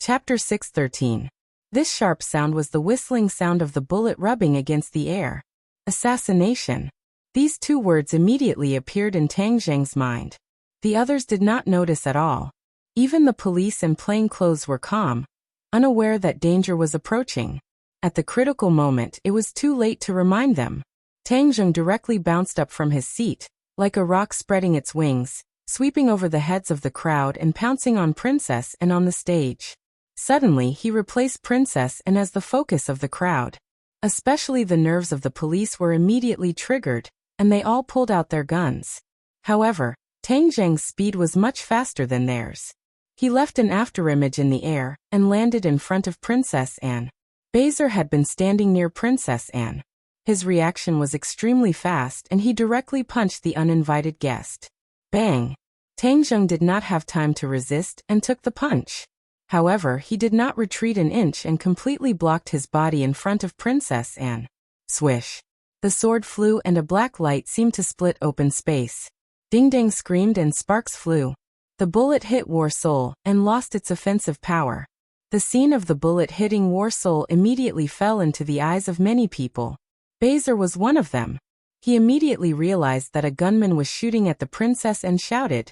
Chapter 613. This sharp sound was the whistling sound of the bullet rubbing against the air. Assassination. These two words immediately appeared in Tang Zheng's mind. The others did not notice at all. Even the police and plainclothes were calm, unaware that danger was approaching. At the critical moment, it was too late to remind them. Tang Zheng directly bounced up from his seat, like a rock spreading its wings, sweeping over the heads of the crowd and pouncing on Princess and on the stage. Suddenly, he replaced Princess and as the focus of the crowd. Especially the nerves of the police were immediately triggered, and they all pulled out their guns. However, Tang Zheng's speed was much faster than theirs. He left an afterimage in the air and landed in front of Princess Anne. Bezer had been standing near Princess Anne. His reaction was extremely fast and he directly punched the uninvited guest. Bang! Tang Zheng did not have time to resist and took the punch. However, he did not retreat an inch and completely blocked his body in front of Princess Anne. Swish! The sword flew and a black light seemed to split open space. Ding Dang screamed and sparks flew. The bullet hit War Soul and lost its offensive power. The scene of the bullet hitting War Soul immediately fell into the eyes of many people. Bezer was one of them. He immediately realized that a gunman was shooting at the princess and shouted,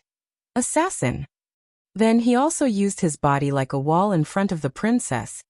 "Assassin!" Then he also used his body like a wall in front of the princess,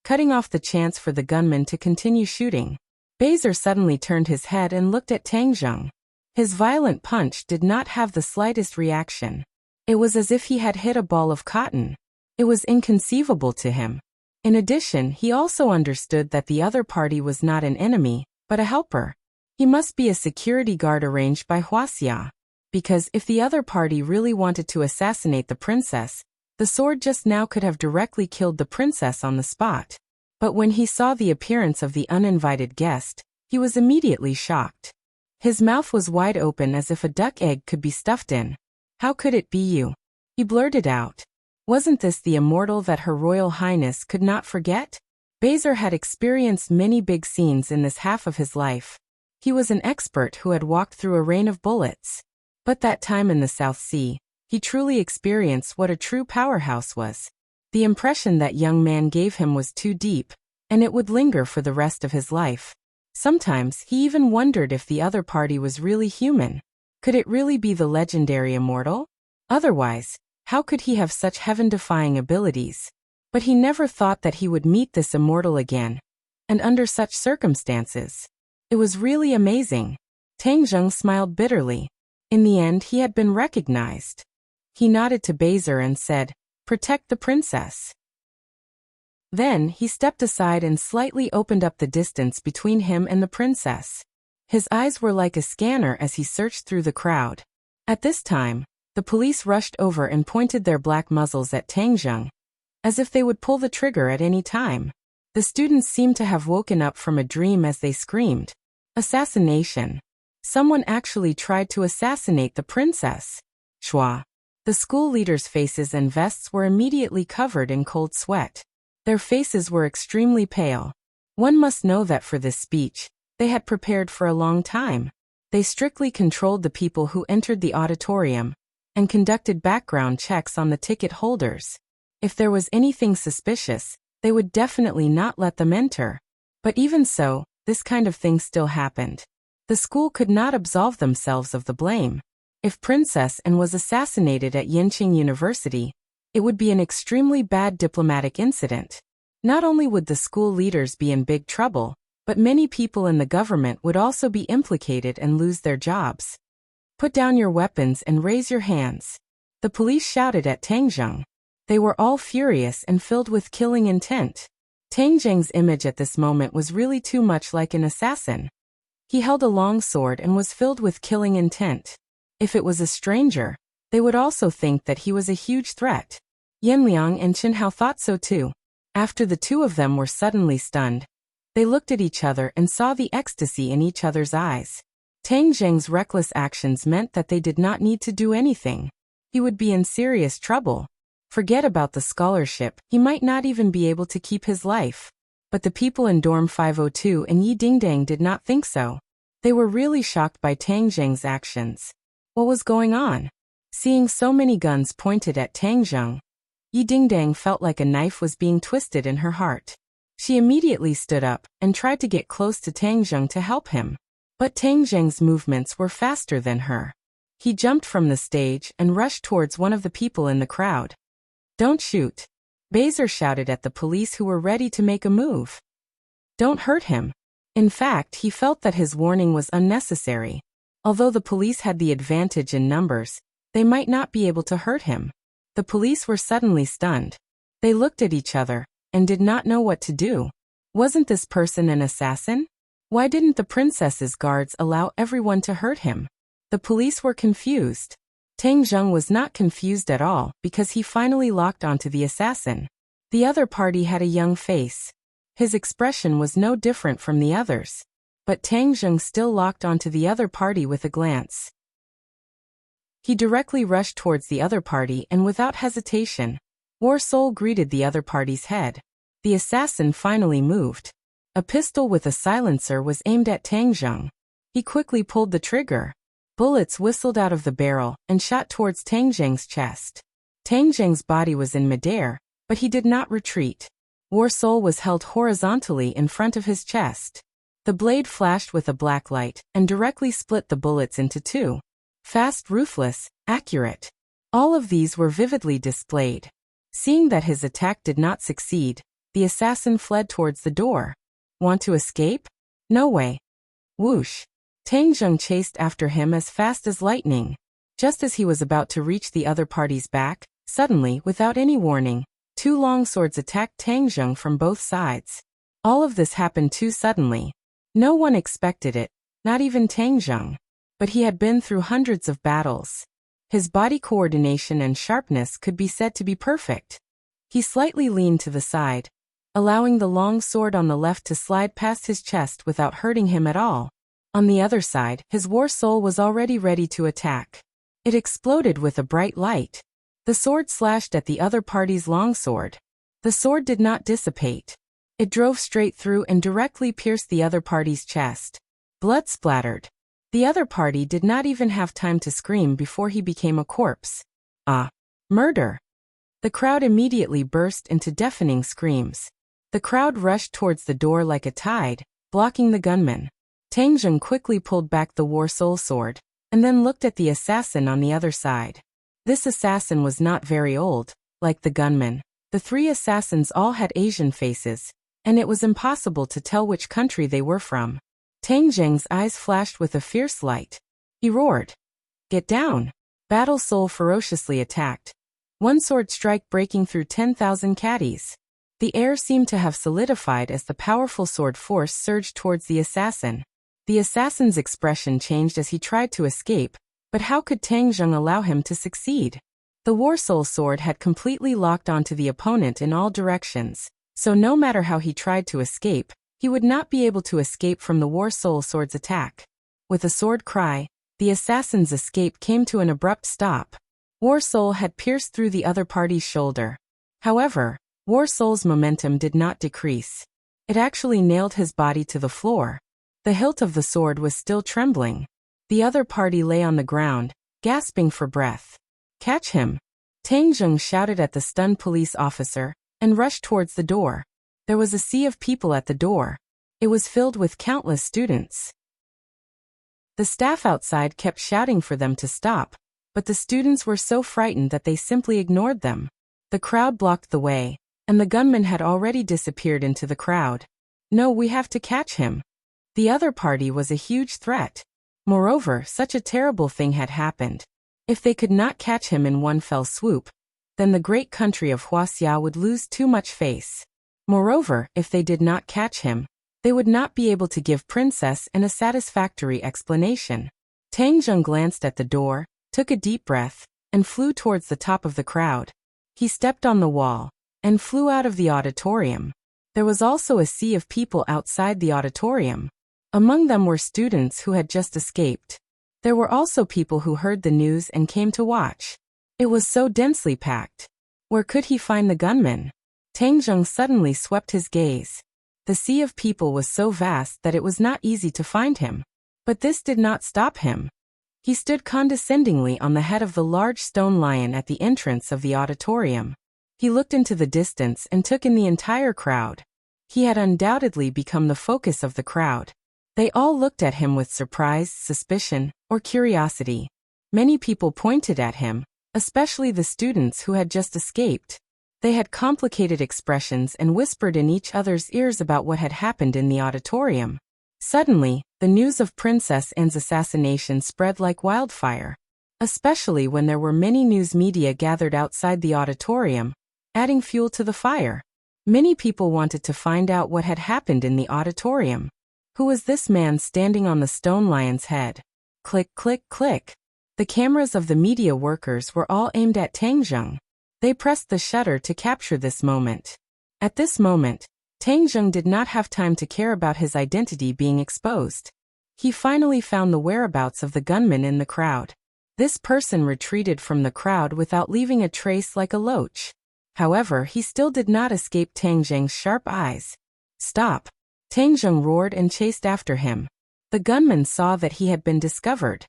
cutting off the chance for the gunman to continue shooting. Bezer suddenly turned his head and looked at Tang Zheng. His violent punch did not have the slightest reaction. It was as if he had hit a ball of cotton. It was inconceivable to him. In addition, he also understood that the other party was not an enemy, but a helper. He must be a security guard arranged by Huaxia. Because if the other party really wanted to assassinate the princess, the sword just now could have directly killed the princess on the spot. But when he saw the appearance of the uninvited guest, he was immediately shocked. His mouth was wide open as if a duck egg could be stuffed in. "How could it be you?" he blurted out. Wasn't this the immortal that Her Royal Highness could not forget? Bezer had experienced many big scenes in this half of his life. He was an expert who had walked through a rain of bullets. But that time in the South Sea, he truly experienced what a true powerhouse was. The impression that young man gave him was too deep, and it would linger for the rest of his life. Sometimes he even wondered if the other party was really human. Could it really be the legendary immortal? Otherwise, how could he have such heaven-defying abilities? But he never thought that he would meet this immortal again, and under such circumstances. It was really amazing. Tang Zheng smiled bitterly. In the end, he had been recognized. He nodded to Bezer and said, "Protect the princess." Then, he stepped aside and slightly opened up the distance between him and the princess. His eyes were like a scanner as he searched through the crowd. At this time, the police rushed over and pointed their black muzzles at Tang Zheng, as if they would pull the trigger at any time. The students seemed to have woken up from a dream as they screamed, "Assassination! Someone actually tried to assassinate the princess!" Shwa! The school leaders' faces and vests were immediately covered in cold sweat. Their faces were extremely pale. One must know that for this speech, they had prepared for a long time. They strictly controlled the people who entered the auditorium and conducted background checks on the ticket holders. If there was anything suspicious, they would definitely not let them enter. But even so, this kind of thing still happened. The school could not absolve themselves of the blame. If Princess Anne was assassinated at Yenqing University, it would be an extremely bad diplomatic incident. Not only would the school leaders be in big trouble, but many people in the government would also be implicated and lose their jobs. "Put down your weapons and raise your hands," the police shouted at Tang Zheng. They were all furious and filled with killing intent. Tang Zheng's image at this moment was really too much like an assassin. He held a long sword and was filled with killing intent. If it was a stranger, they would also think that he was a huge threat. Yanliang and Qinhao thought so too. After the two of them were suddenly stunned, they looked at each other and saw the ecstasy in each other's eyes. Tang Zheng's reckless actions meant that they did not need to do anything. He would be in serious trouble. Forget about the scholarship, he might not even be able to keep his life. But the people in Dorm 502 and Yi Dingdang did not think so. They were really shocked by Tang Zheng's actions. What was going on? Seeing so many guns pointed at Tang Zheng, Yi Dingdang felt like a knife was being twisted in her heart. She immediately stood up and tried to get close to Tang Zheng to help him. But Tang Zheng's movements were faster than her. He jumped from the stage and rushed towards one of the people in the crowd. "Don't shoot!" Baser shouted at the police who were ready to make a move. "Don't hurt him." In fact, he felt that his warning was unnecessary. Although the police had the advantage in numbers, they might not be able to hurt him. The police were suddenly stunned. They looked at each other and did not know what to do. Wasn't this person an assassin? Why didn't the princess's guards allow everyone to hurt him? The police were confused. Tang Zheng was not confused at all because he finally locked onto the assassin. The other party had a young face. His expression was no different from the others. But Tang Zheng still locked onto the other party with a glance. He directly rushed towards the other party and without hesitation, War Soul greeted the other party's head. The assassin finally moved. A pistol with a silencer was aimed at Tang Zheng. He quickly pulled the trigger. Bullets whistled out of the barrel and shot towards Tang Zheng's chest. Tang Zheng's body was in midair, but he did not retreat. War Soul was held horizontally in front of his chest. The blade flashed with a black light and directly split the bullets into two. Fast, ruthless, accurate. All of these were vividly displayed. Seeing that his attack did not succeed, the assassin fled towards the door. Want to escape? No way. Whoosh. Tang Zheng chased after him as fast as lightning. Just as he was about to reach the other party's back, suddenly, without any warning, two long swords attacked Tang Zheng from both sides. All of this happened too suddenly. No one expected it, not even Tang Zheng. But he had been through hundreds of battles. His body coordination and sharpness could be said to be perfect. He slightly leaned to the side, allowing the long sword on the left to slide past his chest without hurting him at all. On the other side, his War Soul was already ready to attack. It exploded with a bright light. The sword slashed at the other party's longsword. The sword did not dissipate. It drove straight through and directly pierced the other party's chest. Blood splattered. The other party did not even have time to scream before he became a corpse. Ah! Murder! The crowd immediately burst into deafening screams. The crowd rushed towards the door like a tide, blocking the gunman. Tang Zheng quickly pulled back the War Soul sword, and then looked at the assassin on the other side. This assassin was not very old, like the gunman. The three assassins all had Asian faces, and it was impossible to tell which country they were from. Tang Zheng's eyes flashed with a fierce light. He roared, "Get down!" Battle Soul ferociously attacked. One sword strike breaking through 10,000 caddies. The air seemed to have solidified as the powerful sword force surged towards the assassin. The assassin's expression changed as he tried to escape, but how could Tang Zheng allow him to succeed? The War Soul sword had completely locked onto the opponent in all directions, so no matter how he tried to escape, he would not be able to escape from the War Soul sword's attack. With a sword cry, the assassin's escape came to an abrupt stop. War Soul had pierced through the other party's shoulder. However, War Soul's momentum did not decrease. It actually nailed his body to the floor. The hilt of the sword was still trembling. The other party lay on the ground, gasping for breath. "Catch him!" Tang Zheng shouted at the stunned police officer, and rushed towards the door. There was a sea of people at the door. It was filled with countless students. The staff outside kept shouting for them to stop, but the students were so frightened that they simply ignored them. The crowd blocked the way, and the gunman had already disappeared into the crowd. "No, we have to catch him." The other party was a huge threat. Moreover, such a terrible thing had happened. If they could not catch him in one fell swoop, then the great country of Huaxia would lose too much face. Moreover, if they did not catch him, they would not be able to give Princess a satisfactory explanation. Tang Zheng glanced at the door, took a deep breath, and flew towards the top of the crowd. He stepped on the wall, and flew out of the auditorium. There was also a sea of people outside the auditorium. Among them were students who had just escaped. There were also people who heard the news and came to watch. It was so densely packed. Where could he find the gunman? Tang Zheng suddenly swept his gaze. The sea of people was so vast that it was not easy to find him. But this did not stop him. He stood condescendingly on the head of the large stone lion at the entrance of the auditorium. He looked into the distance and took in the entire crowd. He had undoubtedly become the focus of the crowd. They all looked at him with surprise, suspicion, or curiosity. Many people pointed at him, especially the students who had just escaped. They had complicated expressions and whispered in each other's ears about what had happened in the auditorium. Suddenly, the news of Princess Anne's assassination spread like wildfire, especially when there were many news media gathered outside the auditorium, adding fuel to the fire. Many people wanted to find out what had happened in the auditorium. Who was this man standing on the stone lion's head? Click, click, click. The cameras of the media workers were all aimed at Tang Zheng. They pressed the shutter to capture this moment. At this moment, Tang Zheng did not have time to care about his identity being exposed. He finally found the whereabouts of the gunman in the crowd. This person retreated from the crowd without leaving a trace like a loach. However, he still did not escape Tang Zheng's sharp eyes. Stop! Tang Zheng roared and chased after him. The gunman saw that he had been discovered.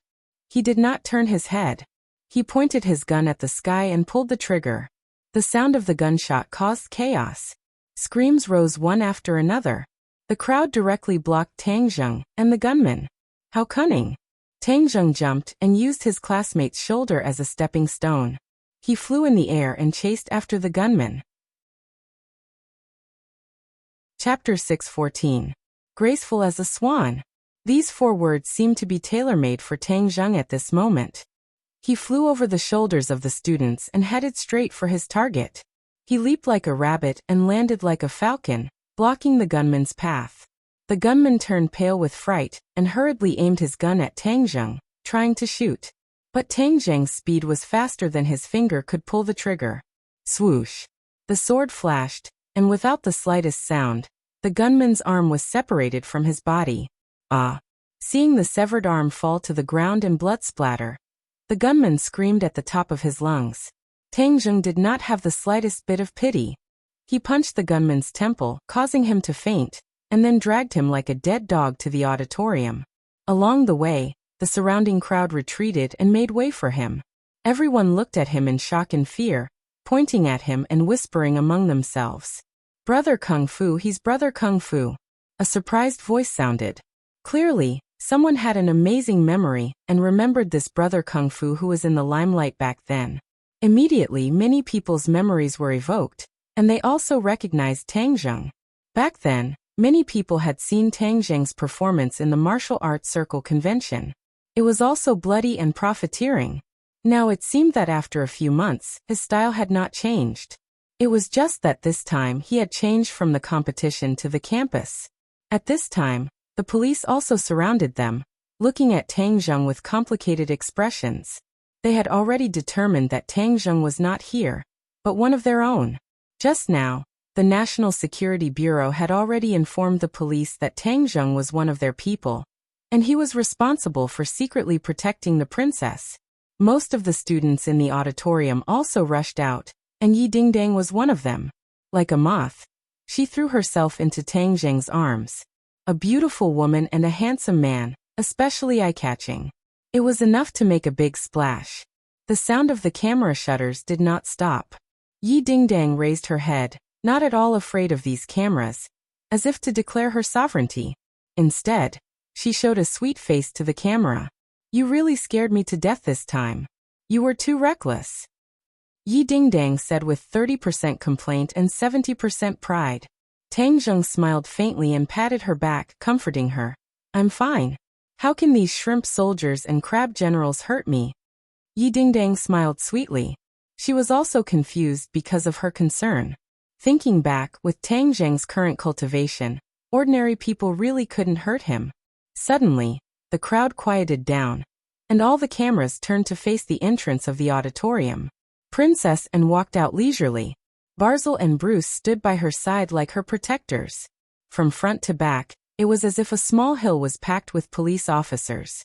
He did not turn his head. He pointed his gun at the sky and pulled the trigger. The sound of the gunshot caused chaos. Screams rose one after another. The crowd directly blocked Tang Zheng and the gunman. How cunning! Tang Zheng jumped and used his classmate's shoulder as a stepping stone. He flew in the air and chased after the gunman. Chapter 6:14. Graceful as a swan. These 4 words seemed to be tailor-made for Tang Zheng at this moment. He flew over the shoulders of the students and headed straight for his target. He leaped like a rabbit and landed like a falcon, blocking the gunman's path. The gunman turned pale with fright and hurriedly aimed his gun at Tang Zheng, trying to shoot. But Tang Zheng's speed was faster than his finger could pull the trigger. Swoosh! The sword flashed, and without the slightest sound, the gunman's arm was separated from his body. Ah! Seeing the severed arm fall to the ground and blood splatter, the gunman screamed at the top of his lungs. Tang Zheng did not have the slightest bit of pity. He punched the gunman's temple, causing him to faint, and then dragged him like a dead dog to the auditorium. Along the way, the surrounding crowd retreated and made way for him. Everyone looked at him in shock and fear, pointing at him and whispering among themselves. Brother Kung Fu, he's Brother Kung Fu. A surprised voice sounded. Clearly, someone had an amazing memory and remembered this Brother Kung Fu who was in the limelight back then. Immediately, many people's memories were evoked, and they also recognized Tang Zheng. Back then, many people had seen Tang Zheng's performance in the martial arts circle convention. It was also bloody and profiteering. Now it seemed that after a few months, his style had not changed. It was just that this time he had changed from the competition to the campus. At this time, the police also surrounded them, looking at Tang Zheng with complicated expressions. They had already determined that Tang Zheng was not here, but one of their own. Just now, the National Security Bureau had already informed the police that Tang Zheng was one of their people, and he was responsible for secretly protecting the princess. Most of the students in the auditorium also rushed out, and Yi Dingdang was one of them. Like a moth, she threw herself into Tang Zheng's arms. A beautiful woman and a handsome man, especially eye-catching. It was enough to make a big splash. The sound of the camera shutters did not stop. Yi Dingdang raised her head, not at all afraid of these cameras, as if to declare her sovereignty. Instead, she showed a sweet face to the camera. You really scared me to death this time. You were too reckless. Yi Dingdang said with 30% complaint and 70% pride. Tang Zheng smiled faintly and patted her back, comforting her. I'm fine. How can these shrimp soldiers and crab generals hurt me? Yi Dingdang smiled sweetly. She was also confused because of her concern. Thinking back, with Tang Zheng's current cultivation, ordinary people really couldn't hurt him. Suddenly, the crowd quieted down, and all the cameras turned to face the entrance of the auditorium. Princess Anne walked out leisurely. Barzil and Bruce stood by her side like her protectors. From front to back, it was as if a small hill was packed with police officers.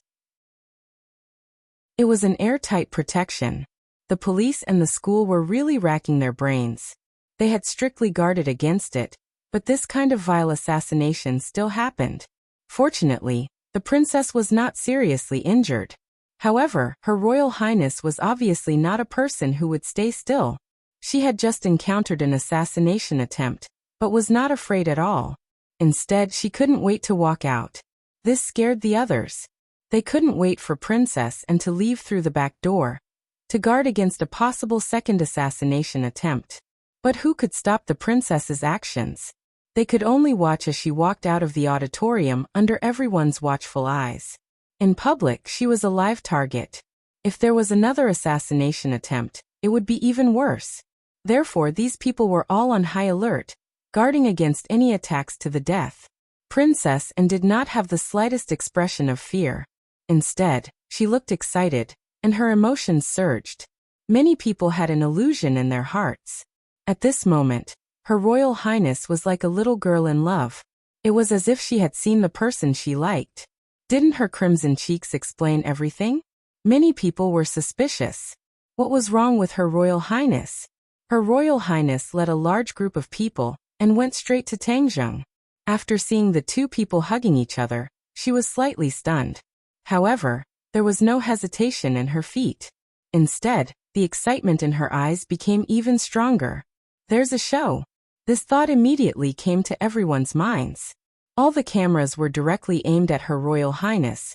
It was an airtight protection. The police and the school were really racking their brains. They had strictly guarded against it, but this kind of vile assassination still happened. Fortunately, the princess was not seriously injured. However, Her Royal Highness was obviously not a person who would stay still. She had just encountered an assassination attempt, but was not afraid at all. Instead, she couldn't wait to walk out. This scared the others. They couldn't wait for Princess Anne to leave through the back door, to guard against a possible second assassination attempt. But who could stop the princess's actions? They could only watch as she walked out of the auditorium under everyone's watchful eyes. In public, she was a live target. If there was another assassination attempt, it would be even worse. Therefore, these people were all on high alert, guarding against any attacks to the death. Princess Anne did not have the slightest expression of fear. Instead, she looked excited, and her emotions surged. Many people had an illusion in their hearts. At this moment, Her Royal Highness was like a little girl in love. It was as if she had seen the person she liked. Didn't her crimson cheeks explain everything? Many people were suspicious. What was wrong with Her Royal Highness? Her Royal Highness led a large group of people and went straight to Tangjung. After seeing the two people hugging each other, she was slightly stunned. However, there was no hesitation in her feet. Instead, the excitement in her eyes became even stronger. There's a show. This thought immediately came to everyone's minds. All the cameras were directly aimed at Her Royal Highness,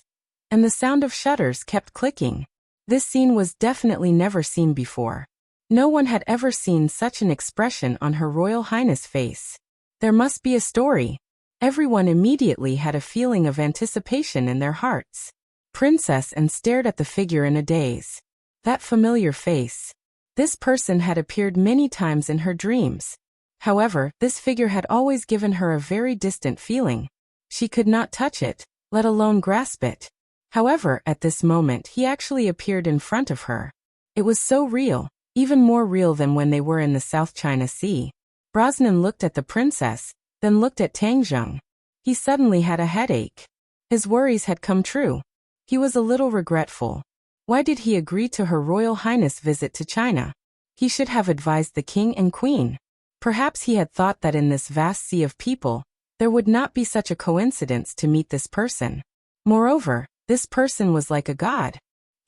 and the sound of shutters kept clicking. This scene was definitely never seen before. No one had ever seen such an expression on Her Royal Highness' face. There must be a story. Everyone immediately had a feeling of anticipation in their hearts. Princess Anne stared at the figure in a daze. That familiar face. This person had appeared many times in her dreams. However, this figure had always given her a very distant feeling. She could not touch it, let alone grasp it. However, at this moment he actually appeared in front of her. It was so real, even more real than when they were in the South China Sea. Brosnan looked at the princess, then looked at Tangjung. He suddenly had a headache. His worries had come true. He was a little regretful. Why did he agree to Her Royal Highness' visit to China? He should have advised the king and queen. Perhaps he had thought that in this vast sea of people, there would not be such a coincidence to meet this person. Moreover, this person was like a god.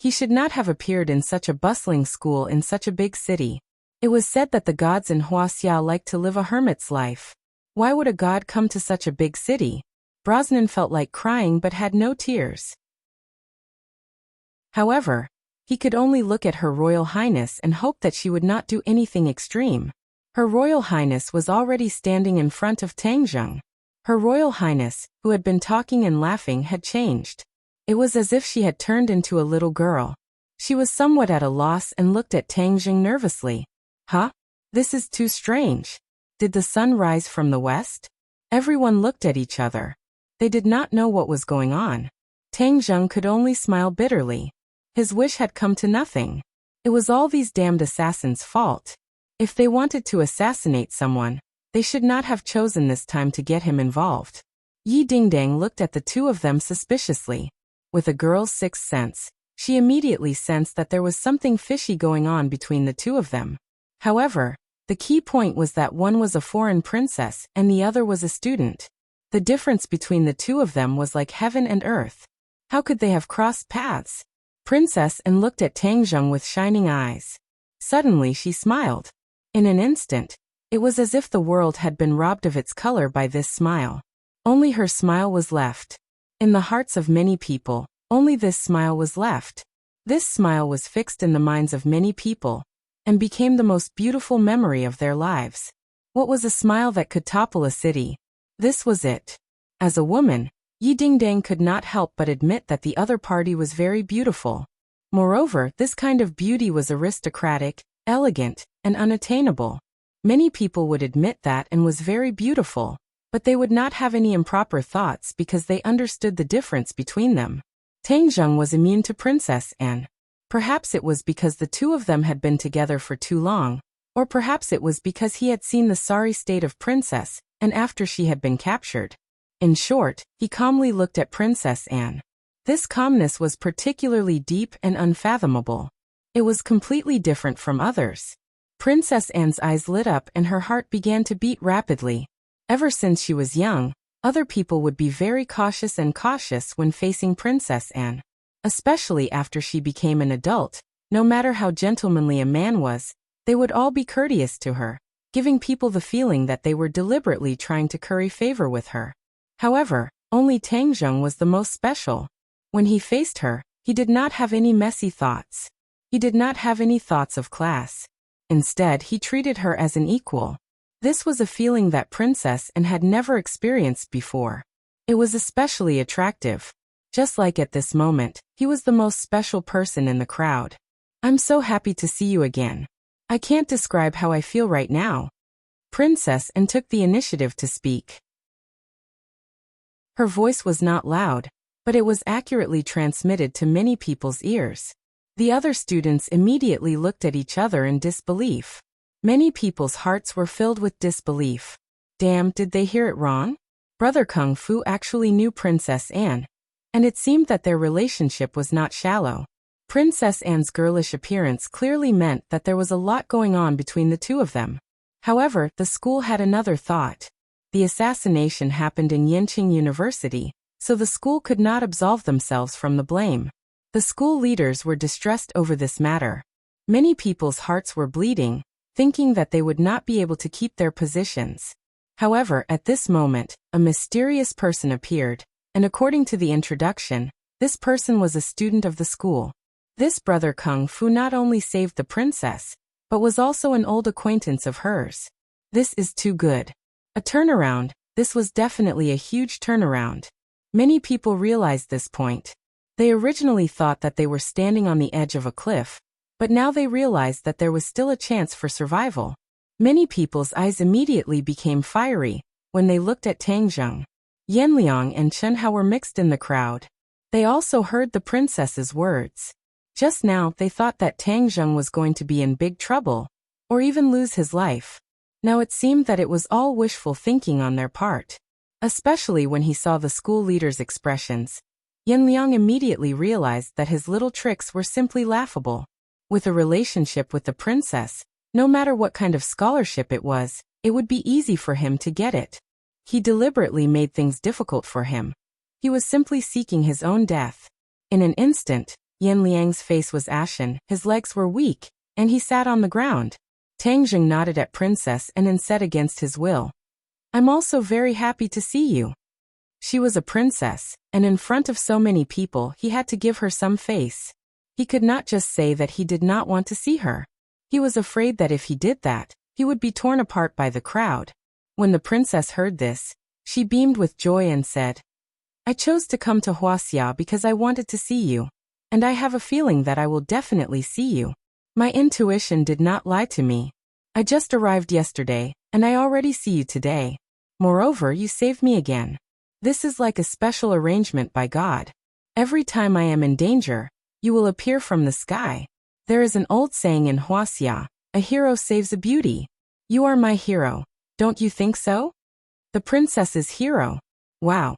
He should not have appeared in such a bustling school in such a big city. It was said that the gods in Huaxia like to live a hermit's life. Why would a god come to such a big city? Brosnan felt like crying but had no tears. However, he could only look at Her Royal Highness and hope that she would not do anything extreme. Her Royal Highness was already standing in front of Tangjung. Her Royal Highness, who had been talking and laughing, had changed. It was as if she had turned into a little girl. She was somewhat at a loss and looked at Tangjung nervously. Huh? This is too strange. Did the sun rise from the west? Everyone looked at each other. They did not know what was going on. Tangjung could only smile bitterly. His wish had come to nothing. It was all these damned assassins' fault. If they wanted to assassinate someone, they should not have chosen this time to get him involved. Yi Dingdang looked at the two of them suspiciously. With a girl's sixth sense, she immediately sensed that there was something fishy going on between the two of them. However, the key point was that one was a foreign princess and the other was a student. The difference between the two of them was like heaven and earth. How could they have crossed paths? Princess Anne looked at Tangjung with shining eyes. Suddenly she smiled. In an instant, it was as if the world had been robbed of its color by this smile. Only her smile was left. In the hearts of many people, only this smile was left. This smile was fixed in the minds of many people, and became the most beautiful memory of their lives. What was a smile that could topple a city? This was it. As a woman, Yi Dingdang could not help but admit that the other party was very beautiful. Moreover, this kind of beauty was aristocratic, elegant, and unattainable. Many people would admit that and was very beautiful, but they would not have any improper thoughts because they understood the difference between them. Tangjung was immune to Princess Anne. Perhaps it was because the two of them had been together for too long, or perhaps it was because he had seen the sorry state of Princess Anne after she had been captured. In short, he calmly looked at Princess Anne. This calmness was particularly deep and unfathomable. It was completely different from others. Princess Anne's eyes lit up and her heart began to beat rapidly. Ever since she was young, other people would be very cautious when facing Princess Anne. Especially after she became an adult, no matter how gentlemanly a man was, They would all be courteous to her, giving people the feeling that they were deliberately trying to curry favor with her. However, only Tang Zheng was the most special. When he faced her, he did not have any messy thoughts. He did not have any thoughts of class. Instead, he treated her as an equal. This was a feeling that Princess Anne had never experienced before. It was especially attractive. Just like at this moment, he was the most special person in the crowd. I'm so happy to see you again. I can't describe how I feel right now. Princess Anne took the initiative to speak. Her voice was not loud, but it was accurately transmitted to many people's ears. The other students immediately looked at each other in disbelief. Many people's hearts were filled with disbelief. Damn, did they hear it wrong? Brother Kung Fu actually knew Princess Anne, and it seemed that their relationship was not shallow. Princess Anne's girlish appearance clearly meant that there was a lot going on between the two of them. However, the school had another thought. The assassination happened in Yenqing University, so the school could not absolve themselves from the blame. The school leaders were distressed over this matter. Many people's hearts were bleeding, thinking that they would not be able to keep their positions. However, at this moment, a mysterious person appeared, and according to the introduction, this person was a student of the school. This brother Kung Fu not only saved the princess, but was also an old acquaintance of hers. This is too good. A turnaround. This was definitely a huge turnaround. Many people realized this point. They originally thought that they were standing on the edge of a cliff, but now they realized that there was still a chance for survival. Many people's eyes immediately became fiery when they looked at Tang Zheng. Yanliang and Chen Hao were mixed in the crowd. They also heard the princess's words. Just now, they thought that Tang Zheng was going to be in big trouble, or even lose his life. Now it seemed that it was all wishful thinking on their part. Especially when he saw the school leader's expressions. Yanliang immediately realized that his little tricks were simply laughable. With a relationship with the princess, no matter what kind of scholarship it would be easy for him to get it. He deliberately made things difficult for him. He was simply seeking his own death. In an instant, Yanliang's face was ashen, his legs were weak, and he sat on the ground. Tang Zheng nodded at Princess Anne and said against his will, "I'm also very happy to see you." She was a princess, and in front of so many people he had to give her some face. He could not just say that he did not want to see her. He was afraid that if he did that, he would be torn apart by the crowd. When the princess heard this, she beamed with joy and said, "I chose to come to Huaxia because I wanted to see you, and I have a feeling that I will definitely see you. My intuition did not lie to me. I just arrived yesterday, and I already see you today. Moreover, you saved me again. This is like a special arrangement by God. Every time I am in danger, you will appear from the sky. There is an old saying in Huaxia, a hero saves a beauty. You are my hero. Don't you think so?" The princess's hero. Wow.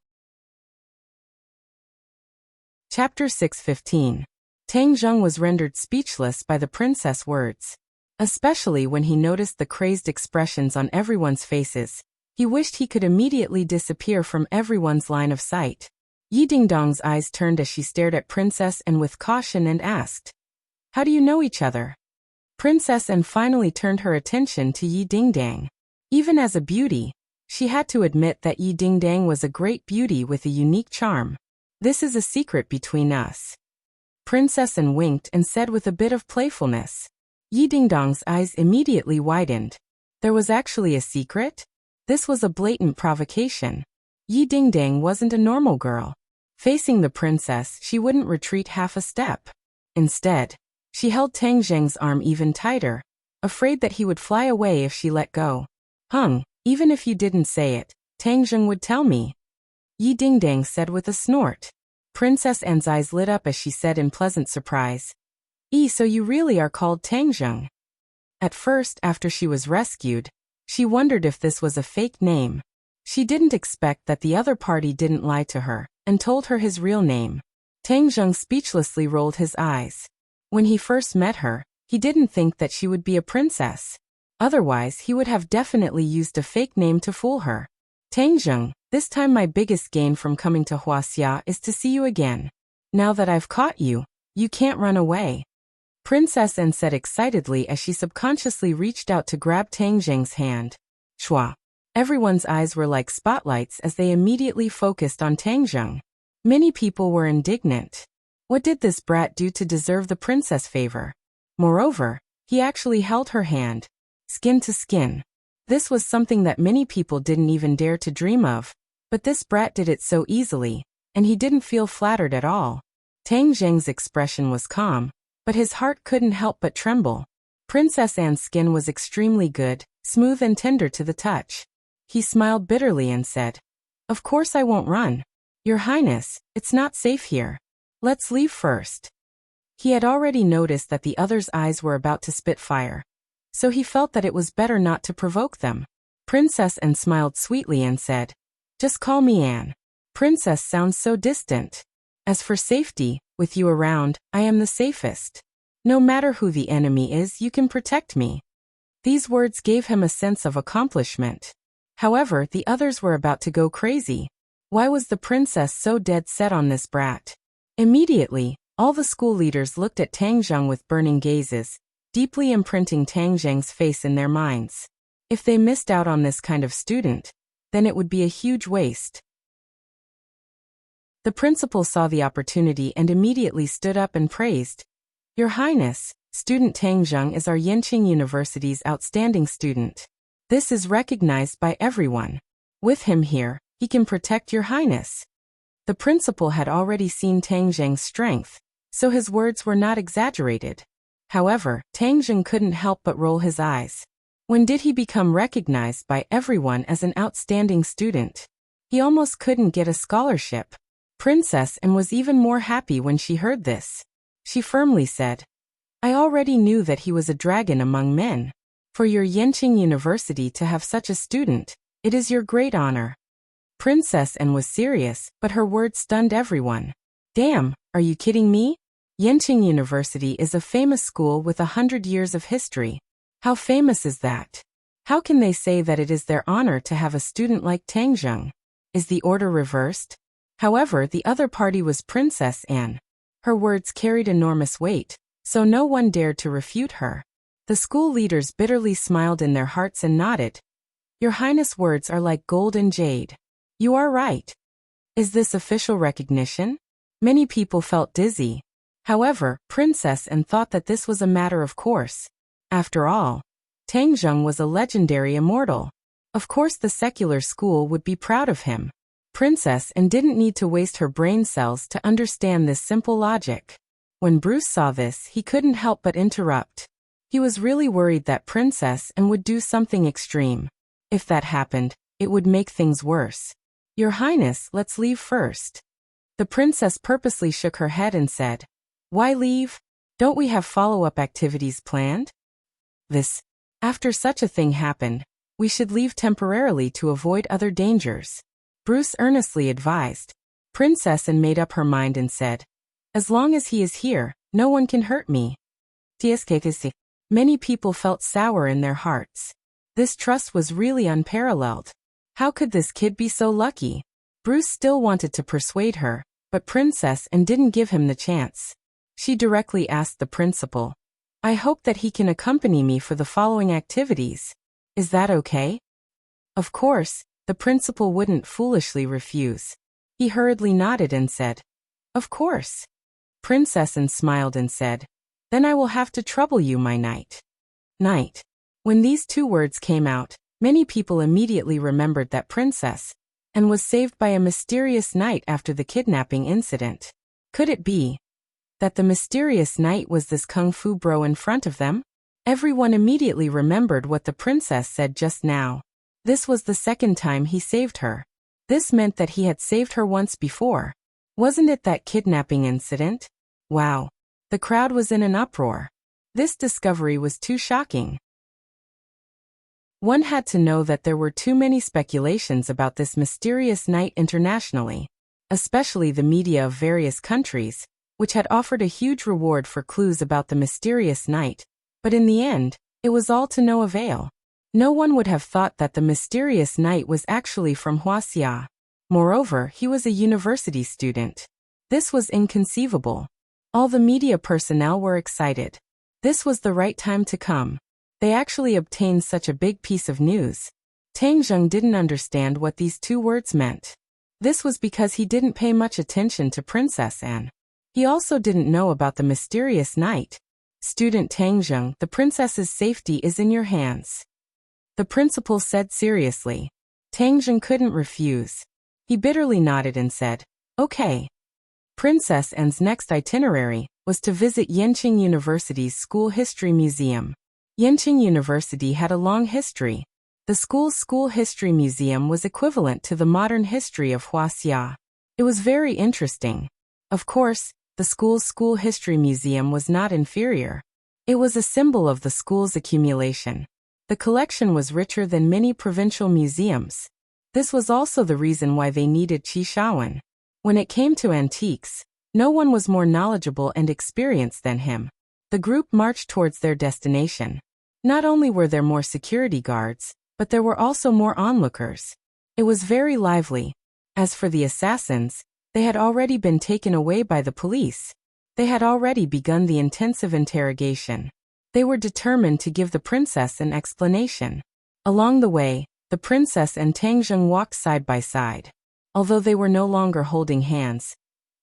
Chapter 6:15. Tang Zheng was rendered speechless by the princess' words. Especially when he noticed the crazed expressions on everyone's faces. He wished he could immediately disappear from everyone's line of sight. Yi Dingdong's eyes turned as she stared at Princess Anne with caution and asked, "How do you know each other?" Princess Anne finally turned her attention to Yi Dingdang. Even as a beauty, she had to admit that Yi Dingdang was a great beauty with a unique charm. "This is a secret between us." Princess Anne winked and said with a bit of playfulness. Yi Dingdong's eyes immediately widened. There was actually a secret? This was a blatant provocation. Yi Dingdang wasn't a normal girl. Facing the princess, she wouldn't retreat half a step. Instead, she held Tang Zheng's arm even tighter, afraid that he would fly away if she let go. Even if you didn't say it, Tang Zheng would tell me," Yi Dingdang said with a snort. Princess Anne's eyes lit up as she said in pleasant surprise, So you really are called Tang Zheng." At first, after she was rescued, she wondered if this was a fake name. She didn't expect that the other party didn't lie to her, and told her his real name. Tang Zheng speechlessly rolled his eyes. When he first met her, he didn't think that she would be a princess. Otherwise, he would have definitely used a fake name to fool her. "Tang Zheng, this time my biggest gain from coming to Huaxia is to see you again. Now that I've caught you, you can't run away." Princess Anne said excitedly as she subconsciously reached out to grab Tang Zheng's hand. Shua. Everyone's eyes were like spotlights as they immediately focused on Tang Zheng. Many people were indignant. What did this brat do to deserve the princess favor? Moreover, he actually held her hand, skin to skin. This was something that many people didn't even dare to dream of, but this brat did it so easily, and he didn't feel flattered at all. Tang Zheng's expression was calm, but his heart couldn't help but tremble. Princess Anne's skin was extremely good, smooth and tender to the touch. He smiled bitterly and said, "Of course I won't run. Your Highness, it's not safe here. Let's leave first." He had already noticed that the other's eyes were about to spit fire, so he felt that it was better not to provoke them. Princess Anne smiled sweetly and said, "Just call me Anne. Princess sounds so distant. As for safety, with you around, I am the safest. No matter who the enemy is, you can protect me." These words gave him a sense of accomplishment. However, the others were about to go crazy. Why was the princess so dead set on this brat? Immediately, all the school leaders looked at Tang Zheng with burning gazes, deeply imprinting Tang Zheng's face in their minds. If they missed out on this kind of student, then it would be a huge waste. The principal saw the opportunity and immediately stood up and praised, "Your Highness, student Tang Zheng is our Yenqing University's outstanding student. This is recognized by everyone. With him here, he can protect your Highness." The principal had already seen Tang Zheng's strength, so his words were not exaggerated. However, Tang Zheng couldn't help but roll his eyes. When did he become recognized by everyone as an outstanding student? He almost couldn't get a scholarship. Princess Anne was even more happy when she heard this. She firmly said, "I already knew that he was a dragon among men. For your Yenqing University to have such a student, it is your great honor." Princess Anne was serious, but her words stunned everyone. "Damn, are you kidding me? Yenqing University is a famous school with 100 years of history. How famous is that? How can they say that it is their honor to have a student like Tang Zheng? Is the order reversed?" However, the other party was Princess Anne. Her words carried enormous weight, so no one dared to refute her. The school leaders bitterly smiled in their hearts and nodded. "Your Highness' words are like gold and jade. You are right. Is this official recognition?" Many people felt dizzy. However, Princess Anne thought that this was a matter of course. After all, Tang Zheng was a legendary immortal. Of course the secular school would be proud of him. Princess Anne didn't need to waste her brain cells to understand this simple logic. When Bruce saw this, he couldn't help but interrupt. He was really worried that Princess Anne would do something extreme. If that happened, it would make things worse. "Your Highness, let's leave first." The princess purposely shook her head and said, "Why leave? Don't we have follow-up activities planned?" After such a thing happened, we should leave temporarily to avoid other dangers," Bruce earnestly advised. Princess Anne made up her mind and said, "As long as he is here, no one can hurt me." Many people felt sour in their hearts. This trust was really unparalleled. How could this kid be so lucky? Bruce still wanted to persuade her, but Princess Anne didn't give him the chance. She directly asked the principal, "I hope that he can accompany me for the following activities. Is that okay?" Of course, the principal wouldn't foolishly refuse. He hurriedly nodded and said, "Of course." Princess Anne smiled and said, "Then I will have to trouble you, my knight." Knight. When these two words came out, many people immediately remembered that Princess Anne was saved by a mysterious knight after the kidnapping incident. Could it be that the mysterious knight was this kung fu bro in front of them? Everyone immediately remembered what the princess said just now. This was the second time he saved her. This meant that he had saved her once before. Wasn't it that kidnapping incident? Wow. The crowd was in an uproar. This discovery was too shocking. One had to know that there were too many speculations about this mysterious knight internationally, especially the media of various countries, which had offered a huge reward for clues about the mysterious knight, but in the end, it was all to no avail. No one would have thought that the mysterious knight was actually from Huaxia. Moreover, he was a university student. This was inconceivable. All the media personnel were excited. This was the right time to come. They actually obtained such a big piece of news. Tang Zheng didn't understand what these two words meant. This was because he didn't pay much attention to Princess Anne. He also didn't know about the mysterious night. Student Tang Zheng, the princess's safety is in your hands, the principal said seriously. Tang Zheng couldn't refuse. He bitterly nodded and said, okay. Princess Anne's next itinerary was to visit Yenqing University's School History Museum. Yenqing University had a long history. The school's School History Museum was equivalent to the modern history of Huaxia. It was very interesting. Of course, the school's School History Museum was not inferior. It was a symbol of the school's accumulation. The collection was richer than many provincial museums. This was also the reason why they needed Qi Shaowen. When it came to antiques, no one was more knowledgeable and experienced than him. The group marched towards their destination. Not only were there more security guards, but there were also more onlookers. It was very lively. As for the assassins, they had already been taken away by the police. They had already begun the intensive interrogation. They were determined to give the princess an explanation. Along the way, the princess and Tang Zheng walked side by side. Although they were no longer holding hands,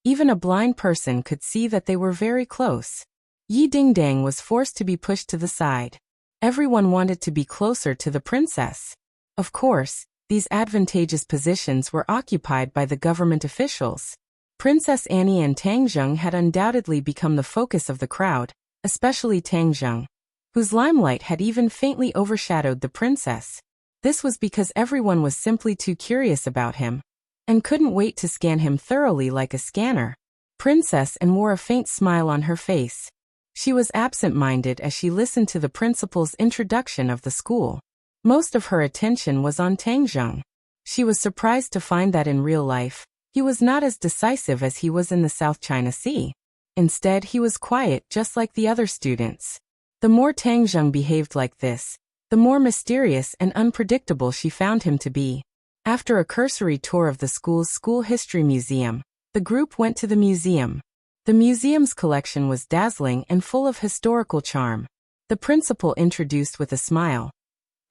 even a blind person could see that they were very close. Yi Dingdang was forced to be pushed to the side. Everyone wanted to be closer to the princess. Of course, these advantageous positions were occupied by the government officials. Princess Annie and Tang Zheng had undoubtedly become the focus of the crowd, especially Tang Zheng, whose limelight had even faintly overshadowed the princess. This was because everyone was simply too curious about him, and couldn't wait to scan him thoroughly like a scanner. Princess Anne wore a faint smile on her face. She was absent-minded as she listened to the principal's introduction of the school. Most of her attention was on Tang Zheng. She was surprised to find that in real life, he was not as decisive as he was in the South China Sea. Instead, he was quiet just like the other students. The more Tang Zheng behaved like this, the more mysterious and unpredictable she found him to be. After a cursory tour of the school's School History Museum, the group went to the museum. The museum's collection was dazzling and full of historical charm. The principal introduced with a smile.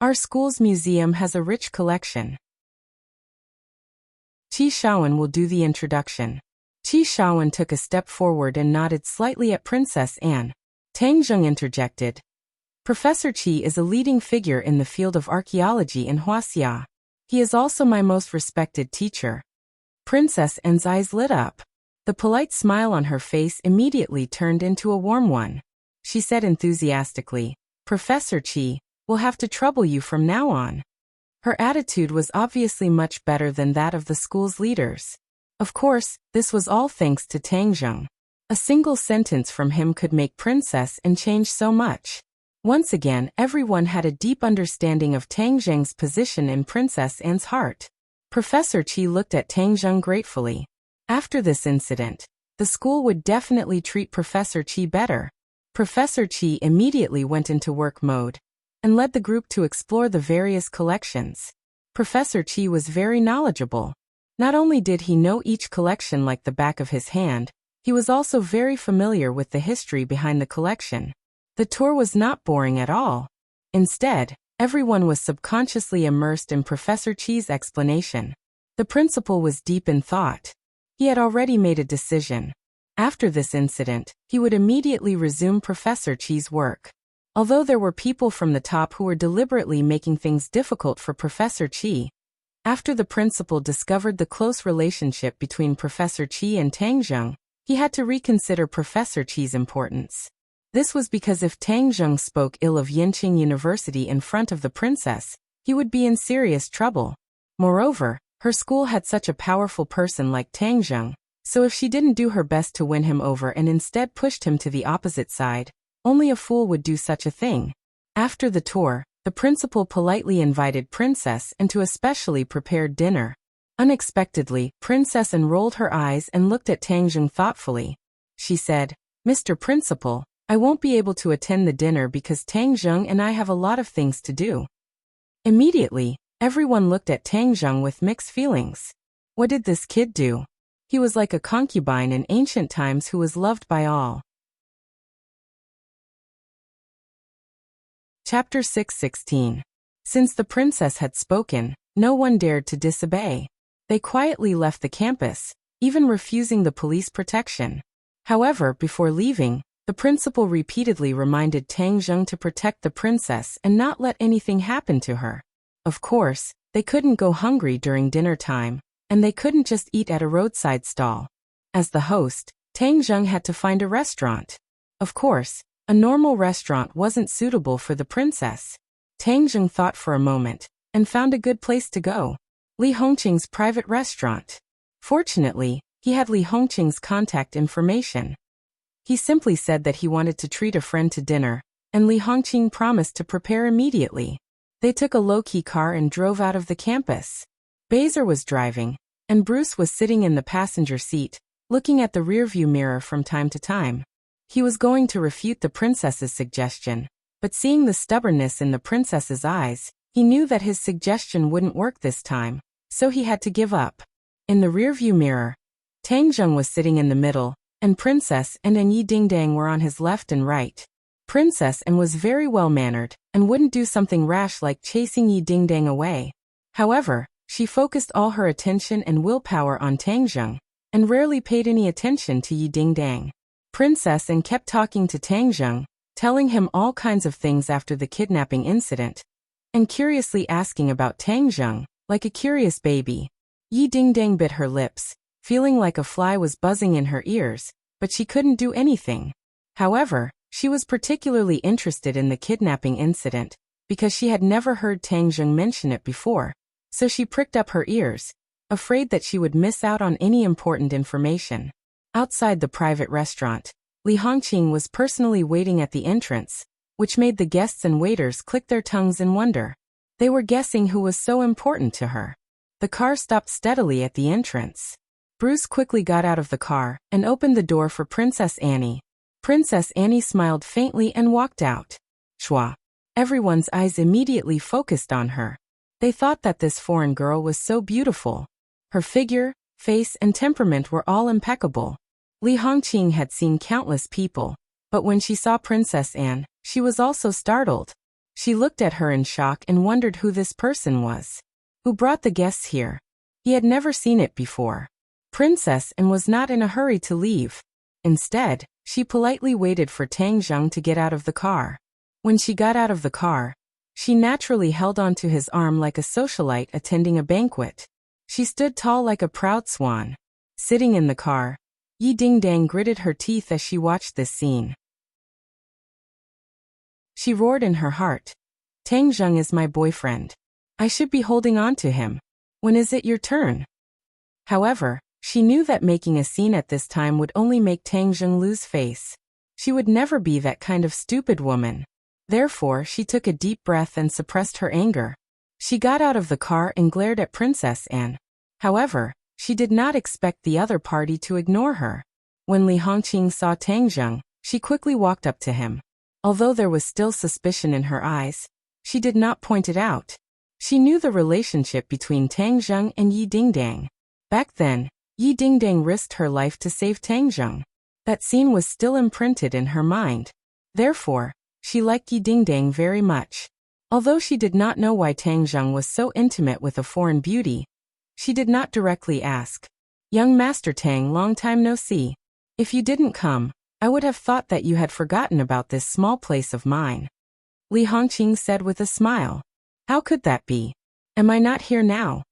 Our school's museum has a rich collection. Qi Shaowen will do the introduction. Qi Shaowen took a step forward and nodded slightly at Princess Anne. Tang Zheng interjected. Professor Qi is a leading figure in the field of archaeology in Huaxia. He is also my most respected teacher. Princess Anne's eyes lit up. The polite smile on her face immediately turned into a warm one. She said enthusiastically, Professor Qi, we'll have to trouble you from now on. Her attitude was obviously much better than that of the school's leaders. Of course, this was all thanks to Tang Zheng. A single sentence from him could make Princess Anne change so much. Once again, everyone had a deep understanding of Tang Zheng's position in Princess Anne's heart. Professor Qi looked at Tang Zheng gratefully. After this incident, the school would definitely treat Professor Qi better. Professor Qi immediately went into work mode and led the group to explore the various collections. Professor Qi was very knowledgeable. Not only did he know each collection like the back of his hand, he was also very familiar with the history behind the collection. The tour was not boring at all. Instead, everyone was subconsciously immersed in Professor Qi's explanation. The principal was deep in thought. He had already made a decision. After this incident, he would immediately resume Professor Qi's work. Although there were people from the top who were deliberately making things difficult for Professor Qi, after the principal discovered the close relationship between Professor Qi and Tang Zheng, he had to reconsider Professor Qi's importance. This was because if Tang Zheng spoke ill of Yenqing University in front of the princess, he would be in serious trouble. Moreover, her school had such a powerful person like Tang Zheng, so if she didn't do her best to win him over and instead pushed him to the opposite side, only a fool would do such a thing. After the tour, the principal politely invited Princess Anne to a specially prepared dinner. Unexpectedly, Princess Anne rolled her eyes and looked at Tang Zheng thoughtfully. She said, Mr. Principal, I won't be able to attend the dinner because Tang Zheng and I have a lot of things to do. Immediately, everyone looked at Tang Zheng with mixed feelings. What did this kid do? He was like a concubine in ancient times who was loved by all. Chapter 6:16. Since the princess had spoken, no one dared to disobey. They quietly left the campus, even refusing the police protection. However, before leaving, the principal repeatedly reminded Tang Zheng to protect the princess and not let anything happen to her. Of course, they couldn't go hungry during dinner time, and they couldn't just eat at a roadside stall. As the host, Tang Zheng had to find a restaurant. Of course, a normal restaurant wasn't suitable for the princess. Tang Zheng thought for a moment, and found a good place to go. Li Hongqing's private restaurant. Fortunately, he had Li Hongqing's contact information. He simply said that he wanted to treat a friend to dinner, and Li Hongqing promised to prepare immediately. They took a low-key car and drove out of the campus. Baser was driving, and Bruce was sitting in the passenger seat, looking at the rearview mirror from time to time. He was going to refute the princess's suggestion, but seeing the stubbornness in the princess's eyes, he knew that his suggestion wouldn't work this time, so he had to give up. In the rearview mirror, Tang Zheng was sitting in the middle, and Princess and Yi Dingdang were on his left and right. Princess An was very well-mannered, and wouldn't do something rash like chasing Yi Dingdang away. However, she focused all her attention and willpower on Tang Zheng, and rarely paid any attention to Yi Dingdang. Princess An kept talking to Tang Zheng, telling him all kinds of things after the kidnapping incident, and curiously asking about Tang Zheng, like a curious baby. Yi Dingdang bit her lips, feeling like a fly was buzzing in her ears, but she couldn't do anything. However, she was particularly interested in the kidnapping incident, because she had never heard Tang Zheng mention it before, so she pricked up her ears, afraid that she would miss out on any important information. Outside the private restaurant, Li Hongqing was personally waiting at the entrance, which made the guests and waiters click their tongues in wonder. They were guessing who was so important to her. The car stopped steadily at the entrance. Bruce quickly got out of the car and opened the door for Princess Annie. Princess Annie smiled faintly and walked out. Schwa. Everyone's eyes immediately focused on her. They thought that this foreign girl was so beautiful. Her figure, face, and temperament were all impeccable. Li Hongqing had seen countless people, but when she saw Princess Anne, she was also startled. She looked at her in shock and wondered who this person was. Who brought the guests here? He had never seen it before. Princess Anne was not in a hurry to leave. Instead, she politely waited for Tang Zheng to get out of the car. When she got out of the car, she naturally held onto his arm like a socialite attending a banquet. She stood tall like a proud swan. Sitting in the car, Yi Dingdang gritted her teeth as she watched this scene. She roared in her heart. Tang Zheng is my boyfriend. I should be holding on to him. When is it your turn? However, she knew that making a scene at this time would only make Tang Zheng lose face. She would never be that kind of stupid woman. Therefore, she took a deep breath and suppressed her anger. She got out of the car and glared at Princess Anne. However, she did not expect the other party to ignore her. When Li Hongqing saw Tang Zheng, she quickly walked up to him. Although there was still suspicion in her eyes, she did not point it out. She knew the relationship between Tang Zheng and Yi Dingdang. Back then, Yi Dingdang risked her life to save Tang Zheng. That scene was still imprinted in her mind. Therefore, she liked Yi Dingdang very much. Although she did not know why Tang Zheng was so intimate with a foreign beauty, she did not directly ask. Young Master Tang, long time no see. If you didn't come, I would have thought that you had forgotten about this small place of mine. Li Hongqing said with a smile. How could that be? Am I not here now?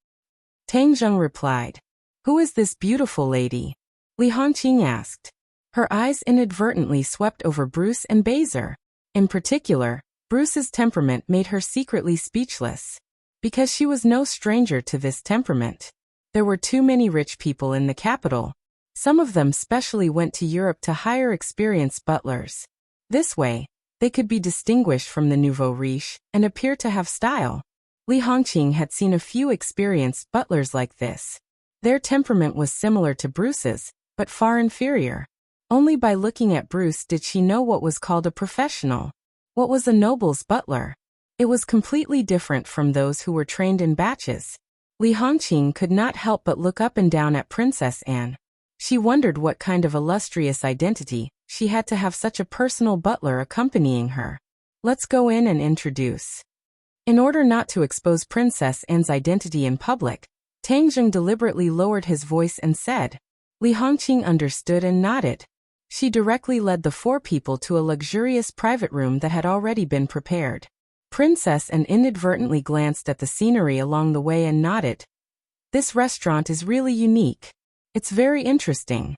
Tang Zheng replied. Who is this beautiful lady? Li Hongqing asked. Her eyes inadvertently swept over Bruce and Baser. In particular, Bruce's temperament made her secretly speechless. Because she was no stranger to this temperament. There were too many rich people in the capital. Some of them specially went to Europe to hire experienced butlers. This way, they could be distinguished from the nouveau riche and appear to have style. Li Hongqing had seen a few experienced butlers like this. Their temperament was similar to Bruce's, but far inferior. Only by looking at Bruce did she know what was called a professional. What was a noble's butler? It was completely different from those who were trained in batches. Li Hongqing could not help but look up and down at Princess Anne. She wondered what kind of illustrious identity she had to have such a personal butler accompanying her. Let's go in and introduce. In order not to expose Princess Anne's identity in public, Tang Zheng deliberately lowered his voice and said. Li Hongqing understood and nodded. She directly led the four people to a luxurious private room that had already been prepared. Princess Anne inadvertently glanced at the scenery along the way and nodded. This restaurant is really unique. It's very interesting.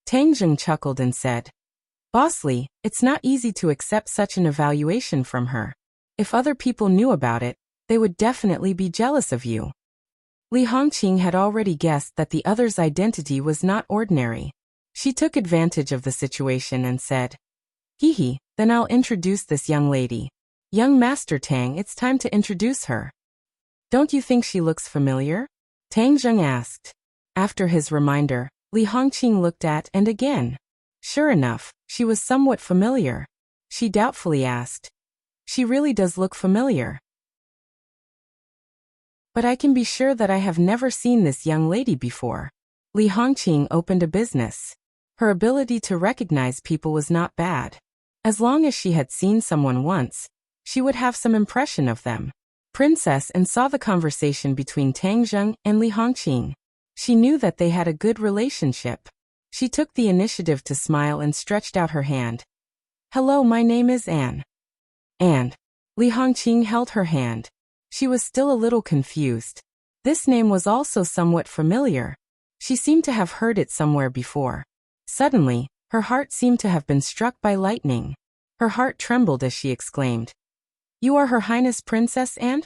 Tang Zheng chuckled and said. Boss Li, it's not easy to accept such an evaluation from her. If other people knew about it, they would definitely be jealous of you. Li Hongqing had already guessed that the other's identity was not ordinary. She took advantage of the situation and said, Hee, then I'll introduce this young lady. Young Master Tang, it's time to introduce her. Don't you think she looks familiar? Tang Zheng asked. After his reminder, Li Hongqing looked at and again. Sure enough, she was somewhat familiar. She doubtfully asked. She really does look familiar. But I can be sure that I have never seen this young lady before. Li Hongqing opened a business. Her ability to recognize people was not bad. As long as she had seen someone once, she would have some impression of them. Princess Anne saw the conversation between Tang Zheng and Li Hongqing. She knew that they had a good relationship. She took the initiative to smile and stretched out her hand. Hello, my name is Anne. Anne. Li Hongqing held her hand. She was still a little confused. This name was also somewhat familiar. She seemed to have heard it somewhere before. Suddenly, her heart seemed to have been struck by lightning. Her heart trembled as she exclaimed. You are Her Highness Princess Anne?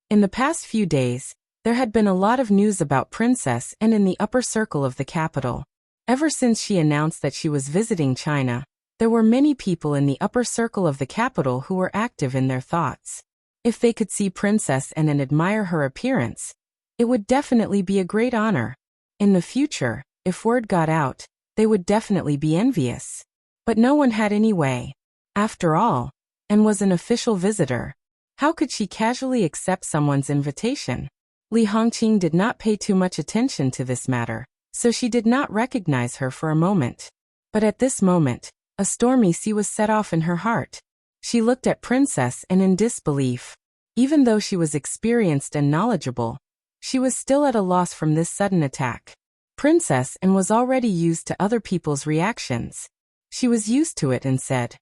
In the past few days, there had been a lot of news about Princess Anne in the upper circle of the capital. Ever since she announced that she was visiting China, there were many people in the upper circle of the capital who were active in their thoughts. If they could see Princess Anne and admire her appearance, it would definitely be a great honor. In the future, if word got out, they would definitely be envious. But no one had any way. After all, Anne was an official visitor. How could she casually accept someone's invitation? Li Hongqing did not pay too much attention to this matter, so she did not recognize her for a moment. But at this moment, a stormy sea was set off in her heart. She looked at Princess Anne in disbelief. Even though she was experienced and knowledgeable, she was still at a loss from this sudden attack. Princess Anne was already used to other people's reactions. She was used to it and said,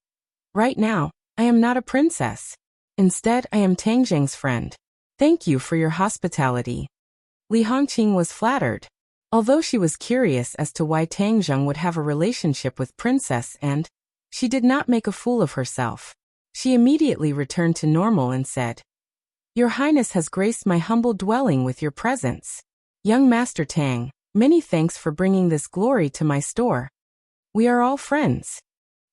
Right now, I am not a princess. Instead, I am Tang Zheng's friend. Thank you for your hospitality. Li Hongqing was flattered. Although she was curious as to why Tang Zheng would have a relationship with Princess Anne, she did not make a fool of herself. She immediately returned to normal and said, Your Highness has graced my humble dwelling with your presence. Young Master Tang, many thanks for bringing this glory to my store. We are all friends.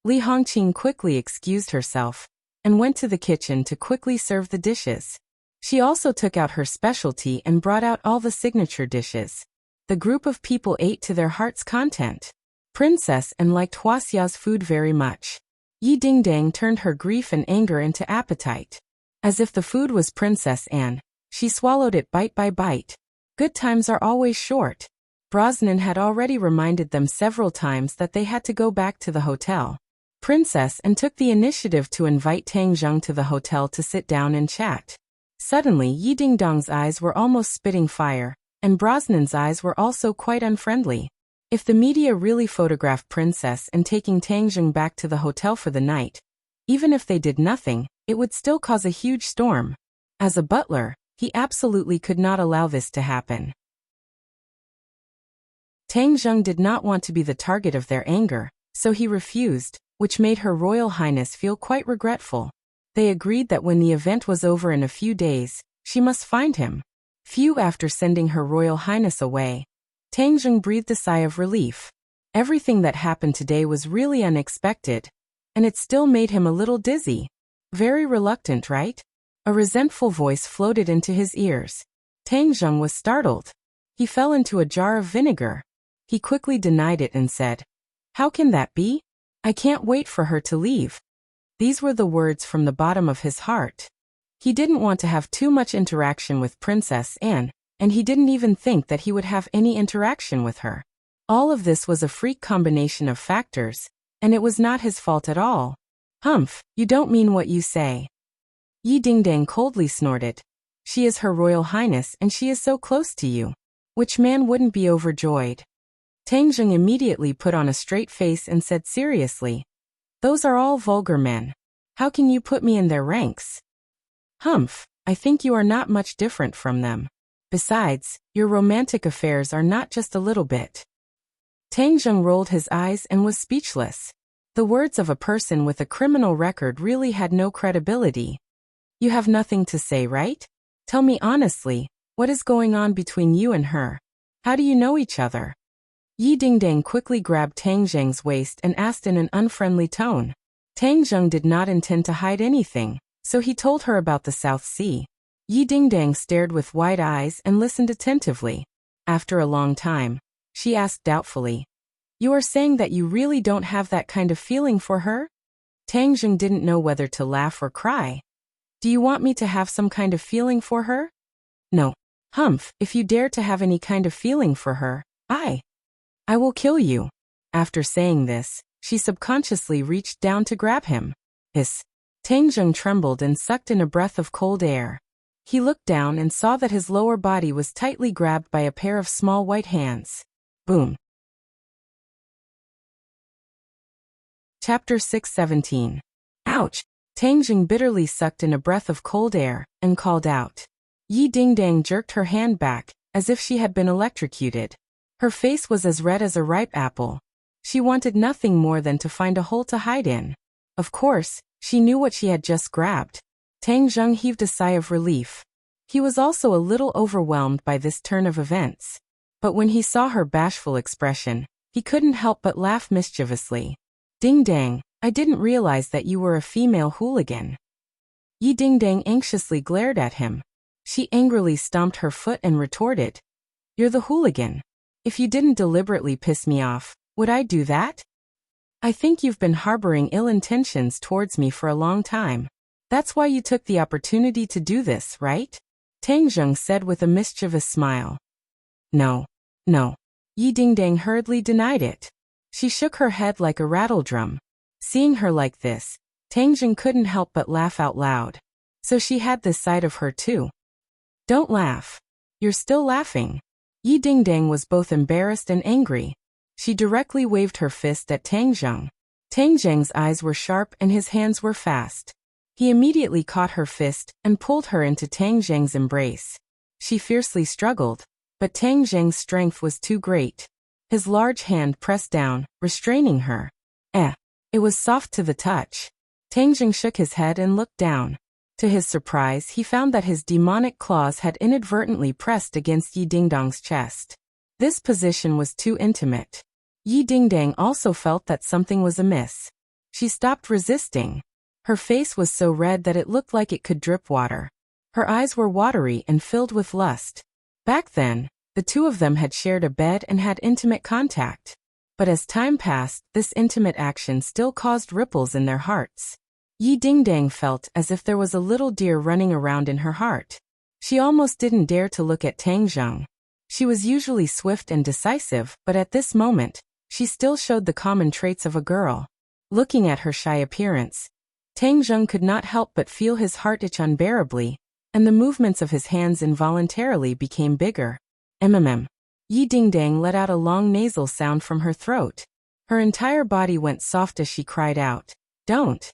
Li Hongqing quickly excused herself and went to the kitchen to quickly serve the dishes. She also took out her specialty and brought out all the signature dishes. The group of people ate to their heart's content. Princess Anne liked Huaxia's food very much. Yi Dingdang turned her grief and anger into appetite. As if the food was Princess Anne, she swallowed it bite by bite. Good times are always short. Brosnan had already reminded them several times that they had to go back to the hotel. Princess Anne took the initiative to invite Tang Zheng to the hotel to sit down and chat. Suddenly Yi Dingdong's eyes were almost spitting fire, and Brosnan's eyes were also quite unfriendly. If the media really photographed Princess Anne taking Tang Zheng back to the hotel for the night, even if they did nothing, it would still cause a huge storm. As a butler, he absolutely could not allow this to happen. Tang Zheng did not want to be the target of their anger, so he refused, which made Her Royal Highness feel quite regretful. They agreed that when the event was over in a few days, she must find him. After sending Her Royal Highness away, Tang Zheng breathed a sigh of relief. Everything that happened today was really unexpected, and it still made him a little dizzy. Very reluctant, right? A resentful voice floated into his ears. Tang Zheng was startled. He fell into a jar of vinegar. He quickly denied it and said, How can that be? I can't wait for her to leave. These were the words from the bottom of his heart. He didn't want to have too much interaction with Princess Anne, and he didn't even think that he would have any interaction with her. All of this was a freak combination of factors, and it was not his fault at all. Humph, you don't mean what you say. Yi Dingdang coldly snorted. She is Her Royal Highness and she is so close to you. Which man wouldn't be overjoyed? Tang Zheng immediately put on a straight face and said seriously, those are all vulgar men. How can you put me in their ranks? Humph, I think you are not much different from them. Besides, your romantic affairs are not just a little bit. Tang Zheng rolled his eyes and was speechless. The words of a person with a criminal record really had no credibility. You have nothing to say, right? Tell me honestly, what is going on between you and her? How do you know each other? Yi Dingdang quickly grabbed Tang Zheng's waist and asked in an unfriendly tone. Tang Zheng did not intend to hide anything, so he told her about the South Sea. Yi Dingdang stared with wide eyes and listened attentively. After a long time, she asked doubtfully, you are saying that you really don't have that kind of feeling for her? Tang Zheng didn't know whether to laugh or cry. Do you want me to have some kind of feeling for her? No. Humph, if you dare to have any kind of feeling for her, I will kill you. After saying this, she subconsciously reached down to grab him. Hiss. Tang Zheng trembled and sucked in a breath of cold air. He looked down and saw that his lower body was tightly grabbed by a pair of small white hands. Boom. Chapter 617. Ouch! Tang Zheng bitterly sucked in a breath of cold air and called out. Yi Dingdang jerked her hand back, as if she had been electrocuted. Her face was as red as a ripe apple. She wanted nothing more than to find a hole to hide in. Of course, she knew what she had just grabbed. Tang Zheng heaved a sigh of relief. He was also a little overwhelmed by this turn of events. But when he saw her bashful expression, he couldn't help but laugh mischievously. Dingdang, I didn't realize that you were a female hooligan. Yi Dingdang anxiously glared at him. She angrily stomped her foot and retorted. You're the hooligan. If you didn't deliberately piss me off, would I do that? I think you've been harboring ill intentions towards me for a long time. That's why you took the opportunity to do this, right? Tang Zheng said with a mischievous smile. No. Yi Dingdang hurriedly denied it. She shook her head like a rattledrum. Seeing her like this, Tang Zheng couldn't help but laugh out loud. So she had this side of her too. Don't laugh. You're still laughing. Yi Dingdang was both embarrassed and angry. She directly waved her fist at Tang Zheng. Tang Zheng's eyes were sharp and his hands were fast. He immediately caught her fist and pulled her into Tang Zheng's embrace. She fiercely struggled, but Tang Zheng's strength was too great. His large hand pressed down, restraining her. It was soft to the touch. Tang Zheng shook his head and looked down. To his surprise, he found that his demonic claws had inadvertently pressed against Yi Dingdang's chest. This position was too intimate. Yi Dingdang also felt that something was amiss. She stopped resisting. Her face was so red that it looked like it could drip water. Her eyes were watery and filled with lust. Back then, the two of them had shared a bed and had intimate contact. But as time passed, this intimate action still caused ripples in their hearts. Yi Dingdang felt as if there was a little deer running around in her heart. She almost didn't dare to look at Tang Zheng. She was usually swift and decisive, but at this moment, she still showed the common traits of a girl. Looking at her shy appearance, Tang Zheng could not help but feel his heart itch unbearably, and the movements of his hands involuntarily became bigger. Yi Dingdang let out a long nasal sound from her throat. Her entire body went soft as she cried out, "Don't!"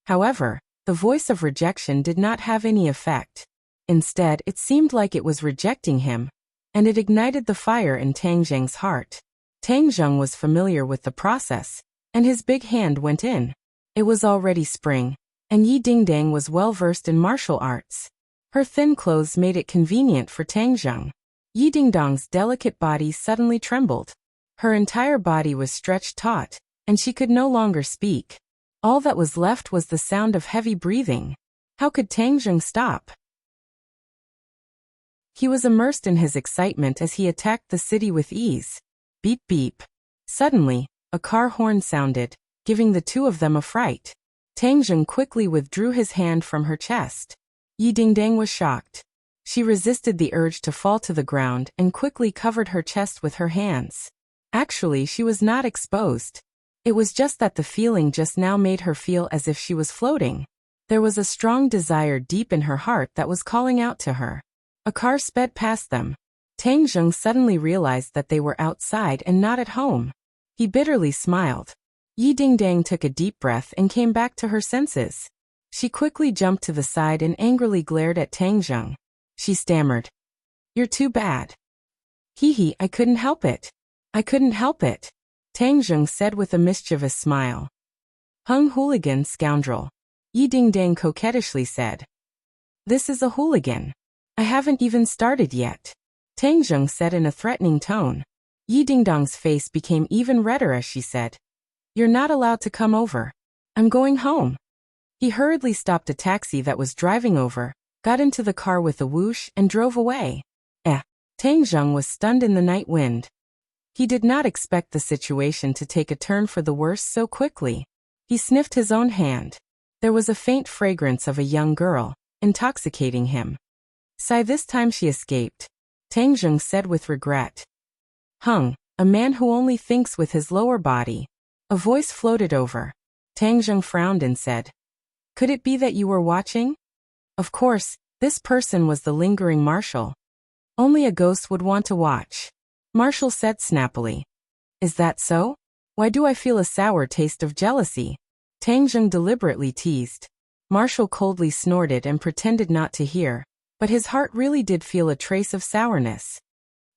However, the voice of rejection did not have any effect. Instead, it seemed like it was rejecting him, and it ignited the fire in Tang Zheng's heart. Tang Zheng was familiar with the process, and his big hand went in. It was already spring, and Yi Dingdang was well versed in martial arts. Her thin clothes made it convenient for Tang Zheng. Yi Dingdang's delicate body suddenly trembled. Her entire body was stretched taut, and she could no longer speak. All that was left was the sound of heavy breathing. How could Tang Zheng stop? He was immersed in his excitement as he attacked the city with ease. Beep beep. Suddenly, a car horn sounded, giving the two of them a fright. Tang Zheng quickly withdrew his hand from her chest. Yi Dingdang was shocked. She resisted the urge to fall to the ground and quickly covered her chest with her hands. Actually, she was not exposed. It was just that the feeling just now made her feel as if she was floating. There was a strong desire deep in her heart that was calling out to her. A car sped past them. Tang Zheng suddenly realized that they were outside and not at home. He bitterly smiled. Yi Dingdang took a deep breath and came back to her senses. She quickly jumped to the side and angrily glared at Tang Zheng. She stammered. "You're too bad." "Hee, I couldn't help it. I couldn't help it," Tang Zheng said with a mischievous smile. "Hung hooligan scoundrel," Yi Dingdang coquettishly said. "This is a hooligan. I haven't even started yet," Tang Zheng said in a threatening tone. Yi Dingdang's face became even redder as she said, "You're not allowed to come over. I'm going home." He hurriedly stopped a taxi that was driving over, got into the car with a whoosh and drove away. Tang Zheng was stunned in the night wind. He did not expect the situation to take a turn for the worse so quickly. He sniffed his own hand. There was a faint fragrance of a young girl, intoxicating him. Sigh, this time she escaped, Tang Zheng said with regret. "Hung, a man who only thinks with his lower body." A voice floated over. Tang Zheng frowned and said, "Could it be that you were watching?" Of course, this person was the lingering Marshal. Only a ghost would want to watch, Marshal said snappily. "Is that so? Why do I feel a sour taste of jealousy?" Tang Zheng deliberately teased. Marshal coldly snorted and pretended not to hear, but his heart really did feel a trace of sourness.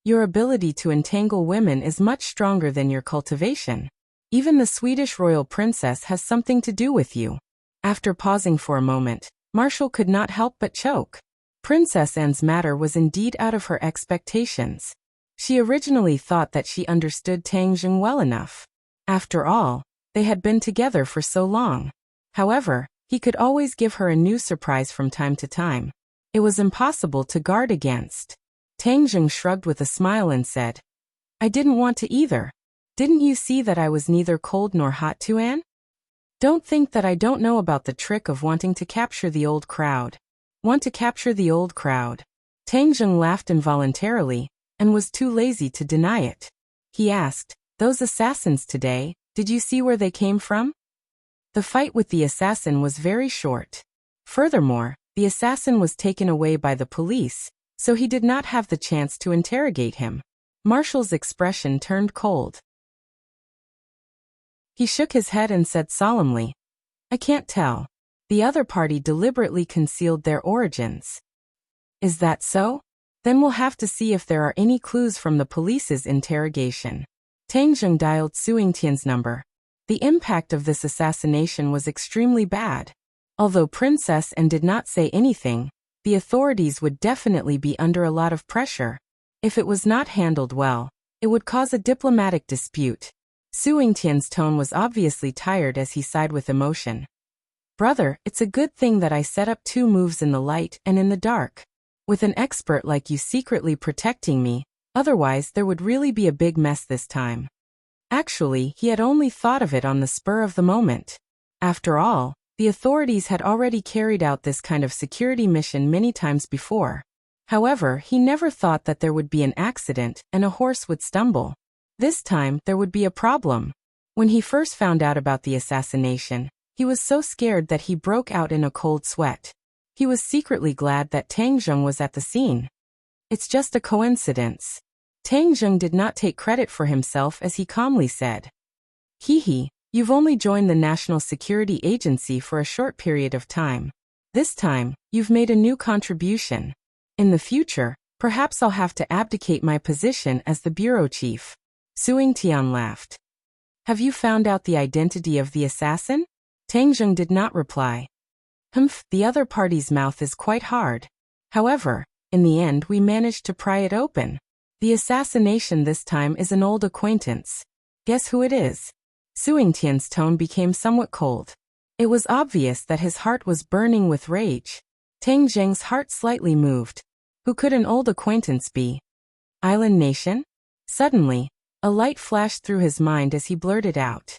"Your ability to entangle women is much stronger than your cultivation. Even the Swedish royal princess has something to do with you." After pausing for a moment, Marshal could not help but choke. Princess Anne's matter was indeed out of her expectations. She originally thought that she understood Tang Zheng well enough. After all, they had been together for so long. However, he could always give her a new surprise from time to time. It was impossible to guard against. Tang Zheng shrugged with a smile and said, "I didn't want to either. Didn't you see that I was neither cold nor hot to Anne? Don't think that I don't know about the trick of wanting to capture the old crowd." "Want to capture the old crowd?" Tang Zheng laughed involuntarily, and was too lazy to deny it. He asked, "Those assassins today, did you see where they came from?" The fight with the assassin was very short. Furthermore, the assassin was taken away by the police, so he did not have the chance to interrogate him. Marshall's expression turned cold. He shook his head and said solemnly, "I can't tell. The other party deliberately concealed their origins." "Is that so? Then we'll have to see if there are any clues from the police's interrogation." Tang Zheng dialed Su Yingtian's number. The impact of this assassination was extremely bad. Although Princess Anne did not say anything, the authorities would definitely be under a lot of pressure. If it was not handled well, it would cause a diplomatic dispute. Su Yingtian's tone was obviously tired as he sighed with emotion. "Brother, it's a good thing that I set up 2 moves in the light and in the dark. With an expert like you secretly protecting me, otherwise there would really be a big mess this time." Actually, he had only thought of it on the spur of the moment. After all, the authorities had already carried out this kind of security mission many times before. However, he never thought that there would be an accident and a horse would stumble. This time, there would be a problem. When he first found out about the assassination, he was so scared that he broke out in a cold sweat. He was secretly glad that Tang Zheng was at the scene. "It's just a coincidence." Tang Zheng did not take credit for himself as he calmly said, "Hee, you've only joined the National Security Agency for a short period of time. This time, you've made a new contribution. In the future, perhaps I'll have to abdicate my position as the bureau chief." Su Yingtian laughed. "Have you found out the identity of the assassin?" Tang Zheng did not reply. "Humph, the other party's mouth is quite hard. However, in the end we managed to pry it open. The assassination this time is an old acquaintance. Guess who it is?" Su Yingtian's tone became somewhat cold. It was obvious that his heart was burning with rage. Tang Zheng's heart slightly moved. Who could an old acquaintance be? Island Nation? Suddenly, a light flashed through his mind as he blurted out.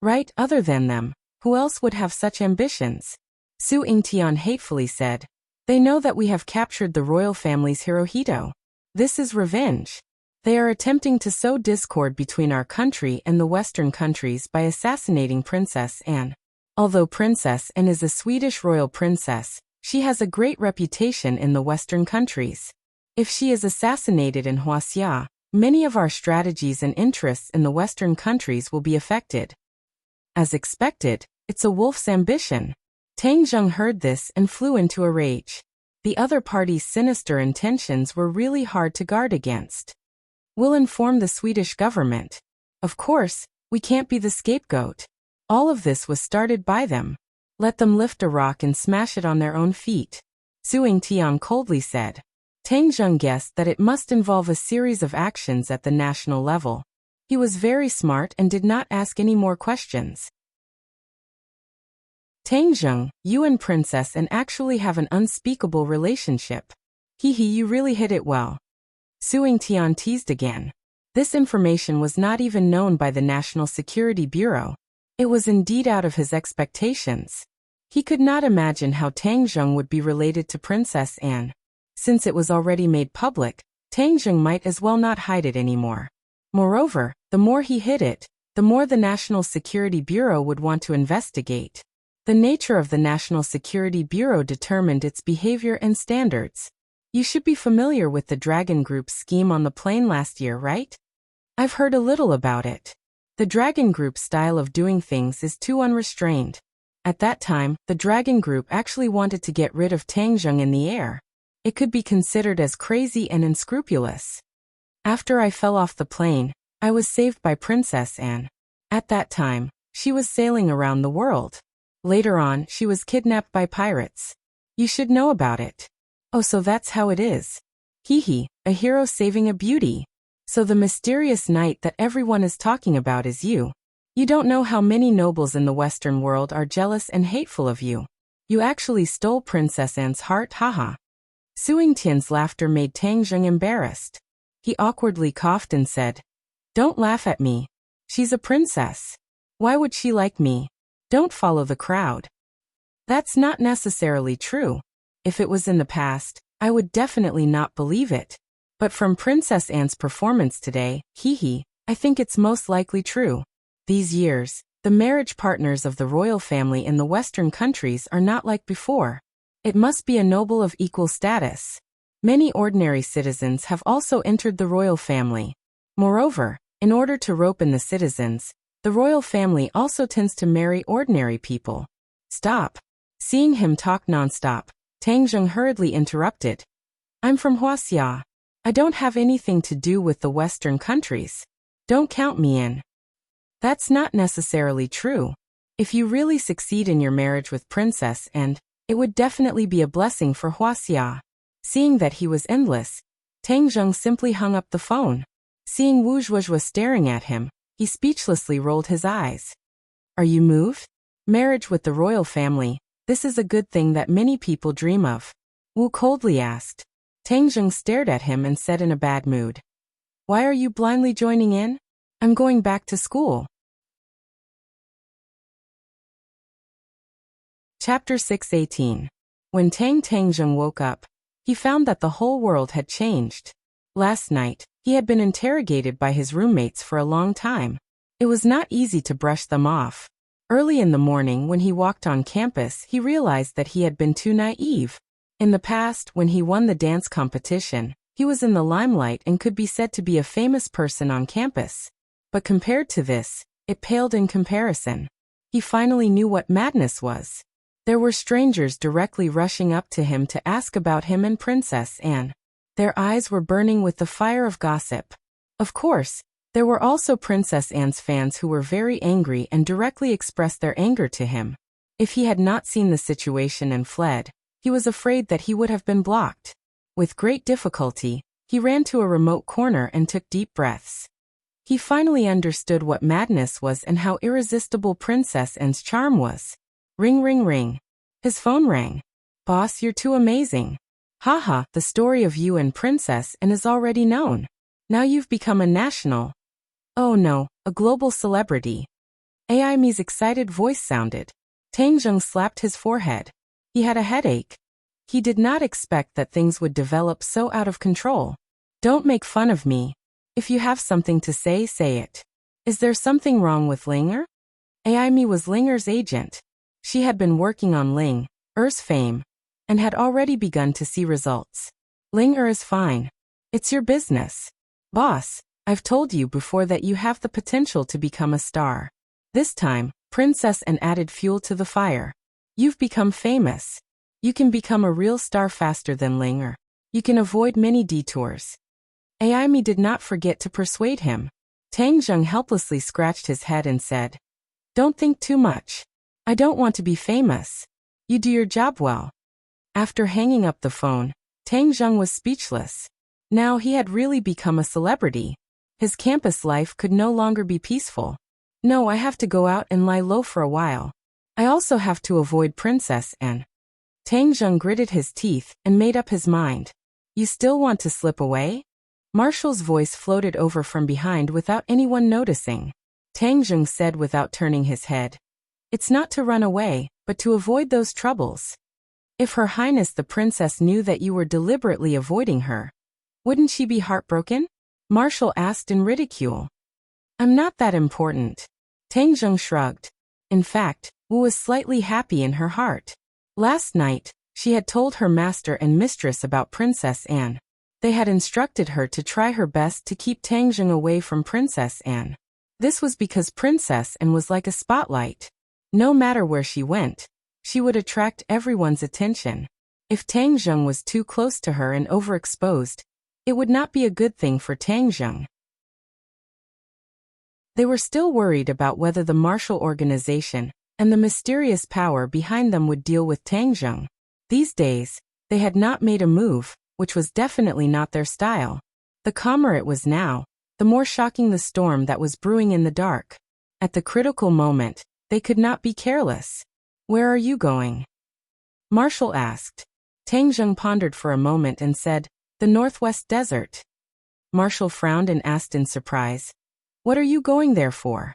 "Right, other than them. Who else would have such ambitions?" Su Yingtian hatefully said, "They know that we have captured the royal family's Hirohito. This is revenge." They are attempting to sow discord between our country and the Western countries by assassinating Princess Anne. Although Princess Anne is a Swedish royal princess, she has a great reputation in the Western countries. If she is assassinated in Huaxia, many of our strategies and interests in the Western countries will be affected. As expected, it's a wolf's ambition. Tang Zheng heard this and flew into a rage. The other party's sinister intentions were really hard to guard against. We'll inform the Swedish government. Of course, we can't be the scapegoat. All of this was started by them. Let them lift a rock and smash it on their own feet. Su Tian coldly said. Tang Zheng guessed that it must involve a series of actions at the national level. He was very smart and did not ask any more questions. Tang Zheng, you and Princess Anne actually have an unspeakable relationship. You really hit it well. Su Tian teased again. This information was not even known by the National Security Bureau. It was indeed out of his expectations. He could not imagine how Tang Zheng would be related to Princess Anne. Since it was already made public, Tang Zheng might as well not hide it anymore. Moreover, the more he hid it, the more the National Security Bureau would want to investigate. The nature of the National Security Bureau determined its behavior and standards. You should be familiar with the Dragon Group's scheme on the plane last year, right? I've heard a little about it. The Dragon Group's style of doing things is too unrestrained. At that time, the Dragon Group actually wanted to get rid of Tang Zheng in the air. It could be considered as crazy and unscrupulous. After I fell off the plane, I was saved by Princess Anne. At that time, she was sailing around the world. Later on, she was kidnapped by pirates. You should know about it. Oh, so that's how it is. A hero saving a beauty. So the mysterious knight that everyone is talking about is you. You don't know how many nobles in the Western world are jealous and hateful of you. You actually stole Princess Anne's heart, haha. Su Tian's laughter made Tang Zheng embarrassed. He awkwardly coughed and said, "Don't laugh at me. She's a princess. Why would she like me? Don't follow the crowd." That's not necessarily true. If it was in the past, I would definitely not believe it. But from Princess Anne's performance today, I think it's most likely true. These years, the marriage partners of the royal family in the Western countries are not like before. It must be a noble of equal status. Many ordinary citizens have also entered the royal family. Moreover, in order to rope in the citizens, the royal family also tends to marry ordinary people. Stop. Seeing him talk non-stop, Tang Zheng hurriedly interrupted. I'm from Huaxia. I don't have anything to do with the Western countries. Don't count me in. That's not necessarily true. If you really succeed in your marriage with Princess Anne, it would definitely be a blessing for Huaxia. Seeing that he was endless, Tang Zheng simply hung up the phone. Seeing Wu Zhuozhuo staring at him, he speechlessly rolled his eyes. Are you moved? Marriage with the royal family, this is a good thing that many people dream of. Wu coldly asked. Tang Zheng stared at him and said in a bad mood. Why are you blindly joining in? I'm going back to school. Chapter 6:18. When Tang Zheng woke up, he found that the whole world had changed. Last night, he had been interrogated by his roommates for a long time. It was not easy to brush them off. Early in the morning when he walked on campus, he realized that he had been too naive. In the past, when he won the dance competition, he was in the limelight and could be said to be a famous person on campus. But compared to this, it paled in comparison. He finally knew what madness was. There were strangers directly rushing up to him to ask about him and Princess Anne. Their eyes were burning with the fire of gossip. Of course, there were also Princess Anne's fans who were very angry and directly expressed their anger to him. If he had not seen the situation and fled, he was afraid that he would have been blocked. With great difficulty, he ran to a remote corner and took deep breaths. He finally understood what madness was and how irresistible Princess Anne's charm was. Ring ring ring. His phone rang. Boss, you're too amazing. Haha, the story of you and Princess Anne is already known. Now you've become a national. Oh no, a global celebrity. Ai's excited voice sounded. Tang Zheng slapped his forehead. He had a headache. He did not expect that things would develop so out of control. Don't make fun of me. If you have something to say, say it. Is there something wrong with Linger? Amy was Linger's agent. She had been working on Linger's fame and had already begun to see results. Linger is fine. It's your business. Boss, I've told you before that you have the potential to become a star. This time, Princess and added fuel to the fire. You've become famous. You can become a real star faster than Linger. You can avoid many detours. Amy did not forget to persuade him. Tang Zheng helplessly scratched his head and said, "Don't think too much. I don't want to be famous. You do your job well." After hanging up the phone, Tang Zheng was speechless. Now he had really become a celebrity. His campus life could no longer be peaceful. No, I have to go out and lie low for a while. I also have to avoid Princess Anne. Tang Zheng gritted his teeth and made up his mind. You still want to slip away? Marshall's voice floated over from behind without anyone noticing. Tang Zheng said without turning his head. It's not to run away, but to avoid those troubles. If Her Highness the Princess knew that you were deliberately avoiding her, wouldn't she be heartbroken? Marshall asked in ridicule. I'm not that important. Tang Zheng shrugged. In fact, Wu was slightly happy in her heart. Last night, she had told her master and mistress about Princess Anne. They had instructed her to try her best to keep Tang Zheng away from Princess Anne. This was because Princess Anne was like a spotlight. No matter where she went, she would attract everyone's attention. If Tang Zheng was too close to her and overexposed, it would not be a good thing for Tang Zheng. They were still worried about whether the Marshall organization and the mysterious power behind them would deal with Tang Zheng. These days, they had not made a move, which was definitely not their style. The calmer it was now, the more shocking the storm that was brewing in the dark. At the critical moment, they could not be careless. Where are you going? Marshall asked. Tang Zheng pondered for a moment and said, the Northwest Desert. Marshall frowned and asked in surprise, what are you going there for?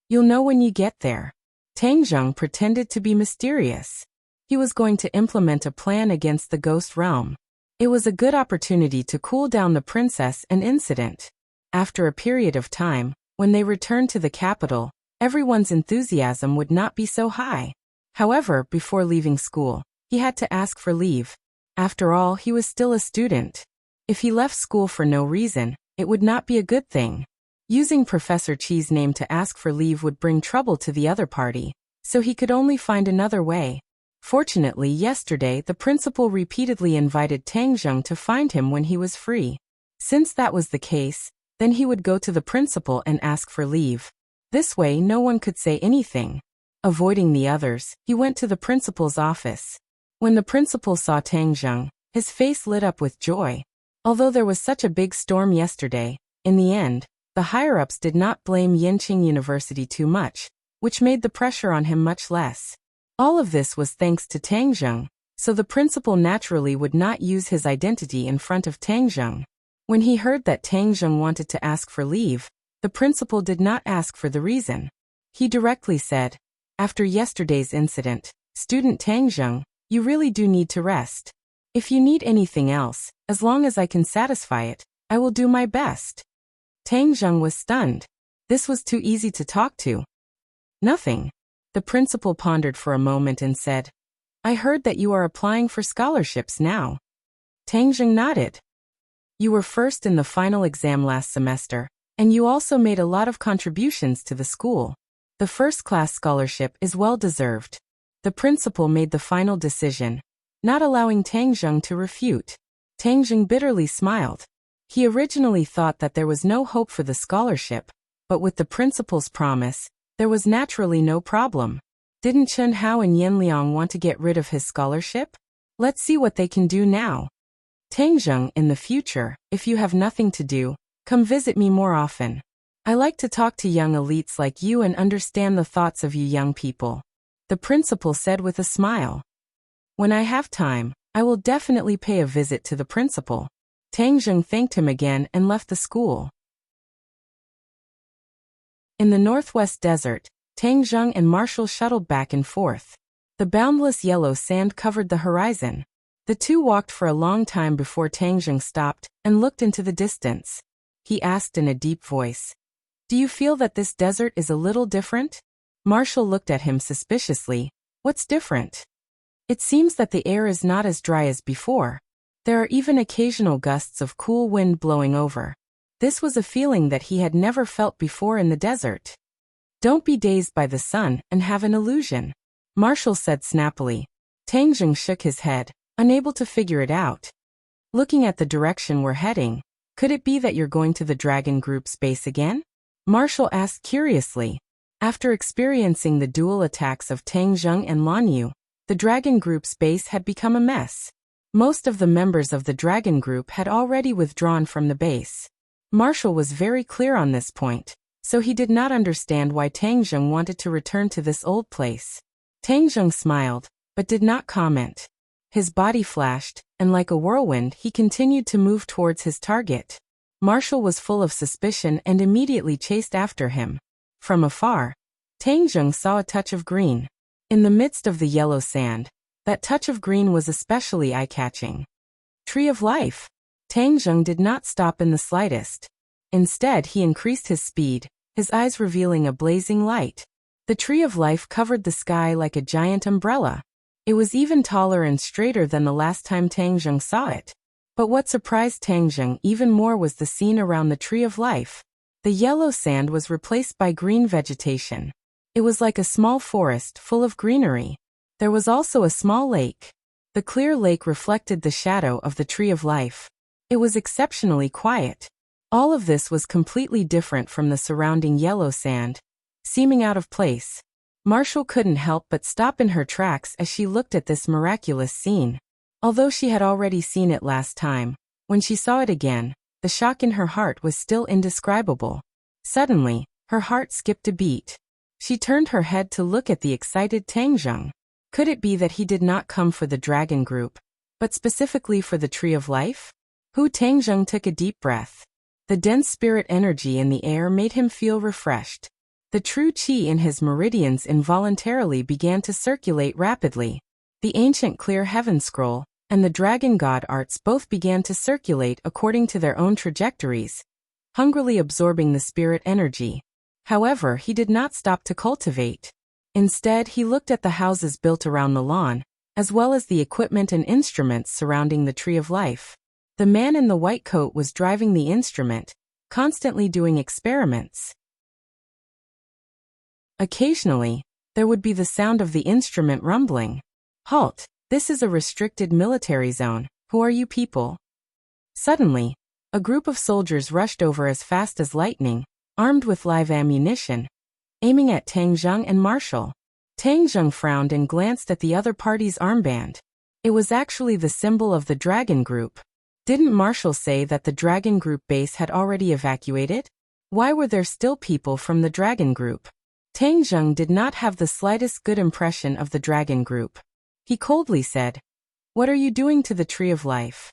You'll know when you get there. Tang Zheng pretended to be mysterious. He was going to implement a plan against the Ghost Realm. It was a good opportunity to cool down the princess and incident. After a period of time, when they returned to the capital, everyone's enthusiasm would not be so high. However, before leaving school, he had to ask for leave. After all, he was still a student. If he left school for no reason, it would not be a good thing. Using Professor Chi's name to ask for leave would bring trouble to the other party, so he could only find another way. Fortunately, yesterday the principal repeatedly invited Tang Zheng to find him when he was free. Since that was the case, then he would go to the principal and ask for leave. This way no one could say anything. Avoiding the others, he went to the principal's office. When the principal saw Tang Zheng, his face lit up with joy. Although there was such a big storm yesterday, in the end, the higher-ups did not blame Yenqing University too much, which made the pressure on him much less. All of this was thanks to Tang Zheng, so the principal naturally would not use his identity in front of Tang Zheng. When he heard that Tang Zheng wanted to ask for leave, the principal did not ask for the reason. He directly said, after yesterday's incident, Student Tang Zheng, you really do need to rest. If you need anything else, as long as I can satisfy it, I will do my best. Tang Zheng was stunned. This was too easy to talk to. Nothing. The principal pondered for a moment and said, I heard that you are applying for scholarships now. Tang Zheng nodded. You were first in the final exam last semester, and you also made a lot of contributions to the school. The first-class scholarship is well-deserved. The principal made the final decision, not allowing Tang Zheng to refute. Tang Zheng bitterly smiled. He originally thought that there was no hope for the scholarship, but with the principal's promise, there was naturally no problem. Didn't Chen Hao and Yan Liang want to get rid of his scholarship? Let's see what they can do now. Tang Zheng, in the future, if you have nothing to do, come visit me more often. I like to talk to young elites like you and understand the thoughts of you young people. The principal said with a smile. When I have time, I will definitely pay a visit to the principal. Tang Zheng thanked him again and left the school. In the Northwest Desert, Tang Zheng and Marshall shuttled back and forth. The boundless yellow sand covered the horizon. The two walked for a long time before Tang Zheng stopped and looked into the distance. he asked in a deep voice. Do you feel that this desert is a little different? Marshall looked at him suspiciously. What's different? It seems that the air is not as dry as before. There are even occasional gusts of cool wind blowing over. This was a feeling that he had never felt before in the desert. Don't be dazed by the sun and have an illusion, Marshall said snappily. Tang Zheng shook his head, unable to figure it out. Looking at the direction we're heading, could it be that you're going to the Dragon Group's base again? Marshall asked curiously. After experiencing the dual attacks of Tang Zheng and Lan Yu, the Dragon Group's base had become a mess. Most of the members of the Dragon Group had already withdrawn from the base. Marshall was very clear on this point, so he did not understand why Tang Zheng wanted to return to this old place. Tang Zheng smiled, but did not comment. His body flashed, and like a whirlwind he continued to move towards his target. Marshall was full of suspicion and immediately chased after him. From afar, Tang Zheng saw a touch of green. In the midst of the yellow sand, that touch of green was especially eye-catching. Tree of Life! Tang Zheng did not stop in the slightest. Instead, he increased his speed, his eyes revealing a blazing light. The Tree of Life covered the sky like a giant umbrella. It was even taller and straighter than the last time Tang Zheng saw it. But what surprised Tang Zheng even more was the scene around the Tree of Life. The yellow sand was replaced by green vegetation. It was like a small forest full of greenery. There was also a small lake. The clear lake reflected the shadow of the Tree of Life. It was exceptionally quiet. All of this was completely different from the surrounding yellow sand, seeming out of place. Marshall couldn't help but stop in her tracks as she looked at this miraculous scene. Although she had already seen it last time, when she saw it again, the shock in her heart was still indescribable. Suddenly, her heart skipped a beat. She turned her head to look at the excited Tang Zheng. Could it be that he did not come for the Dragon Group, but specifically for the Tree of Life? Tang Zheng took a deep breath. The dense spirit energy in the air made him feel refreshed. The true qi in his meridians involuntarily began to circulate rapidly. The ancient clear heaven scroll and the dragon god arts both began to circulate according to their own trajectories, hungrily absorbing the spirit energy. However, he did not stop to cultivate. Instead, he looked at the houses built around the lawn, as well as the equipment and instruments surrounding the Tree of Life. The man in the white coat was driving the instrument, constantly doing experiments. Occasionally, there would be the sound of the instrument rumbling. Halt! This is a restricted military zone. Who are you people? Suddenly, a group of soldiers rushed over as fast as lightning, armed with live ammunition, aiming at Tang Zheng and Marshall. Tang Zheng frowned and glanced at the other party's armband. It was actually the symbol of the Dragon Group. Didn't Marshall say that the Dragon Group base had already evacuated? Why were there still people from the Dragon Group? Tang Zheng did not have the slightest good impression of the Dragon Group. He coldly said, "What are you doing to the Tree of Life?"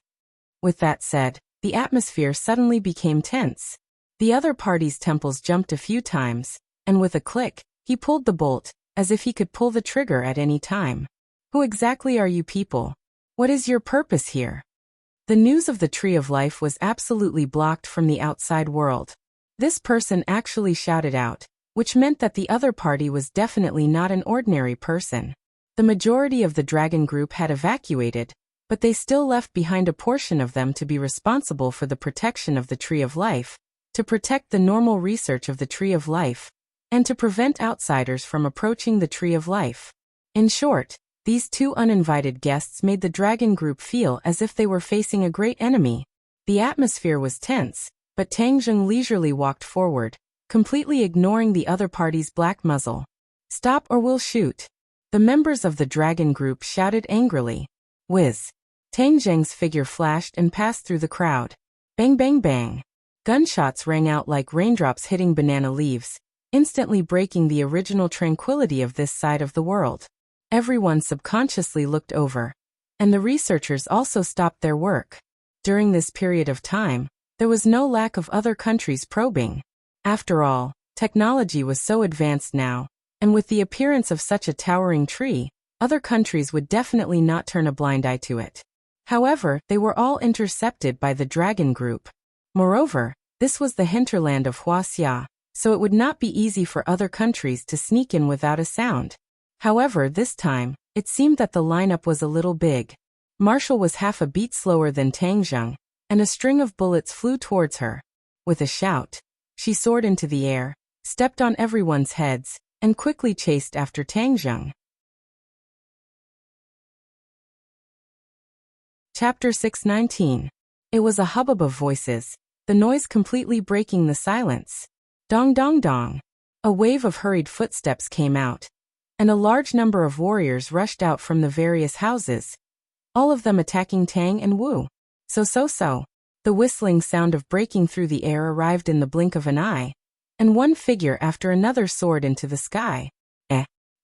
With that said, the atmosphere suddenly became tense. The other party's temples jumped a few times, and with a click, he pulled the bolt, as if he could pull the trigger at any time. Who exactly are you people? What is your purpose here? The news of the Tree of Life was absolutely blocked from the outside world. This person actually shouted out, which meant that the other party was definitely not an ordinary person. The majority of the Dragon Group had evacuated, but they still left behind a portion of them to be responsible for the protection of the Tree of Life, to protect the normal research of the Tree of Life, and to prevent outsiders from approaching the Tree of Life. In short, these two uninvited guests made the Dragon Group feel as if they were facing a great enemy. The atmosphere was tense, but Tang Zheng leisurely walked forward, completely ignoring the other party's black muzzle. "Stop or we'll shoot." The members of the Dragon Group shouted angrily. Whiz! Tang Zheng's figure flashed and passed through the crowd. Bang bang bang! Gunshots rang out like raindrops hitting banana leaves, instantly breaking the original tranquility of this side of the world. Everyone subconsciously looked over, and the researchers also stopped their work. During this period of time, there was no lack of other countries probing. After all, technology was so advanced now, and with the appearance of such a towering tree, other countries would definitely not turn a blind eye to it. However, they were all intercepted by the Dragon Group. Moreover, This was the hinterland of Huaxia, so it would not be easy for other countries to sneak in without a sound. However, this time, it seemed that the lineup was a little big. Marshall was half a beat slower than Tang Zheng, and a string of bullets flew towards her. With a shout, she soared into the air, stepped on everyone's heads, and quickly chased after Tang Zheng. Chapter 619. It was a hubbub of voices, the noise completely breaking the silence. Dong dong dong. A wave of hurried footsteps came out, and a large number of warriors rushed out from the various houses, all of them attacking Tang and Wu. So. The whistling sound of breaking through the air arrived in the blink of an eye, and one figure after another soared into the sky.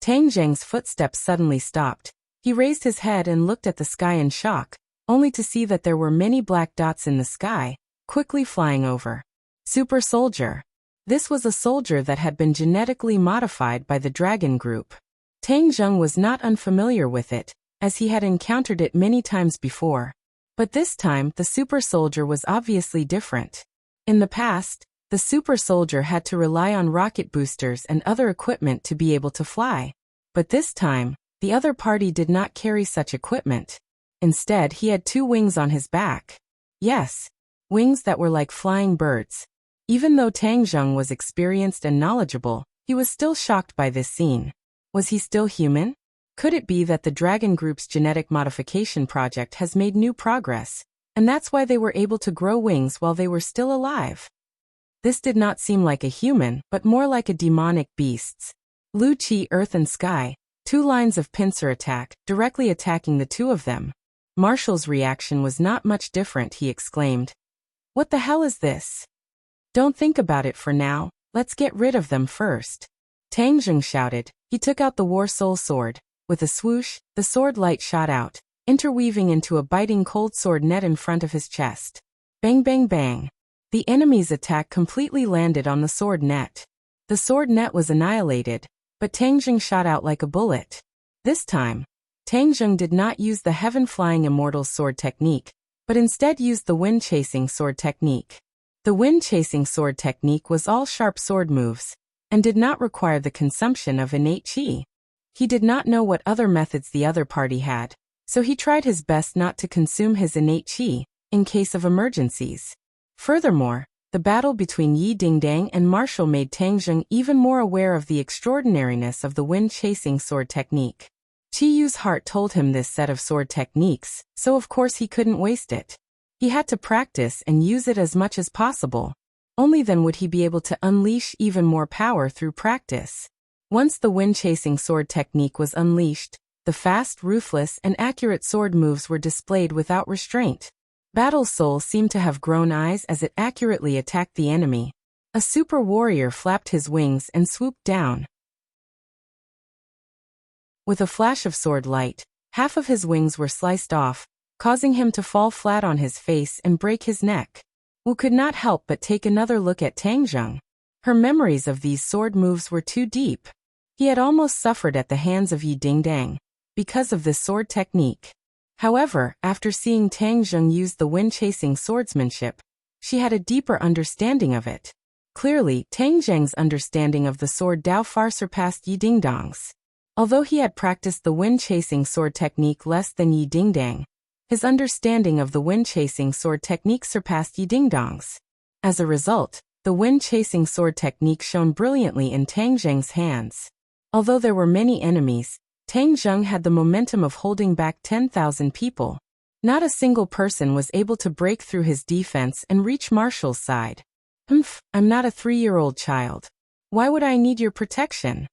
Tang Zheng's footsteps suddenly stopped. He raised his head and looked at the sky in shock, only to see that there were many black dots in the sky, quickly flying over. Super soldier. This was a soldier that had been genetically modified by the Dragon Group. Tang Zheng was not unfamiliar with it, as he had encountered it many times before. But this time, the super soldier was obviously different. In the past, the super soldier had to rely on rocket boosters and other equipment to be able to fly. But this time, the other party did not carry such equipment. Instead, he had 2 wings on his back. Yes, wings that were like flying birds. Even though Tang Zheng was experienced and knowledgeable, he was still shocked by this scene. Was he still human? Could it be that the Dragon Group's genetic modification project has made new progress, and that's why they were able to grow wings while they were still alive? This did not seem like a human, but more like a demonic beast's. Lu Qi, Earth and Sky, 2 lines of pincer attack, directly attacking the 2 of them. Marshall's reaction was not much different. He exclaimed, "What the hell is this? Don't think about it for now, let's get rid of them first." Tang Zheng shouted. He took out the War Soul Sword. With a swoosh, the sword light shot out, interweaving into a biting cold sword net in front of his chest. Bang bang bang. The enemy's attack completely landed on the sword net. The sword net was annihilated, but Tang Zheng shot out like a bullet. This time, Tang Zheng did not use the heaven-flying immortal sword technique, but instead used the wind-chasing sword technique. The wind-chasing sword technique was all sharp sword moves, and did not require the consumption of innate qi. He did not know what other methods the other party had, so he tried his best not to consume his innate qi, in case of emergencies. Furthermore, the battle between Yi Dingdang and Marshall made Tang Zheng even more aware of the extraordinariness of the wind-chasing sword technique. Qi Yu's heart told him this set of sword techniques, so of course he couldn't waste it. He had to practice and use it as much as possible. Only then would he be able to unleash even more power through practice. Once the wind-chasing sword technique was unleashed, the fast, ruthless, and accurate sword moves were displayed without restraint. Battle's soul seemed to have grown eyes as it accurately attacked the enemy. A super warrior flapped his wings and swooped down. With a flash of sword light, half of his wings were sliced off, causing him to fall flat on his face and break his neck. Wu could not help but take another look at Tang Zheng. Her memories of these sword moves were too deep. He had almost suffered at the hands of Yi Dingdang, because of this sword technique. However, after seeing Tang Zheng use the wind-chasing swordsmanship, she had a deeper understanding of it. Clearly, Tang Zheng's understanding of the sword Dao far surpassed Yi Dingdang's. Although he had practiced the wind-chasing sword technique less than Yi Dingdang, his understanding of the wind-chasing sword technique surpassed Yi Dingdang's. As a result, the wind-chasing sword technique shone brilliantly in Tang Zheng's hands. Although there were many enemies, Tang Zheng had the momentum of holding back 10,000 people. Not a single person was able to break through his defense and reach Marshall's side. I'm not a 3-year-old child. Why would I need your protection?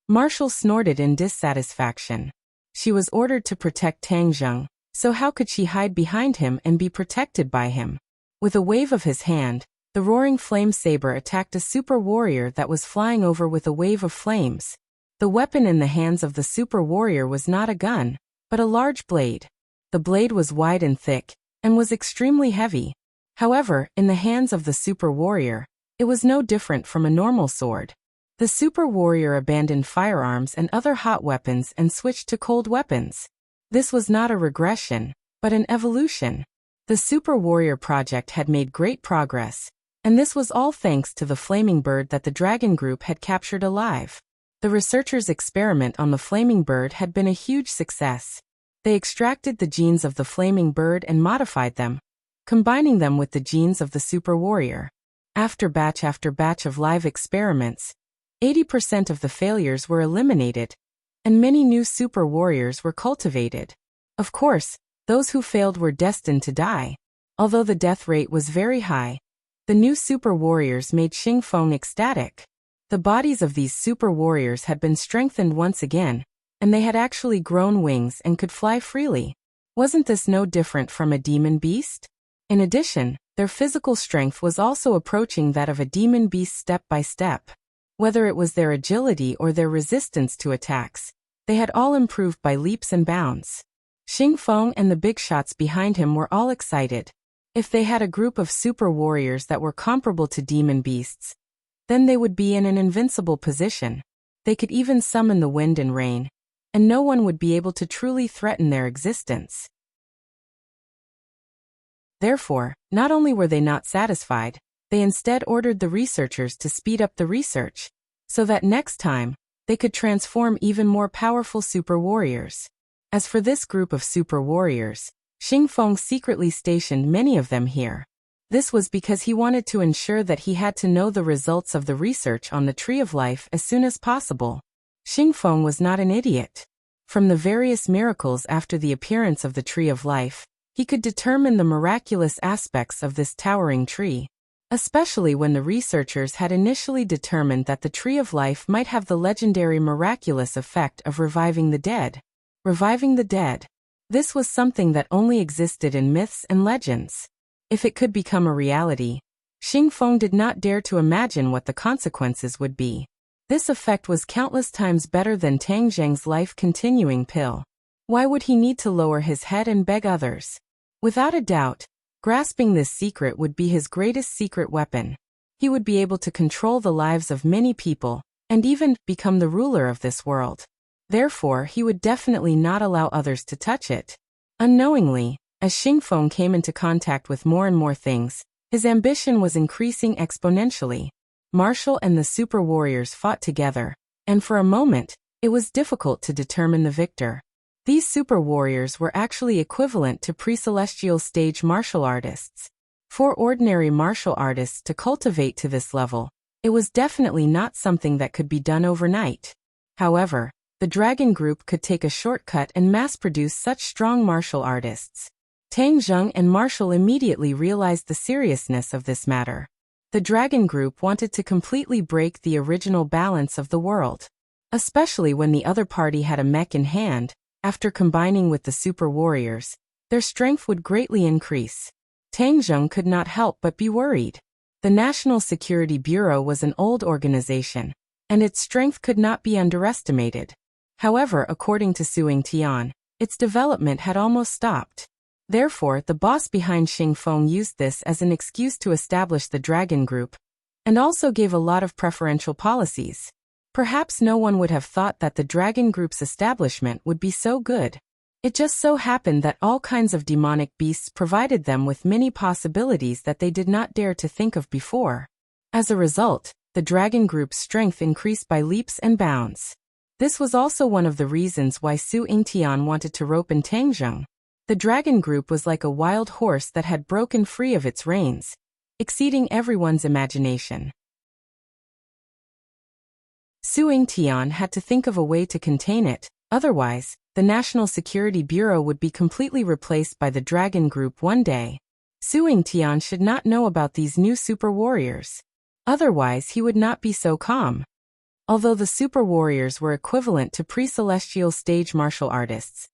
Marshall snorted in dissatisfaction. She was ordered to protect Tang Zheng, so how could she hide behind him and be protected by him? With a wave of his hand, the roaring flame saber attacked a super warrior that was flying over with a wave of flames. The weapon in the hands of the super warrior was not a gun, but a large blade. The blade was wide and thick, and was extremely heavy. However, in the hands of the super warrior, it was no different from a normal sword. The super warrior abandoned firearms and other hot weapons and switched to cold weapons. This was not a regression, but an evolution. The super warrior project had made great progress, And this was all thanks to the flaming bird that the dragon group had captured alive. The researchers' experiment on the flaming bird had been a huge success. They extracted the genes of the flaming bird and modified them, combining them with the genes of the super warrior. After batch of live experiments, 80% of the failures were eliminated, and many new super warriors were cultivated. Of course, those who failed were destined to die. Although the death rate was very high, the new super warriors made Xing Feng ecstatic. The bodies of these super warriors had been strengthened once again, and they had actually grown wings and could fly freely. Wasn't this no different from a demon beast? In addition, their physical strength was also approaching that of a demon beast step by step. Whether it was their agility or their resistance to attacks, they had all improved by leaps and bounds. Xing Feng and the big shots behind him were all excited. If they had a group of super warriors that were comparable to demon beasts, then they would be in an invincible position. They could even summon the wind and rain, and no one would be able to truly threaten their existence. Therefore, not only were they not satisfied, they instead ordered the researchers to speed up the research, so that next time, they could transform even more powerful super warriors. As for this group of super warriors, Xing Feng secretly stationed many of them here. This was because he wanted to ensure that he had to know the results of the research on the Tree of Life as soon as possible. Xing Feng was not an idiot. From the various miracles after the appearance of the Tree of Life, he could determine the miraculous aspects of this towering tree. Especially when the researchers had initially determined that the Tree of Life might have the legendary miraculous effect of reviving the dead. Reviving the dead. This was something that only existed in myths and legends. If it could become a reality, Xing Feng did not dare to imagine what the consequences would be. This effect was countless times better than Tang Zheng's life-continuing pill. Why would he need to lower his head and beg others? Without a doubt, grasping this secret would be his greatest secret weapon. He would be able to control the lives of many people, and even become the ruler of this world. Therefore, he would definitely not allow others to touch it. Unknowingly, as Xing Feng came into contact with more and more things, his ambition was increasing exponentially. Martial and the super warriors fought together, and for a moment, it was difficult to determine the victor. These super warriors were actually equivalent to pre-celestial stage martial artists. For ordinary martial artists to cultivate to this level, it was definitely not something that could be done overnight. However, the Dragon Group could take a shortcut and mass-produce such strong martial artists. Tang Zheng and Marshall immediately realized the seriousness of this matter. The Dragon Group wanted to completely break the original balance of the world. Especially when the other party had a mech in hand, after combining with the super warriors, their strength would greatly increase. Tang Zheng could not help but be worried. The National Security Bureau was an old organization, and its strength could not be underestimated. However, according to Suing Tian, its development had almost stopped. Therefore, the boss behind Xing Feng used this as an excuse to establish the Dragon Group, and also gave a lot of preferential policies. Perhaps no one would have thought that the Dragon Group's establishment would be so good. It just so happened that all kinds of demonic beasts provided them with many possibilities that they did not dare to think of before. As a result, the Dragon Group's strength increased by leaps and bounds. This was also one of the reasons why Su Yingtian wanted to rope in Tang Zheng. The Dragon Group was like a wild horse that had broken free of its reins, exceeding everyone's imagination. Su Yingtian had to think of a way to contain it, otherwise, the National Security Bureau would be completely replaced by the Dragon Group one day. Su Yingtian should not know about these new super warriors. Otherwise, he would not be so calm. Although the super warriors were equivalent to pre-celestial stage martial artists,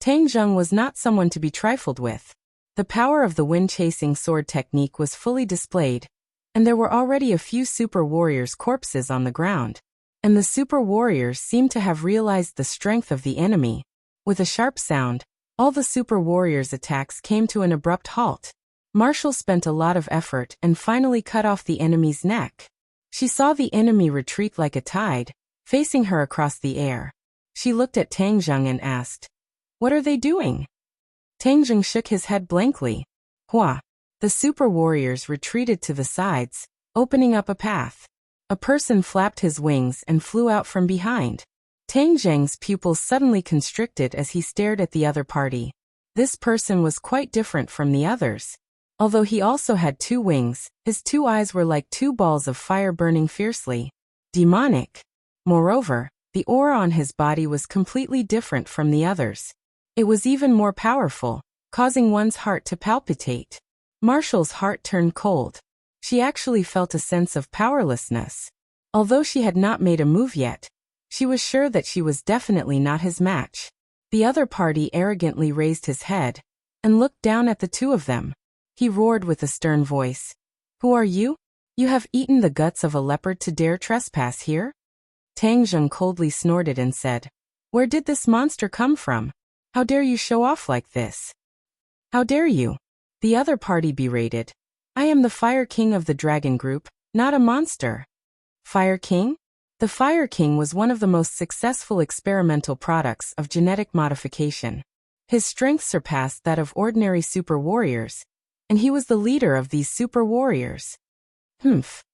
Tang Zheng was not someone to be trifled with. The power of the wind-chasing sword technique was fully displayed, and there were already a few super warriors' corpses on the ground. And the super warriors seemed to have realized the strength of the enemy. With a sharp sound, all the super warriors' attacks came to an abrupt halt. Marshall spent a lot of effort and finally cut off the enemy's neck. She saw the enemy retreat like a tide, facing her across the air. She looked at Tang Zheng and asked, "What are they doing?" Tang Zheng shook his head blankly. "Hua. The super warriors retreated to the sides, opening up a path. A person flapped his wings and flew out from behind. Tang Zheng's pupils suddenly constricted as he stared at the other party. This person was quite different from the others. Although he also had 2 wings, his 2 eyes were like 2 balls of fire burning fiercely. Demonic. Moreover, the aura on his body was completely different from the others. It was even more powerful, causing one's heart to palpitate. Marshall's heart turned cold. She actually felt a sense of powerlessness. Although she had not made a move yet, she was sure that she was definitely not his match. The other party arrogantly raised his head and looked down at the 2 of them. He roared with a stern voice. "Who are you? You have eaten the guts of a leopard to dare trespass here?" Tang Zheng coldly snorted and said, "Where did this monster come from? How dare you show off like this? How dare you?" The other party berated. "I am the Fire King of the Dragon Group, not a monster." Fire King? The Fire King was one of the most successful experimental products of genetic modification. His strength surpassed that of ordinary super warriors, and he was the leader of these super warriors.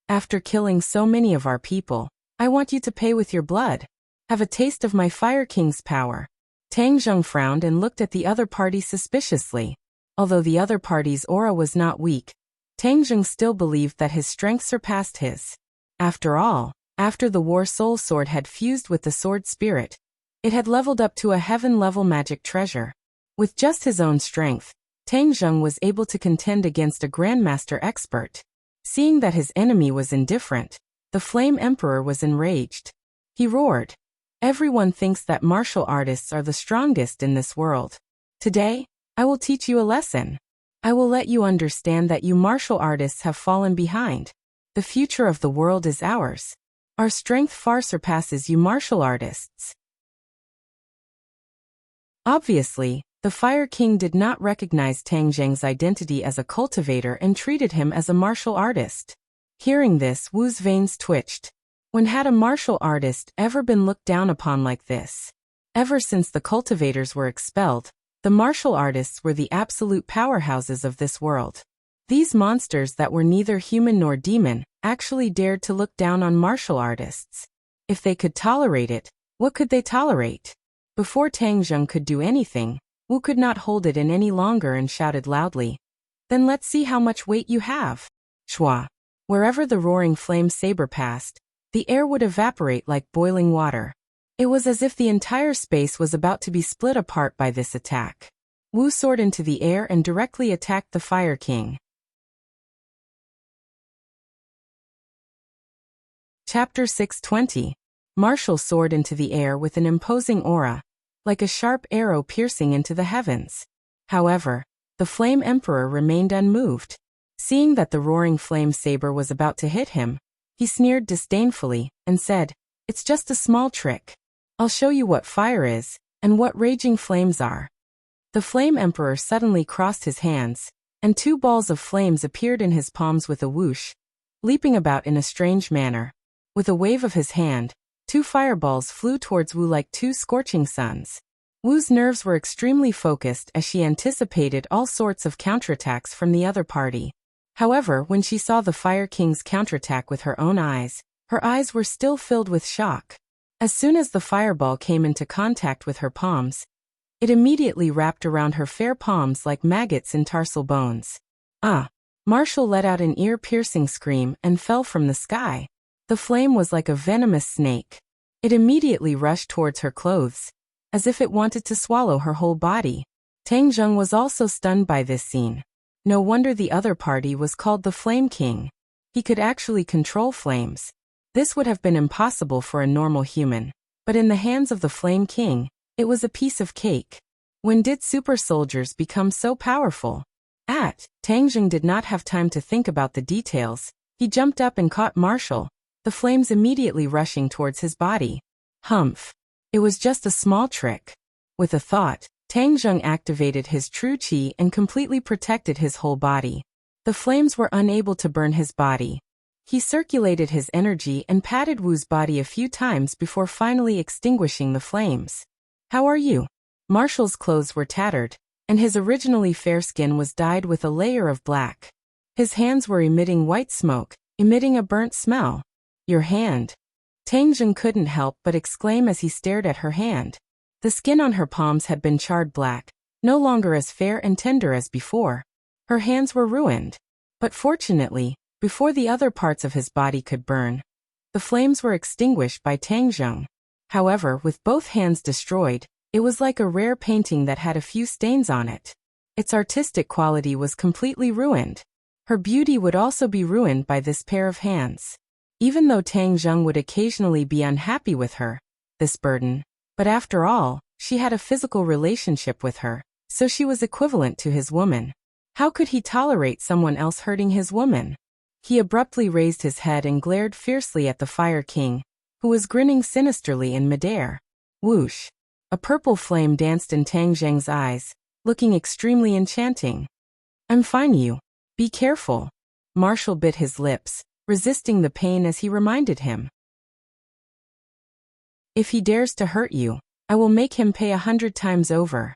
After killing so many of our people, I want you to pay with your blood. Have a taste of my Fire King's power." Tang Zheng frowned and looked at the other party suspiciously. Although the other party's aura was not weak, Tang Zheng still believed that his strength surpassed his. After all, after the War Soul Sword had fused with the Sword Spirit, it had leveled up to a heaven-level magic treasure. With just his own strength, Tang Zheng was able to contend against a Grandmaster expert. Seeing that his enemy was indifferent, the Flame Emperor was enraged. He roared, "Everyone thinks that martial artists are the strongest in this world. Today, I will teach you a lesson. I will let you understand that you martial artists have fallen behind. The future of the world is ours. Our strength far surpasses you martial artists." Obviously, the Fire King did not recognize Tang Zheng's identity as a cultivator and treated him as a martial artist. Hearing this, Wu's veins twitched. When had a martial artist ever been looked down upon like this? Ever since the cultivators were expelled, the martial artists were the absolute powerhouses of this world. These monsters that were neither human nor demon actually dared to look down on martial artists. If they could tolerate it, what could they tolerate? Before Tang Zheng could do anything, Wu could not hold it in any longer and shouted loudly, "Then let's see how much weight you have." Shwa. Wherever the roaring flame saber passed, the air would evaporate like boiling water. It was as if the entire space was about to be split apart by this attack. Wu soared into the air and directly attacked the Fire King. Chapter 620. Marshall soared into the air with an imposing aura, like a sharp arrow piercing into the heavens. However, the Flame Emperor remained unmoved. Seeing that the roaring flame saber was about to hit him, he sneered disdainfully and said, "It's just a small trick. I'll show you what fire is, and what raging flames are." The Flame Emperor suddenly crossed his hands, and 2 balls of flames appeared in his palms with a whoosh, leaping about in a strange manner. With a wave of his hand, 2 fireballs flew towards Wu like 2 scorching suns. Wu's nerves were extremely focused as she anticipated all sorts of counterattacks from the other party. However, when she saw the Fire King's counterattack with her own eyes, her eyes were still filled with shock. As soon as the fireball came into contact with her palms, it immediately wrapped around her fair palms like maggots in tarsal bones. "Ah!" Marshall let out an ear-piercing scream and fell from the sky. The flame was like a venomous snake. It immediately rushed towards her clothes, as if it wanted to swallow her whole body. Tang Zheng was also stunned by this scene. No wonder the other party was called the Flame King. He could actually control flames. This would have been impossible for a normal human, but in the hands of the Flame King, it was a piece of cake. When did super soldiers become so powerful? Tang Zheng did not have time to think about the details. He jumped up and caught Marshall, the flames immediately rushing towards his body. It was just a small trick. With a thought, Tang Zheng activated his true qi and completely protected his whole body. The flames were unable to burn his body. He circulated his energy and patted Wu's body a few times before finally extinguishing the flames. "How are you?" Marshall's clothes were tattered, and his originally fair skin was dyed with a layer of black. His hands were emitting white smoke, emitting a burnt smell. Your hand. Tang Zheng couldn't help but exclaim as he stared at her hand. The skin on her palms had been charred black, no longer as fair and tender as before. Her hands were ruined. But fortunately, before the other parts of his body could burn, the flames were extinguished by Tang Zheng. However, with both hands destroyed, it was like a rare painting that had a few stains on it. Its artistic quality was completely ruined. Her beauty would also be ruined by this pair of hands. Even though Tang Zheng would occasionally be unhappy with her, this burden, but after all, she had a physical relationship with her, so she was equivalent to his woman. How could he tolerate someone else hurting his woman? He abruptly raised his head and glared fiercely at the Fire King, who was grinning sinisterly in midair. Whoosh! A purple flame danced in Tang Zheng's eyes, looking extremely enchanting. I'm fine, you. Be careful. Marshall bit his lips, resisting the pain as he reminded him. If he dares to hurt you, I will make him pay 100 times over.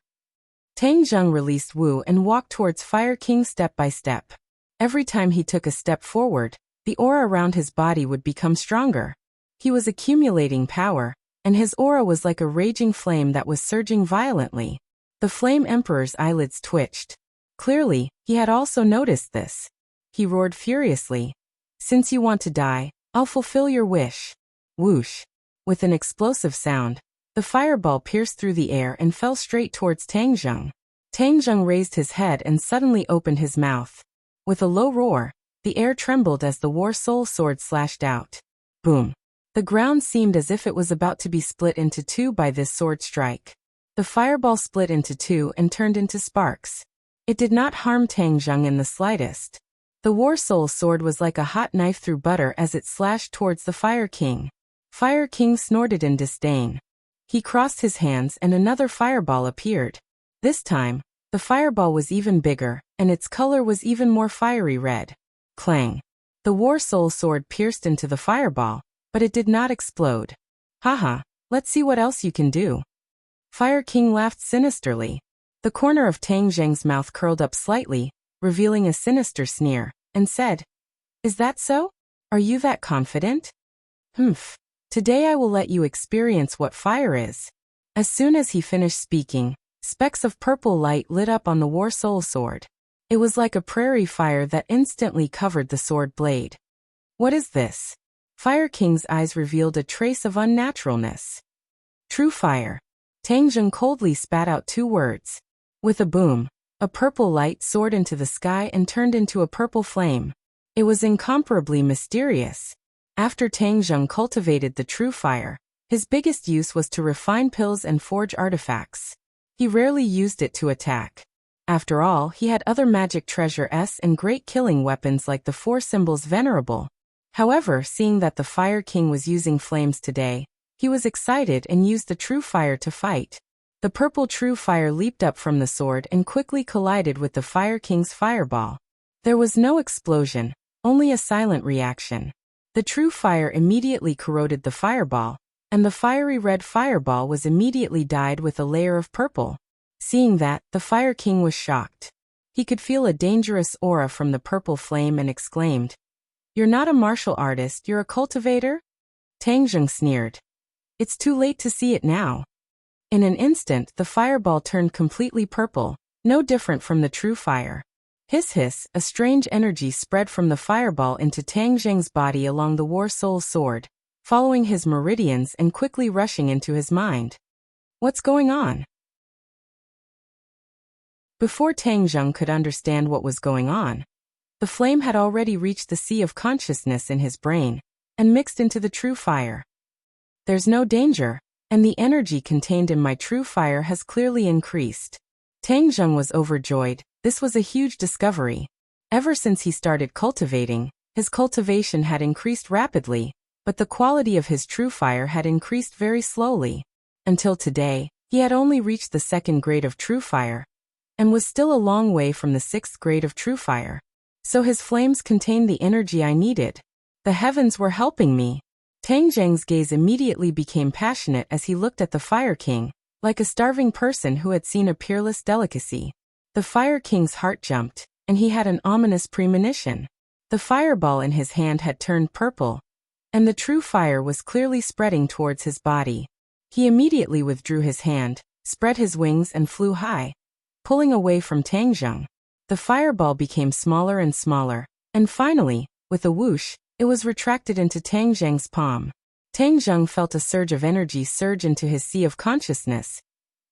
Tang Zheng released Wu and walked towards Fire King step by step. Every time he took a step forward, the aura around his body would become stronger. He was accumulating power, and his aura was like a raging flame that was surging violently. The Flame Emperor's eyelids twitched. Clearly, he had also noticed this. He roared furiously. Since you want to die, I'll fulfill your wish. Whoosh! With an explosive sound, the fireball pierced through the air and fell straight towards Tang Zheng. Tang Zheng raised his head and suddenly opened his mouth. With a low roar, the air trembled as the War Soul Sword slashed out. Boom! The ground seemed as if it was about to be split into two by this sword strike. The fireball split into two and turned into sparks. It did not harm Tang Zheng in the slightest. The War Soul Sword was like a hot knife through butter as it slashed towards the Fire King. Fire King snorted in disdain. He crossed his hands and another fireball appeared. This time, the fireball was even bigger, and its color was even more fiery red. Clang! The War Soul Sword pierced into the fireball, but it did not explode. Haha, let's see what else you can do. Fire King laughed sinisterly. The corner of Tang Zheng's mouth curled up slightly, revealing a sinister sneer, and said, Is that so? Are you that confident? Humph. Today I will let you experience what fire is. As soon as he finished speaking, specks of purple light lit up on the War Soul Sword. It was like a prairie fire that instantly covered the sword blade. What is this? Fire King's eyes revealed a trace of unnaturalness. True fire. Tang Zheng coldly spat out two words. With a boom, a purple light soared into the sky and turned into a purple flame. It was incomparably mysterious. After Tang Zheng cultivated the true fire, his biggest use was to refine pills and forge artifacts. He rarely used it to attack. After all, he had other magic treasures and great killing weapons like the Four Symbols Venerable. However, seeing that the Fire King was using flames today, he was excited and used the true fire to fight. The purple true fire leaped up from the sword and quickly collided with the Fire King's fireball. There was no explosion, only a silent reaction. The true fire immediately corroded the fireball, and the fiery red fireball was immediately dyed with a layer of purple. Seeing that, the Fire King was shocked. He could feel a dangerous aura from the purple flame and exclaimed, You're not a martial artist, you're a cultivator? Tang Zheng sneered. It's too late to see it now. In an instant, the fireball turned completely purple, no different from the true fire. Hiss hiss, a strange energy spread from the fireball into Tang Zheng's body along the War Soul Sword, following his meridians and quickly rushing into his mind. What's going on? Before Tang Zheng could understand what was going on, the flame had already reached the sea of consciousness in his brain, and mixed into the true fire. There's no danger, and the energy contained in my true fire has clearly increased. Tang Zheng was overjoyed. This was a huge discovery. Ever since he started cultivating, his cultivation had increased rapidly, but the quality of his true fire had increased very slowly. Until today, he had only reached the 2nd grade of true fire, and was still a long way from the 6th grade of true fire. So his flames contained the energy I needed. The heavens were helping me. Tang Zheng's gaze immediately became passionate as he looked at the Fire King, like a starving person who had seen a peerless delicacy. The Fire King's heart jumped, and he had an ominous premonition. The fireball in his hand had turned purple, and the true fire was clearly spreading towards his body. He immediately withdrew his hand, spread his wings and flew high, pulling away from Tang Zheng. The fireball became smaller and smaller, and finally, with a whoosh, it was retracted into Tang Zheng's palm. Tang Zheng felt a surge of energy surge into his sea of consciousness,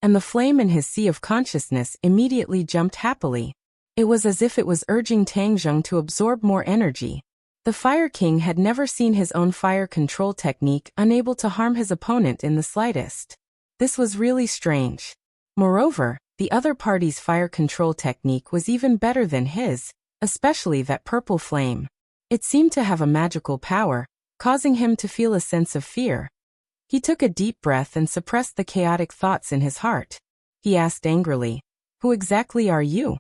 and the flame in his sea of consciousness immediately jumped happily. It was as if it was urging Tang Zheng to absorb more energy. The Fire King had never seen his own fire control technique unable to harm his opponent in the slightest. This was really strange. Moreover, the other party's fire control technique was even better than his, especially that purple flame. It seemed to have a magical power, causing him to feel a sense of fear. He took a deep breath and suppressed the chaotic thoughts in his heart. He asked angrily, "Who exactly are you?"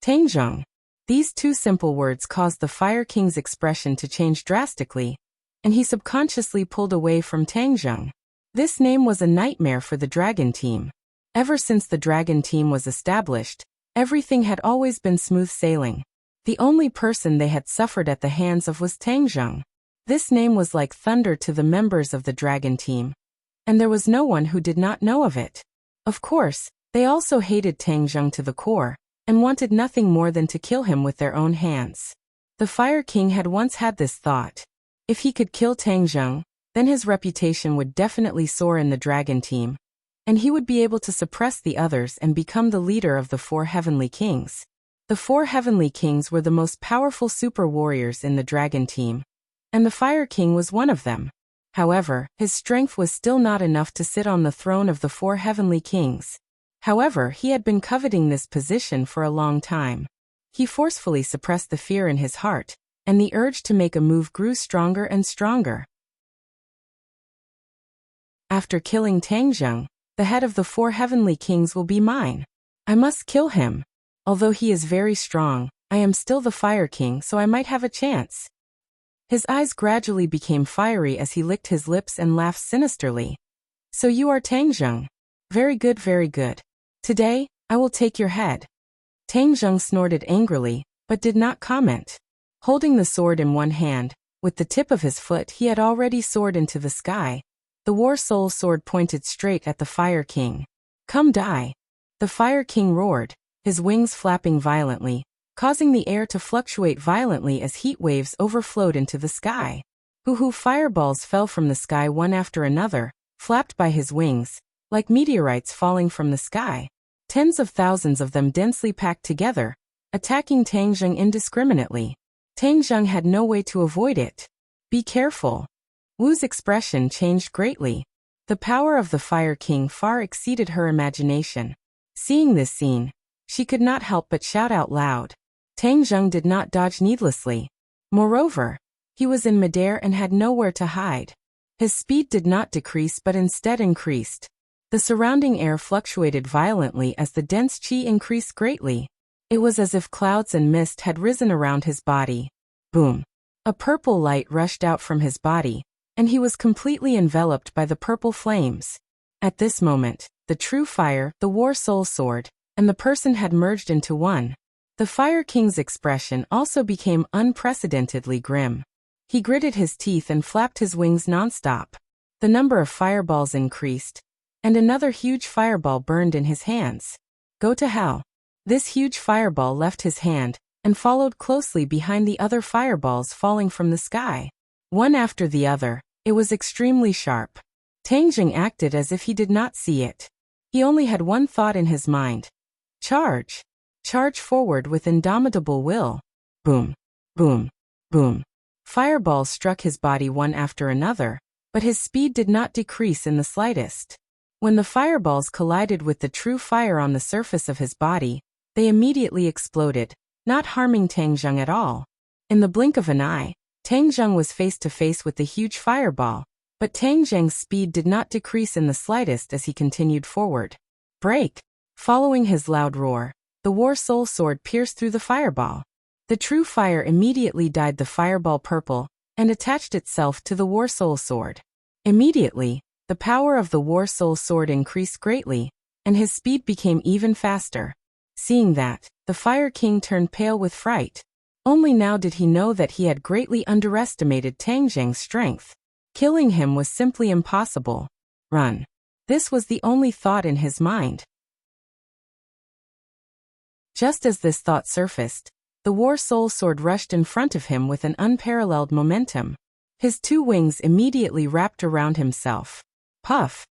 "Tang Zheng." These two simple words caused the Fire King's expression to change drastically, and he subconsciously pulled away from Tang Zheng. This name was a nightmare for the Dragon Team. Ever since the Dragon Team was established, everything had always been smooth sailing. The only person they had suffered at the hands of was Tang Zheng. This name was like thunder to the members of the Dragon Team, and there was no one who did not know of it. Of course, they also hated Tang Zheng to the core, and wanted nothing more than to kill him with their own hands. The Fire King had once had this thought. If he could kill Tang Zheng, then his reputation would definitely soar in the Dragon Team, and he would be able to suppress the others and become the leader of the 4 Heavenly Kings. The 4 Heavenly Kings were the most powerful super warriors in the Dragon Team, and the Fire King was one of them. However, his strength was still not enough to sit on the throne of the 4 Heavenly Kings. However, he had been coveting this position for a long time. He forcefully suppressed the fear in his heart, and the urge to make a move grew stronger and stronger. After killing Tang Zheng, the head of the 4 Heavenly Kings will be mine. I must kill him. Although he is very strong, I am still the Fire King, so I might have a chance. His eyes gradually became fiery as he licked his lips and laughed sinisterly. So you are Tang Zheng. Very good, very good. Today, I will take your head. Tang Zheng snorted angrily, but did not comment. Holding the sword in one hand, with the tip of his foot he had already soared into the sky. The War Soul sword pointed straight at the Fire King. Come die. The Fire King roared, his wings flapping violently, causing the air to fluctuate violently as heat waves overflowed into the sky. Hoo-hoo, fireballs fell from the sky one after another, flapped by his wings, like meteorites falling from the sky. Tens of thousands of them densely packed together, attacking Tang Zheng indiscriminately. Tang Zheng had no way to avoid it. Be careful. Wu's expression changed greatly. The power of the Fire King far exceeded her imagination. Seeing this scene, she could not help but shout out loud. Tang Zheng did not dodge needlessly. Moreover, he was in midair and had nowhere to hide. His speed did not decrease but instead increased. The surrounding air fluctuated violently as the dense qi increased greatly. It was as if clouds and mist had risen around his body. Boom! A purple light rushed out from his body, and he was completely enveloped by the purple flames. At this moment, the true fire, the War Soul sword, and the person had merged into one. The Fire King's expression also became unprecedentedly grim. He gritted his teeth and flapped his wings nonstop. The number of fireballs increased, and another huge fireball burned in his hands. Go to hell. This huge fireball left his hand, and followed closely behind the other fireballs falling from the sky. One after the other, it was extremely sharp. Tang Zheng acted as if he did not see it. He only had one thought in his mind. Charge! Charge forward with indomitable will. Boom! Boom! Boom! Fireballs struck his body one after another, but his speed did not decrease in the slightest. When the fireballs collided with the true fire on the surface of his body, they immediately exploded, not harming Tang Zheng at all. In the blink of an eye, Tang Zheng was face to face with the huge fireball, but Tang Zheng's speed did not decrease in the slightest as he continued forward. Break! Following his loud roar, the War Soul sword pierced through the fireball. The true fire immediately dyed the fireball purple, and attached itself to the War Soul sword. Immediately, the power of the War Soul sword increased greatly, and his speed became even faster. Seeing that, the Fire King turned pale with fright. Only now did he know that he had greatly underestimated Tang Zheng's strength. Killing him was simply impossible. Run. This was the only thought in his mind. Just as this thought surfaced, the War Soul Sword rushed in front of him with an unparalleled momentum. His two wings immediately wrapped around himself. Puff!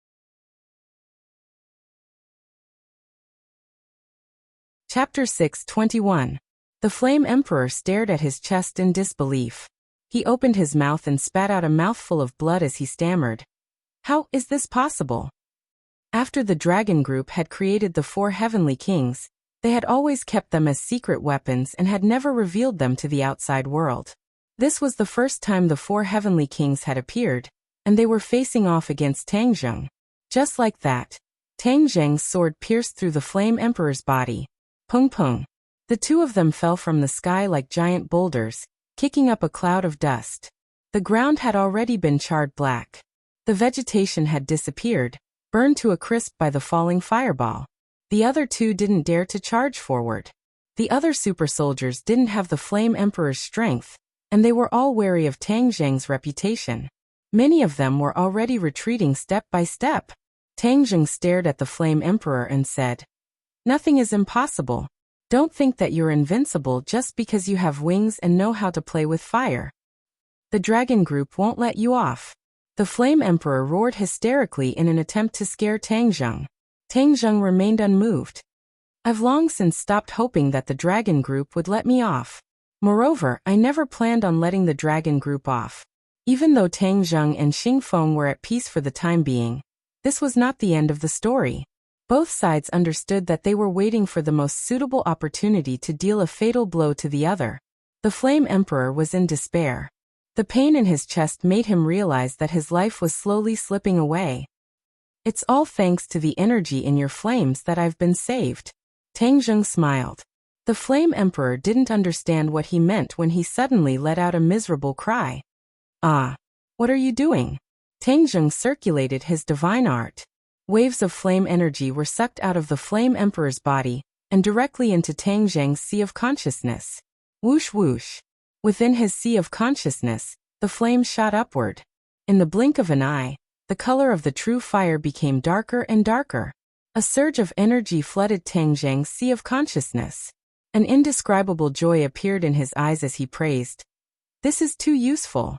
Chapter 6:21. The Flame Emperor stared at his chest in disbelief. He opened his mouth and spat out a mouthful of blood as he stammered. How is this possible? After the Dragon Group had created the 4 Heavenly Kings, they had always kept them as secret weapons and had never revealed them to the outside world. This was the first time the 4 Heavenly Kings had appeared, and they were facing off against Tang Zheng. Just like that, Tang Zheng's sword pierced through the Flame Emperor's body. Pung pung. The two of them fell from the sky like giant boulders, kicking up a cloud of dust. The ground had already been charred black. The vegetation had disappeared, burned to a crisp by the falling fireball. The other two didn't dare to charge forward. The other super soldiers didn't have the Flame Emperor's strength, and they were all wary of Tang Zheng's reputation. Many of them were already retreating step by step. Tang Zheng stared at the Flame Emperor and said, Nothing is impossible. Don't think that you're invincible just because you have wings and know how to play with fire. The Dragon Group won't let you off. The Flame Emperor roared hysterically in an attempt to scare Tang Zheng. Tang Zheng remained unmoved. I've long since stopped hoping that the Dragon Group would let me off. Moreover, I never planned on letting the Dragon Group off. Even though Tang Zheng and Xing Feng were at peace for the time being, this was not the end of the story. Both sides understood that they were waiting for the most suitable opportunity to deal a fatal blow to the other. The Flame Emperor was in despair. The pain in his chest made him realize that his life was slowly slipping away. It's all thanks to the energy in your flames that I've been saved. Tang Zheng smiled. The Flame Emperor didn't understand what he meant when he suddenly let out a miserable cry. Ah! What are you doing? Tang Zheng circulated his divine art. Waves of flame energy were sucked out of the Flame Emperor's body and directly into Tang Zheng's sea of consciousness. Whoosh whoosh. Within his sea of consciousness, the flame shot upward. In the blink of an eye, the color of the true fire became darker and darker. A surge of energy flooded Tang Zheng's sea of consciousness. An indescribable joy appeared in his eyes as he praised. This is too useful.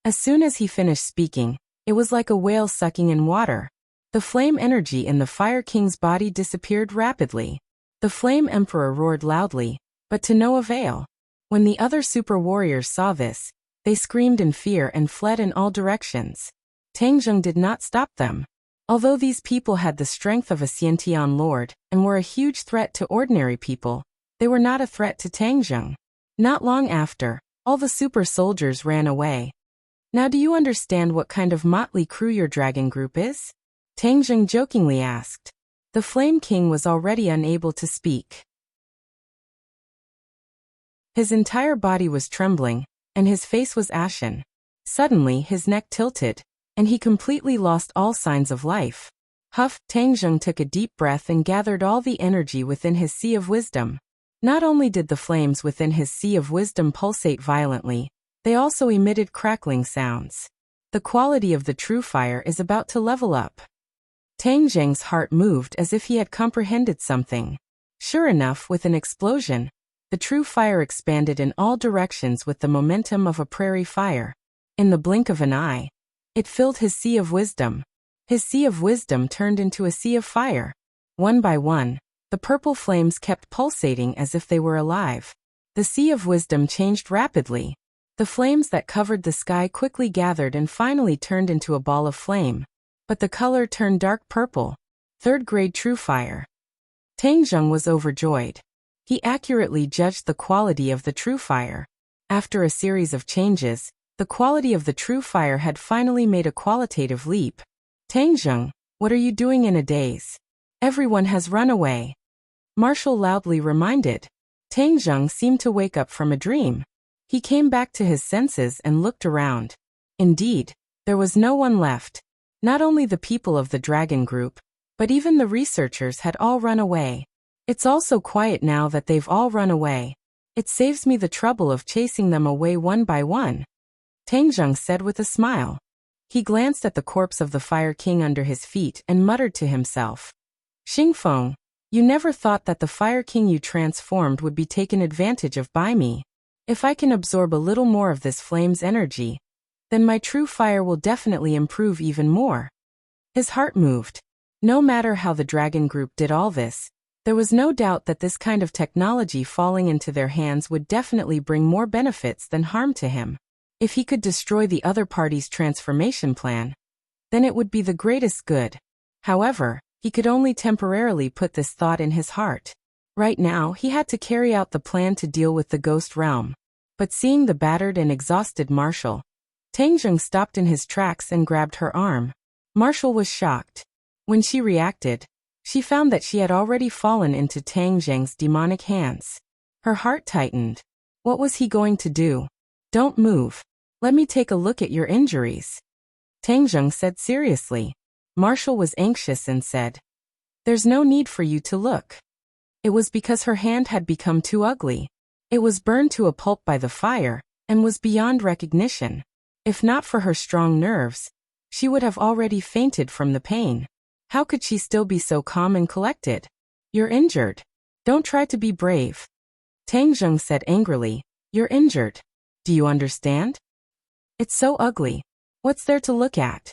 As soon as he finished speaking, it was like a whale sucking in water. The flame energy in the Fire King's body disappeared rapidly. The Flame Emperor roared loudly, but to no avail. When the other super warriors saw this, they screamed in fear and fled in all directions. Tang Zheng did not stop them. Although these people had the strength of a Xiantian lord and were a huge threat to ordinary people, they were not a threat to Tang Zheng. Not long after, all the super soldiers ran away. Now do you understand what kind of motley crew your Dragon Group is? Tang Zheng jokingly asked. The Flame King was already unable to speak. His entire body was trembling, and his face was ashen. Suddenly his neck tilted, and he completely lost all signs of life. Huff! Tang Zheng took a deep breath and gathered all the energy within his sea of wisdom. Not only did the flames within his sea of wisdom pulsate violently, they also emitted crackling sounds. The quality of the true fire is about to level up. Tang Zheng's heart moved as if he had comprehended something. Sure enough, with an explosion, the true fire expanded in all directions with the momentum of a prairie fire. In the blink of an eye, it filled his sea of wisdom. His sea of wisdom turned into a sea of fire. One by one, the purple flames kept pulsating as if they were alive. The sea of wisdom changed rapidly. The flames that covered the sky quickly gathered and finally turned into a ball of flame. But the color turned dark purple. Third-grade true fire. Tang Zheng was overjoyed. He accurately judged the quality of the true fire. After a series of changes, the quality of the true fire had finally made a qualitative leap. Tang Zheng, what are you doing in a daze? Everyone has run away. Marshall loudly reminded. Tang Zheng seemed to wake up from a dream. He came back to his senses and looked around. Indeed, there was no one left. Not only the people of the Dragon Group, but even the researchers had all run away. It's also quiet now that they've all run away. It saves me the trouble of chasing them away one by one, Tang Zheng said with a smile. He glanced at the corpse of the Fire King under his feet and muttered to himself. Xingfeng, you never thought that the Fire King you transformed would be taken advantage of by me. If I can absorb a little more of this flame's energy, then my true fire will definitely improve even more. His heart moved. No matter how the dragon group did all this, there was no doubt that this kind of technology falling into their hands would definitely bring more benefits than harm to him. If he could destroy the other party's transformation plan, then it would be the greatest good. However, he could only temporarily put this thought in his heart. Right now, he had to carry out the plan to deal with the ghost realm. But seeing the battered and exhausted Marshall, Tang Zheng stopped in his tracks and grabbed her arm. Marshall was shocked. When she reacted, she found that she had already fallen into Tang Zheng's demonic hands. Her heart tightened. What was he going to do? Don't move. Let me take a look at your injuries, Tang Zheng said seriously. Marshall was anxious and said, There's no need for you to look. It was because her hand had become too ugly. It was burned to a pulp by the fire, and was beyond recognition. If not for her strong nerves, she would have already fainted from the pain. How could she still be so calm and collected? You're injured. Don't try to be brave, Tang Zheng said angrily. You're injured. Do you understand? It's so ugly. What's there to look at?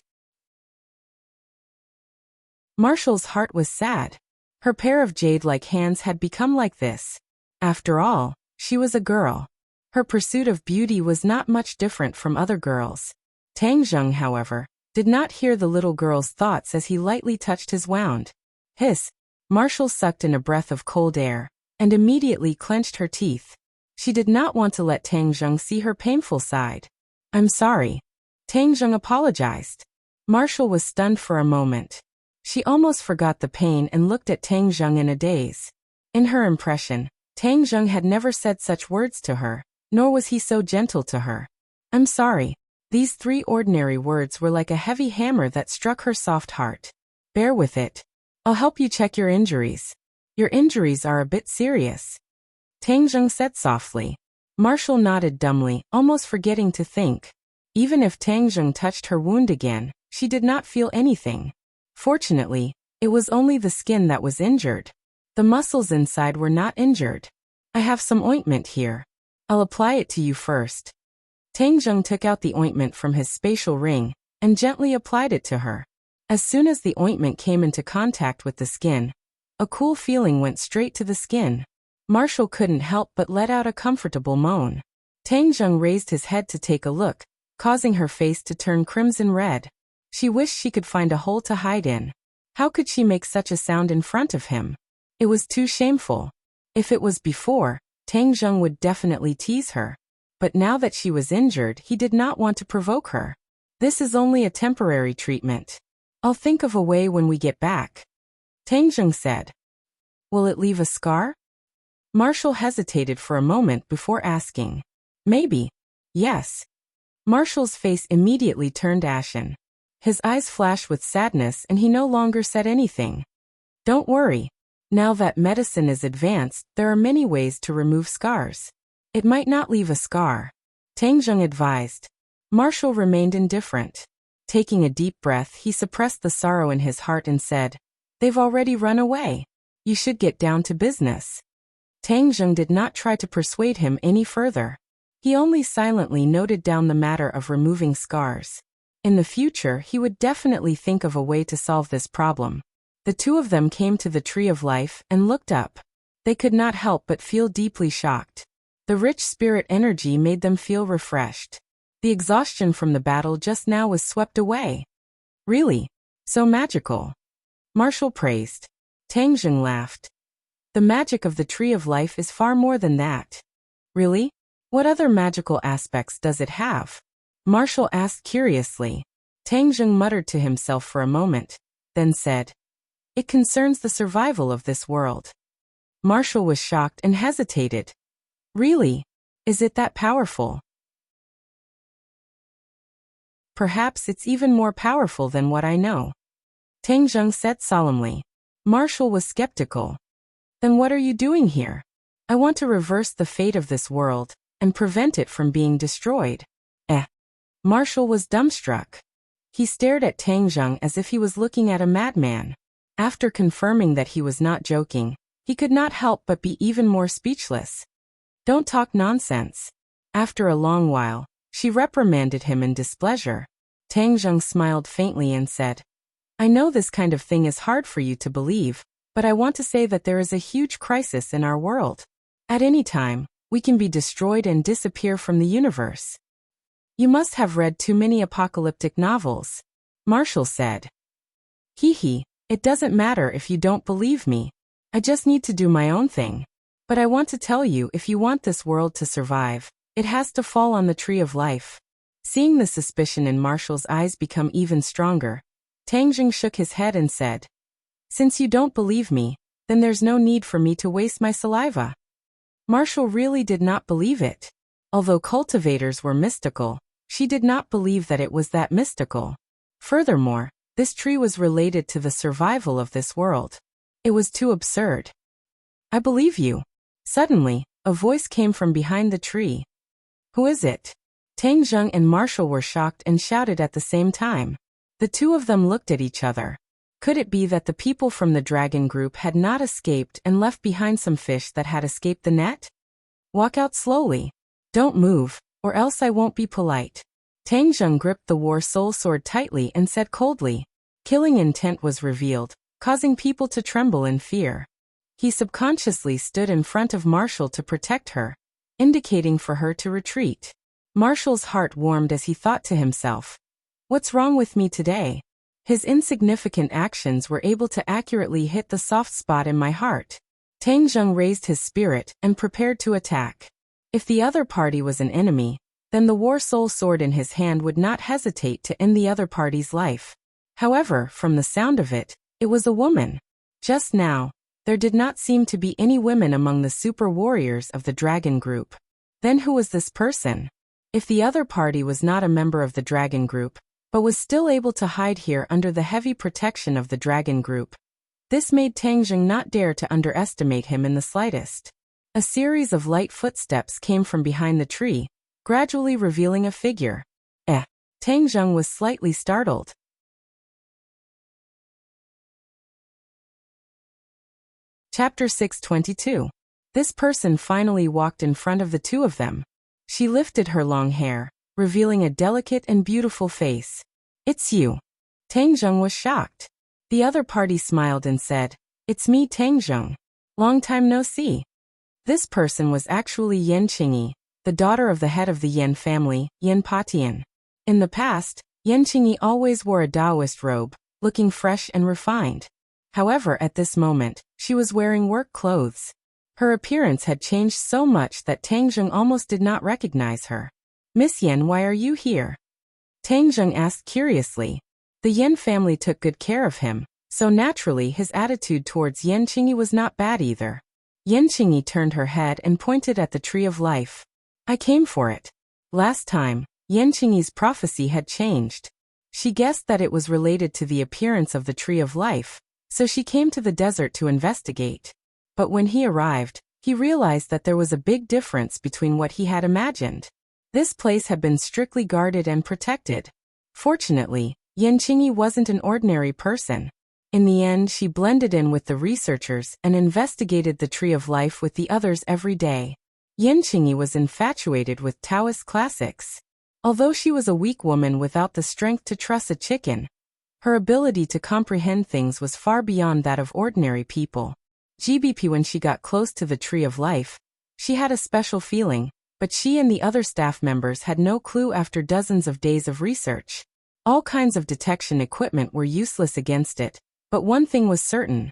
Marshall's heart was sad. Her pair of jade-like hands had become like this. After all, she was a girl. Her pursuit of beauty was not much different from other girls. Tang Zheng, however, did not hear the little girl's thoughts as he lightly touched his wound. Hiss! Marshall sucked in a breath of cold air, and immediately clenched her teeth. She did not want to let Tang Zheng see her painful side. I'm sorry. Tang Zheng apologized. Marshall was stunned for a moment. She almost forgot the pain and looked at Tang Zheng in a daze. In her impression, Tang Zheng had never said such words to her, nor was he so gentle to her. I'm sorry. These 3 ordinary words were like a heavy hammer that struck her soft heart. Bear with it. I'll help you check your injuries. Your injuries are a bit serious, Tang Zheng said softly. Marshall nodded dumbly, almost forgetting to think. Even if Tang Zheng touched her wound again, she did not feel anything. Fortunately, it was only the skin that was injured. The muscles inside were not injured. I have some ointment here. I'll apply it to you first. Tang Zheng took out the ointment from his spatial ring and gently applied it to her. As soon as the ointment came into contact with the skin, a cool feeling went straight to the skin. Marshall couldn't help but let out a comfortable moan. Tang Zheng raised his head to take a look, causing her face to turn crimson red. She wished she could find a hole to hide in. How could she make such a sound in front of him? It was too shameful. If it was before, Tang Zheng would definitely tease her. But now that she was injured, he did not want to provoke her. This is only a temporary treatment. I'll think of a way when we get back, Tang Zheng said. Will it leave a scar? Marshall hesitated for a moment before asking. Maybe. Yes. Marshall's face immediately turned ashen. His eyes flashed with sadness and he no longer said anything. Don't worry. Now that medicine is advanced, there are many ways to remove scars. It might not leave a scar, Tang Zheng advised. Marshall remained indifferent. Taking a deep breath, he suppressed the sorrow in his heart and said, They've already run away. You should get down to business. Tang Zheng did not try to persuade him any further. He only silently noted down the matter of removing scars. In the future, he would definitely think of a way to solve this problem. The two of them came to the Tree of Life and looked up. They could not help but feel deeply shocked. The rich spirit energy made them feel refreshed. The exhaustion from the battle just now was swept away. Really? So magical? Marshall praised. Tang Zheng laughed. The magic of the Tree of Life is far more than that. Really? What other magical aspects does it have? Marshall asked curiously. Tang Zheng muttered to himself for a moment, then said, It concerns the survival of this world. Marshall was shocked and hesitated. Really? Is it that powerful? Perhaps it's even more powerful than what I know, Tang Zheng said solemnly. Marshall was skeptical. Then what are you doing here? I want to reverse the fate of this world and prevent it from being destroyed. Marshall was dumbstruck. He stared at Tang Zheng as if he was looking at a madman. After confirming that he was not joking, he could not help but be even more speechless. Don't talk nonsense. After a long while, she reprimanded him in displeasure. Tang Zheng smiled faintly and said, I know this kind of thing is hard for you to believe, but I want to say that there is a huge crisis in our world. At any time, we can be destroyed and disappear from the universe. You must have read too many apocalyptic novels, Marshall said. Hee, it doesn't matter if you don't believe me. I just need to do my own thing. But I want to tell you, if you want this world to survive, it has to fall on the tree of life. Seeing the suspicion in Marshall's eyes become even stronger, Tang Zheng shook his head and said, Since you don't believe me, then there's no need for me to waste my saliva. Marshall really did not believe it. Although cultivators were mystical, she did not believe that it was that mystical. Furthermore, this tree was related to the survival of this world. It was too absurd. I believe you. Suddenly, a voice came from behind the tree. Who is it? Tang Zheng and Marshall were shocked and shouted at the same time. The two of them looked at each other. Could it be that the people from the dragon group had not escaped and left behind some fish that had escaped the net? Walk out slowly. Don't move, or else I won't be polite. Tang Zheng gripped the war soul sword tightly and said coldly. Killing intent was revealed, causing people to tremble in fear. He subconsciously stood in front of Marshall to protect her, indicating for her to retreat. Marshall's heart warmed as he thought to himself, What's wrong with me today? His insignificant actions were able to accurately hit the soft spot in my heart. Tang Zheng raised his spirit and prepared to attack. If the other party was an enemy, then the war soul sword in his hand would not hesitate to end the other party's life. However, from the sound of it, it was a woman. Just now, there did not seem to be any women among the super warriors of the dragon group. Then who was this person? If the other party was not a member of the dragon group, but was still able to hide here under the heavy protection of the dragon group, this made Tang Zheng not dare to underestimate him in the slightest. A series of light footsteps came from behind the tree, gradually revealing a figure. Tang Zheng was slightly startled. Chapter 622. This person finally walked in front of the two of them. She lifted her long hair, revealing a delicate and beautiful face. It's you. Tang Zheng was shocked. The other party smiled and said, It's me, Tang Zheng. Long time no see. This person was actually Yan Qingyi, the daughter of the head of the Yan family, Yan Patian. In the past, Yan Qingyi always wore a Taoist robe, looking fresh and refined. However, at this moment, she was wearing work clothes. Her appearance had changed so much that Tang Zheng almost did not recognize her. Miss Yan, why are you here? Tang Zheng asked curiously. The Yan family took good care of him, so naturally his attitude towards Yan Qingyi was not bad either. Yan Qingyi turned her head and pointed at the tree of life. I came for it. Last time, Yan Qingyi's prophecy had changed. She guessed that it was related to the appearance of the tree of life, so she came to the desert to investigate. But when he arrived, he realized that there was a big difference between what he had imagined. This place had been strictly guarded and protected. Fortunately, Yan Qingyi wasn't an ordinary person. In the end, she blended in with the researchers and investigated the tree of life with the others every day. Yan Qingyi was infatuated with Taoist classics. Although she was a weak woman without the strength to truss a chicken, her ability to comprehend things was far beyond that of ordinary people. When she got close to the tree of life, she had a special feeling, but she and the other staff members had no clue after dozens of days of research. All kinds of detection equipment were useless against it, but one thing was certain.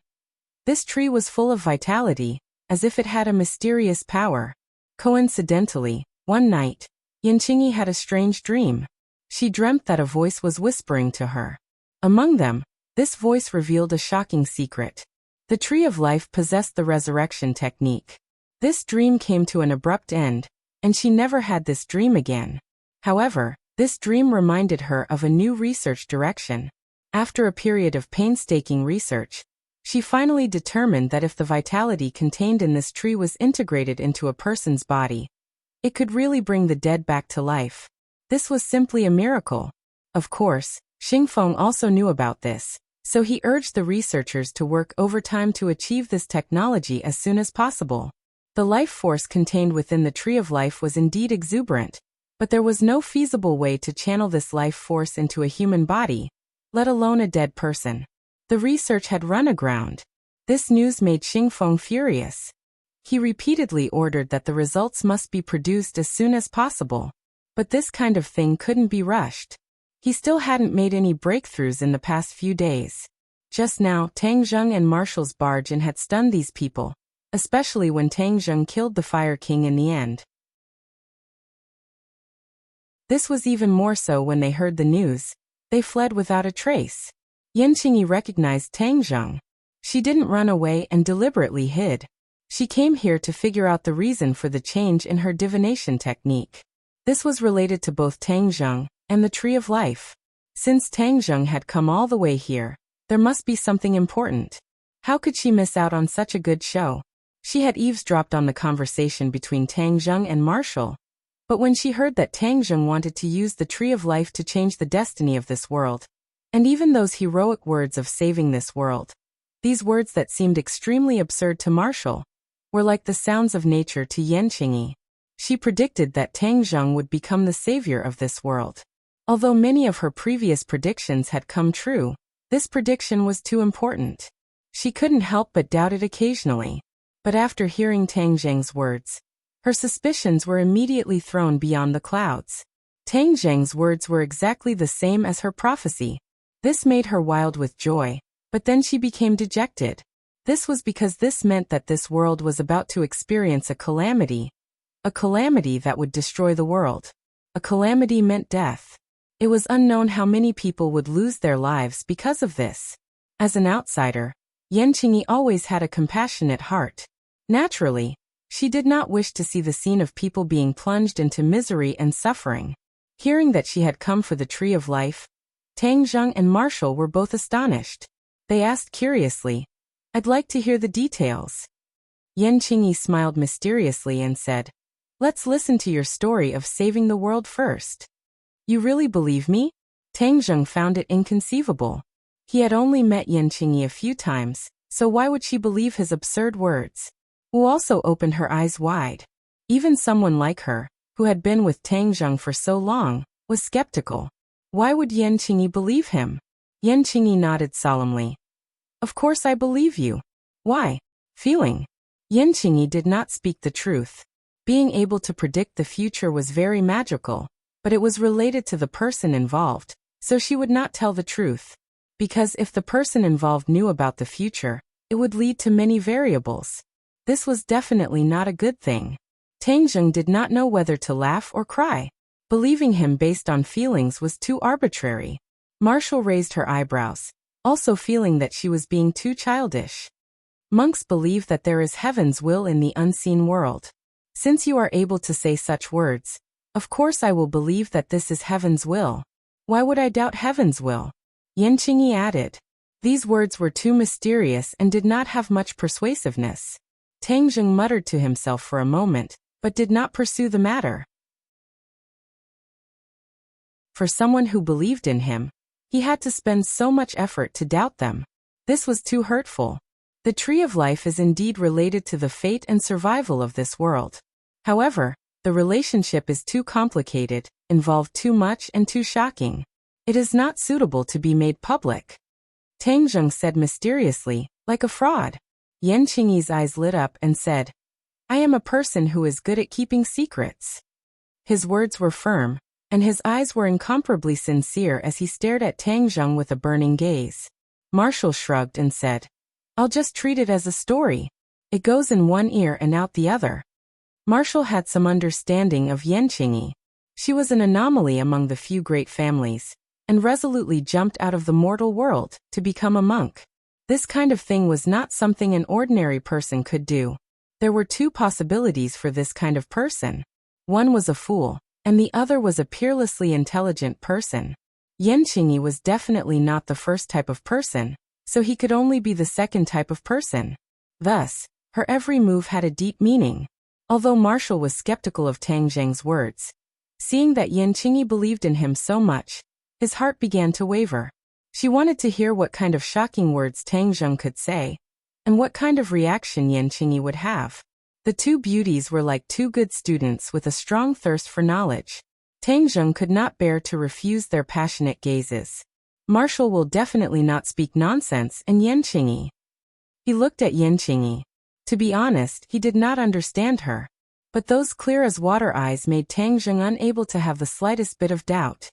This tree was full of vitality, as if it had a mysterious power. Coincidentally, one night, Yan Qingyi had a strange dream. She dreamt that a voice was whispering to her. Among them, this voice revealed a shocking secret. The tree of life possessed the resurrection technique. This dream came to an abrupt end, and she never had this dream again. However, this dream reminded her of a new research direction. After a period of painstaking research, She finally determined that if the vitality contained in this tree was integrated into a person's body, it could really bring the dead back to life. This was simply a miracle. Of course, Xingfeng also knew about this, so he urged the researchers to work overtime to achieve this technology as soon as possible. The life force contained within the Tree of Life was indeed exuberant, but there was no feasible way to channel this life force into a human body, let alone a dead person. The research had run aground. This news made Xingfeng furious. He repeatedly ordered that the results must be produced as soon as possible. But this kind of thing couldn't be rushed. He still hadn't made any breakthroughs in the past few days. Just now, Tang Zheng and Marshall's barge in had stunned these people, especially when Tang Zheng killed the Fire King in the end. This was even more so when they heard the news. They fled without a trace. Yan Qingyi recognized Tang Zheng. She didn't run away and deliberately hid. She came here to figure out the reason for the change in her divination technique. This was related to both Tang Zheng and the Tree of Life. Since Tang Zheng had come all the way here, there must be something important. How could she miss out on such a good show? She had eavesdropped on the conversation between Tang Zheng and Marshall. But when she heard that Tang Zheng wanted to use the Tree of Life to change the destiny of this world, and even those heroic words of saving this world, these words that seemed extremely absurd to Marshall, were like the sounds of nature to Yan Qingyi. She predicted that Tang Zheng would become the savior of this world. Although many of her previous predictions had come true, this prediction was too important. She couldn't help but doubt it occasionally. But after hearing Tang Zheng's words, her suspicions were immediately thrown beyond the clouds. Tang Zheng's words were exactly the same as her prophecy. This made her wild with joy, but then she became dejected. This was because this meant that this world was about to experience a calamity that would destroy the world. A calamity meant death. It was unknown how many people would lose their lives because of this. As an outsider, Yan Qingyi always had a compassionate heart. Naturally, she did not wish to see the scene of people being plunged into misery and suffering. Hearing that she had come for the Tree of Life, Tang Zheng and Marshall were both astonished. They asked curiously, "I'd like to hear the details." Yan Qingyi smiled mysteriously and said, "Let's listen to your story of saving the world first." "You really believe me?" Tang Zheng found it inconceivable. He had only met Yan Qingyi a few times, so why would she believe his absurd words? Wu also opened her eyes wide. Even someone like her, who had been with Tang Zheng for so long, was skeptical. Why would Yan Qingyi believe him? Yan Qingyi nodded solemnly. "Of course I believe you." "Why?" "Feeling." Yan Qingyi did not speak the truth. Being able to predict the future was very magical, but it was related to the person involved, so she would not tell the truth. Because if the person involved knew about the future, it would lead to many variables. This was definitely not a good thing. Tang Zheng did not know whether to laugh or cry. Believing him based on feelings was too arbitrary. Marshall raised her eyebrows, also feeling that she was being too childish. Monks believe that there is heaven's will in the unseen world. Since you are able to say such words, of course I will believe that this is heaven's will. Why would I doubt heaven's will? Yan Qingyi added. These words were too mysterious and did not have much persuasiveness. Tang Zheng muttered to himself for a moment, but did not pursue the matter. For someone who believed in him, he had to spend so much effort to doubt them. This was too hurtful. The Tree of Life is indeed related to the fate and survival of this world. However, the relationship is too complicated, involved too much and too shocking. It is not suitable to be made public. Tang Zheng said mysteriously, like a fraud. Yan Qingyi's eyes lit up and said, "I am a person who is good at keeping secrets." His words were firm, and his eyes were incomparably sincere as he stared at Tang Zheng with a burning gaze. Marshall shrugged and said, "I'll just treat it as a story. It goes in one ear and out the other." Marshall had some understanding of Yan Qingyi. She was an anomaly among the few great families, and resolutely jumped out of the mortal world to become a monk. This kind of thing was not something an ordinary person could do. There were two possibilities for this kind of person. One was a fool, and the other was a peerlessly intelligent person. Yan Qingyi was definitely not the first type of person. so he could only be the second type of person. Thus, her every move had a deep meaning. Although Marshall was skeptical of Tang Zheng's words, seeing that Yan Qingyi believed in him so much, his heart began to waver. She wanted to hear what kind of shocking words Tang Zheng could say, and what kind of reaction Yan Qingyi would have. The two beauties were like two good students with a strong thirst for knowledge. Tang Zheng could not bear to refuse their passionate gazes. Marshall will definitely not speak nonsense, and Yan Qingyi. He looked at Yan Qingyi. To be honest, he did not understand her. But those clear-as-water eyes made Tang Zheng unable to have the slightest bit of doubt.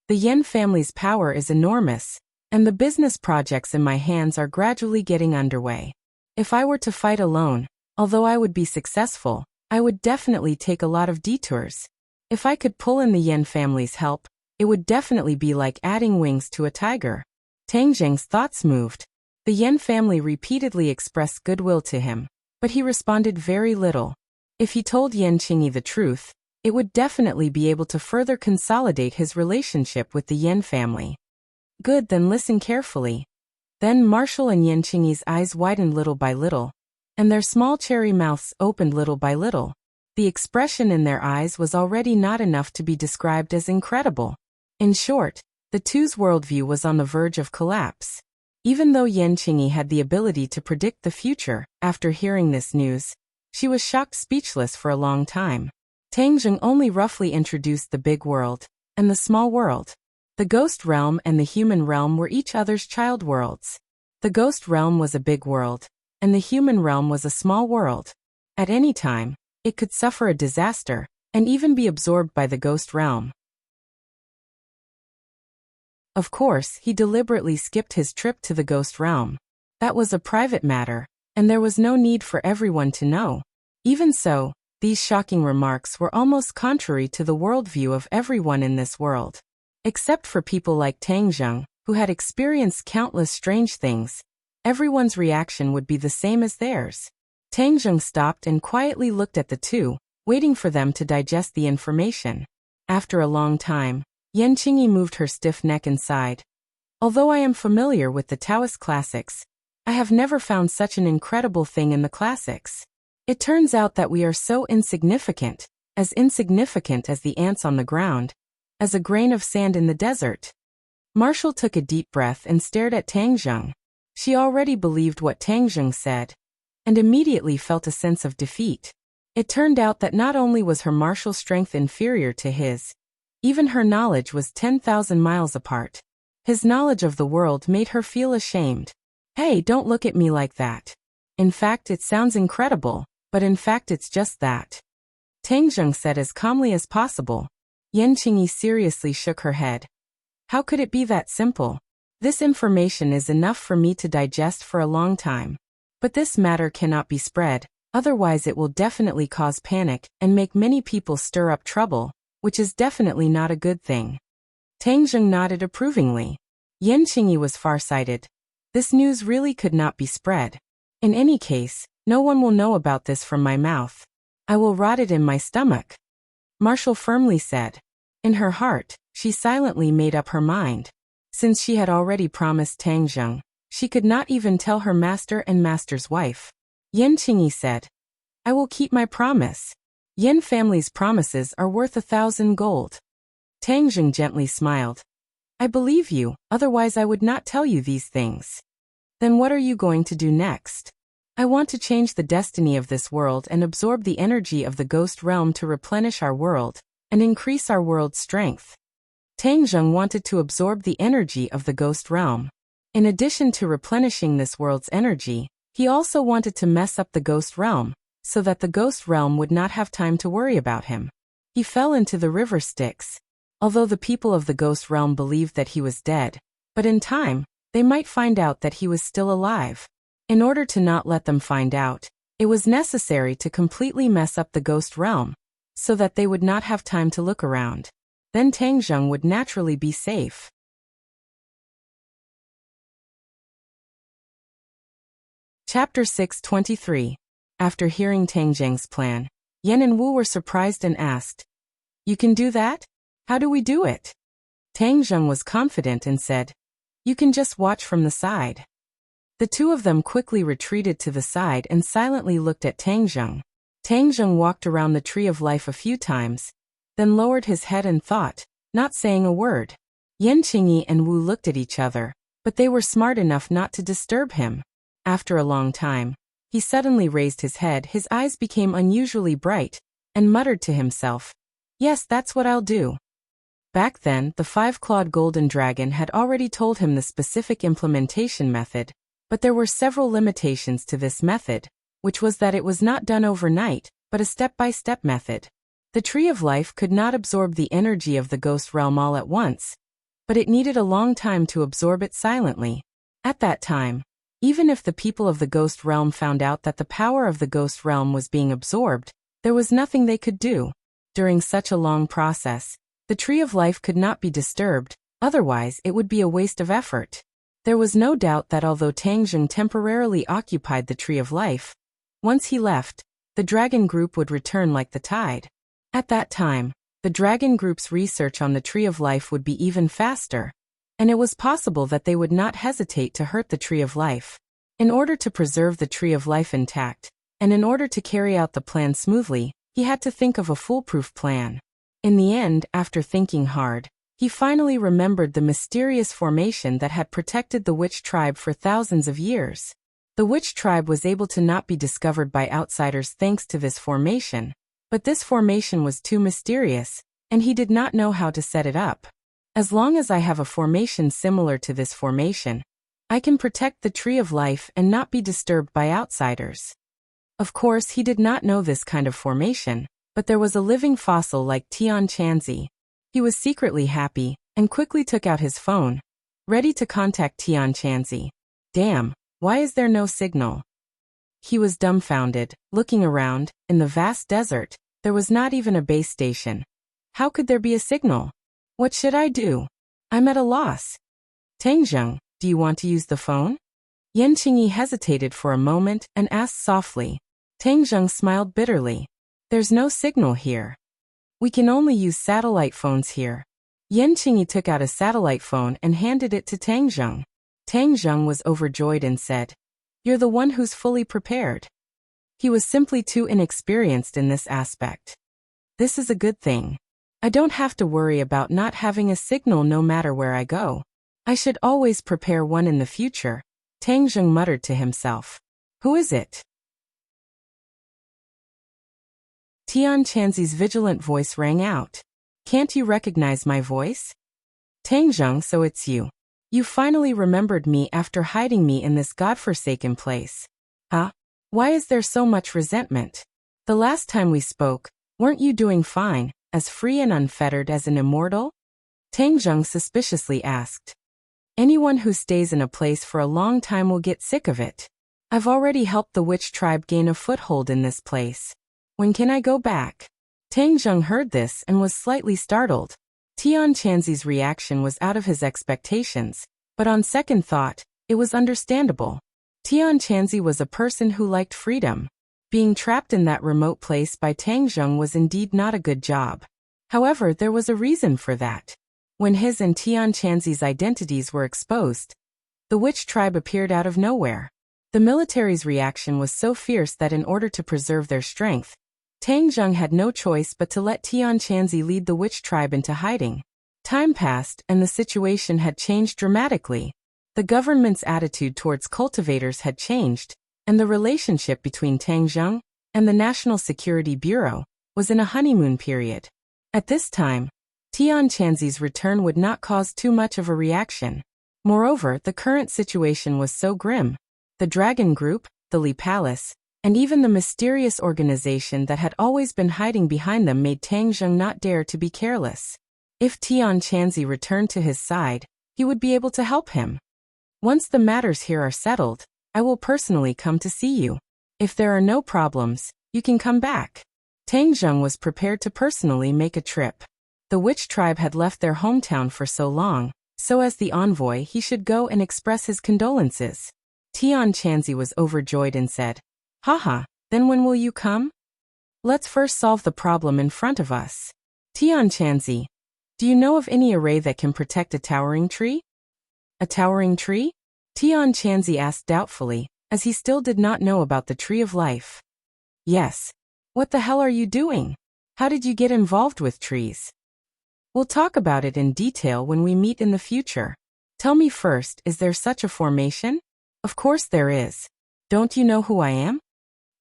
The Yan family's power is enormous, and the business projects in my hands are gradually getting underway. If I were to fight alone, although I would be successful, I would definitely take a lot of detours. If I could pull in the Yan family's help, it would definitely be like adding wings to a tiger. Tang Zheng's thoughts moved. The Yan family repeatedly expressed goodwill to him, but he responded very little. If he told Yan Qingyi the truth, it would definitely be able to further consolidate his relationship with the Yan family. Good, then listen carefully. Then Marshall and Yan Qingyi's eyes widened little by little, and their small cherry mouths opened little by little. The expression in their eyes was already not enough to be described as incredible. In short, the two's worldview was on the verge of collapse. Even though Yan Qingyi had the ability to predict the future, after hearing this news, she was shocked speechless for a long time. Tang Zheng only roughly introduced the big world and the small world. The ghost realm and the human realm were each other's child worlds. The ghost realm was a big world, and the human realm was a small world. At any time, it could suffer a disaster, and even be absorbed by the ghost realm. Of course, he deliberately skipped his trip to the ghost realm. That was a private matter, and there was no need for everyone to know. Even so, these shocking remarks were almost contrary to the worldview of everyone in this world. Except for people like Tang Zheng, who had experienced countless strange things, everyone's reaction would be the same as theirs. Tang Zheng stopped and quietly looked at the two, waiting for them to digest the information. After a long time, Yan Qingyi moved her stiff neck and sighed. Although I am familiar with the Taoist classics, I have never found such an incredible thing in the classics. It turns out that we are so insignificant as the ants on the ground, as a grain of sand in the desert. Marshall took a deep breath and stared at Tang Zheng. She already believed what Tang Zheng said, and immediately felt a sense of defeat. It turned out that not only was her martial strength inferior to his, even her knowledge was 10,000 miles apart. His knowledge of the world made her feel ashamed. Hey, don't look at me like that. In fact, it sounds incredible, but in fact it's just that. Tang Zheng said as calmly as possible. Yan Qingyi seriously shook her head. How could it be that simple? This information is enough for me to digest for a long time. But this matter cannot be spread, otherwise it will definitely cause panic and make many people stir up trouble, which is definitely not a good thing. Tang Zheng nodded approvingly. Yan Qingyi was farsighted. This news really could not be spread. In any case, no one will know about this from my mouth. I will rot it in my stomach. Marshall firmly said. In her heart, she silently made up her mind. Since she had already promised Tang Zheng, she could not even tell her master and master's wife. Yan Qingyi said, I will keep my promise. Yan family's promises are worth 1,000 gold. Tang Zheng gently smiled. I believe you, otherwise I would not tell you these things. Then what are you going to do next? I want to change the destiny of this world and absorb the energy of the ghost realm to replenish our world and increase our world's strength. Tang Zheng wanted to absorb the energy of the ghost realm. In addition to replenishing this world's energy, he also wanted to mess up the ghost realm, so that the ghost realm would not have time to worry about him. He fell into the river Styx. Although the people of the ghost realm believed that he was dead, but in time, they might find out that he was still alive. In order to not let them find out, it was necessary to completely mess up the ghost realm, so that they would not have time to look around. Then Tang Zheng would naturally be safe. Chapter 623. After hearing Tang Zheng's plan, Yan and Wu were surprised and asked, You can do that? How do we do it? Tang Zheng was confident and said, You can just watch from the side. The two of them quickly retreated to the side and silently looked at Tang Zheng. Tang Zheng walked around the Tree of Life a few times, then lowered his head and thought, not saying a word. Yan Qingyi and Wu looked at each other, but they were smart enough not to disturb him. After a long time, he suddenly raised his head, his eyes became unusually bright, and muttered to himself, "Yes, that's what I'll do." Back then, the five-clawed golden dragon had already told him the specific implementation method, but there were several limitations to this method, which was that it was not done overnight, but a step-by-step method. The Tree of Life could not absorb the energy of the ghost realm all at once, but it needed a long time to absorb it silently. At that time, even if the people of the ghost realm found out that the power of the ghost realm was being absorbed, there was nothing they could do. During such a long process, the Tree of Life could not be disturbed, otherwise it would be a waste of effort. There was no doubt that although Tang Zheng temporarily occupied the Tree of Life, once he left, the dragon group would return like the tide. At that time, the dragon group's research on the Tree of Life would be even faster, and it was possible that they would not hesitate to hurt the Tree of Life. In order to preserve the Tree of Life intact, and in order to carry out the plan smoothly, he had to think of a foolproof plan. In the end, after thinking hard, he finally remembered the mysterious formation that had protected the witch tribe for thousands of years. The witch tribe was able to not be discovered by outsiders thanks to this formation, but this formation was too mysterious, and he did not know how to set it up. As long as I have a formation similar to this formation, I can protect the Tree of Life and not be disturbed by outsiders. Of course, he did not know this kind of formation, but there was a living fossil like Tian Chanzi. He was secretly happy, and quickly took out his phone, ready to contact Tian Chanzi. Damn, why is there no signal? He was dumbfounded, looking around. In the vast desert, there was not even a base station. How could there be a signal? What should I do? I'm at a loss. Tang Zheng, do you want to use the phone? Yan Qingyi hesitated for a moment and asked softly. Tang Zheng smiled bitterly. There's no signal here. We can only use satellite phones here. Yan Qingyi took out a satellite phone and handed it to Tang Zheng. Tang Zheng was overjoyed and said, "You're the one who's fully prepared." He was simply too inexperienced in this aspect. This is a good thing. I don't have to worry about not having a signal no matter where I go. I should always prepare one in the future, Tang Zheng muttered to himself. Who is it? Tian Chanzi's vigilant voice rang out. Can't you recognize my voice? Tang Zheng, so it's you. You finally remembered me after hiding me in this godforsaken place. Huh? Why is there so much resentment? The last time we spoke, weren't you doing fine, as free and unfettered as an immortal? Tang Zheng suspiciously asked. Anyone who stays in a place for a long time will get sick of it. I've already helped the witch tribe gain a foothold in this place. When can I go back? Tang Zheng heard this and was slightly startled. Tian Chanzi's reaction was out of his expectations, but on second thought, it was understandable. Tian Chanzi was a person who liked freedom. Being trapped in that remote place by Tang Zheng was indeed not a good job. However, there was a reason for that. When his and Tian Chanzi's identities were exposed, the witch tribe appeared out of nowhere. The military's reaction was so fierce that in order to preserve their strength, Tang Zheng had no choice but to let Tian Chanzi lead the witch tribe into hiding. Time passed and the situation had changed dramatically. The government's attitude towards cultivators had changed, and the relationship between Tang Zheng and the National Security Bureau was in a honeymoon period. At this time, Tian Chanzi's return would not cause too much of a reaction. Moreover, the current situation was so grim. The Dragon Group, the Li Palace, and even the mysterious organization that had always been hiding behind them made Tang Zheng not dare to be careless. If Tian Chanzi returned to his side, he would be able to help him. Once the matters here are settled, I will personally come to see you. If there are no problems, you can come back. Tang Zheng was prepared to personally make a trip. The witch tribe had left their hometown for so long, so as the envoy he should go and express his condolences. Tian Chanzi was overjoyed and said, Haha, then when will you come? Let's first solve the problem in front of us. Tian Chanzi, do you know of any array that can protect a towering tree? A towering tree? Tian Chanzi asked doubtfully, as he still did not know about the Tree of Life. Yes. What the hell are you doing? How did you get involved with trees? We'll talk about it in detail when we meet in the future. Tell me first, is there such a formation? Of course there is. Don't you know who I am?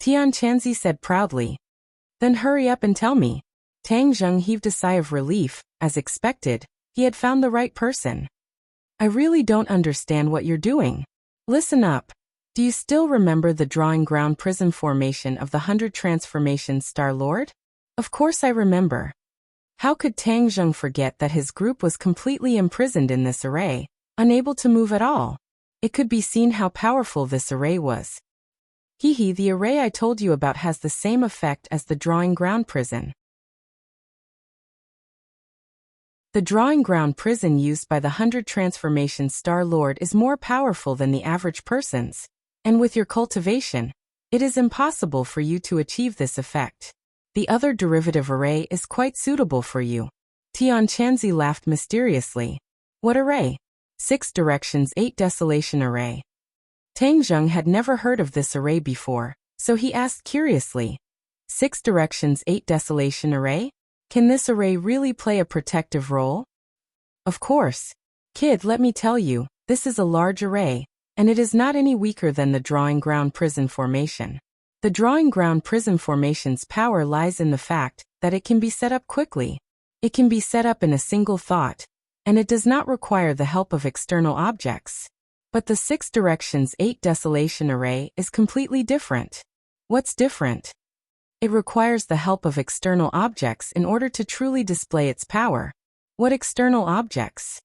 Tian Chanzi said proudly. Then hurry up and tell me. Tang Zheng heaved a sigh of relief. As expected, he had found the right person. I really don't understand what you're doing. Listen up. Do you still remember the drawing ground prism formation of the 100 Transformations Star Lord? Of course I remember. How could Tang Zheng forget that his group was completely imprisoned in this array, unable to move at all? It could be seen how powerful this array was. The array I told you about has the same effect as the drawing ground prison. The drawing ground prison used by the 100 Transformations Star Lord is more powerful than the average person's, and with your cultivation, it is impossible for you to achieve this effect. The other derivative array is quite suitable for you. Tian Chanzi laughed mysteriously. What array? 6 directions 8 desolation array. Tang Zheng had never heard of this array before, so he asked curiously. 6 directions 8 desolation array? Can this array really play a protective role? Of course. Kid, let me tell you, this is a large array, and it is not any weaker than the drawing ground prison formation. The drawing ground prison formation's power lies in the fact that it can be set up quickly. It can be set up in a single thought, and it does not require the help of external objects. But the 6 directions 8 desolation array is completely different. What's different? It requires the help of external objects in order to truly display its power. What external objects?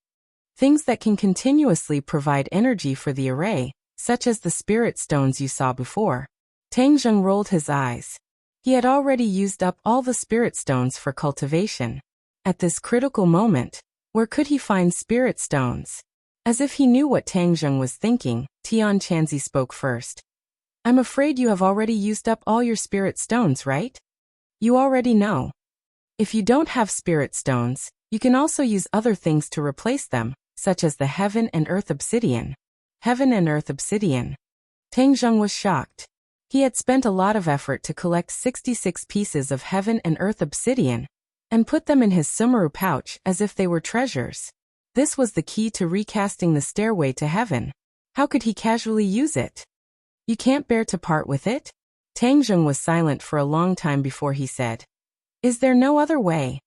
Things that can continuously provide energy for the array, such as the spirit stones you saw before. Tang Zheng rolled his eyes. He had already used up all the spirit stones for cultivation. At this critical moment, where could he find spirit stones? As if he knew what Tang Zheng was thinking, Tian Chanzi spoke first. I'm afraid you have already used up all your spirit stones, right? You already know. If you don't have spirit stones, you can also use other things to replace them, such as the Heaven and Earth Obsidian. Heaven and Earth Obsidian. Tang Zheng was shocked. He had spent a lot of effort to collect 66 pieces of Heaven and Earth Obsidian, and put them in his Sumeru pouch as if they were treasures. This was the key to recasting the stairway to heaven. How could he casually use it? You can't bear to part with it? Tang Zheng was silent for a long time before he said. Is there no other way?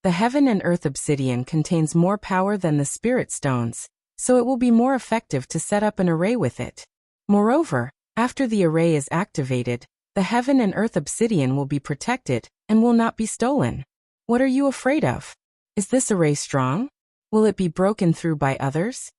The Heaven and Earth Obsidian contains more power than the Spirit Stones, so it will be more effective to set up an array with it. Moreover, after the array is activated, the Heaven and Earth Obsidian will be protected and will not be stolen. What are you afraid of? Is this array strong? Will it be broken through by others?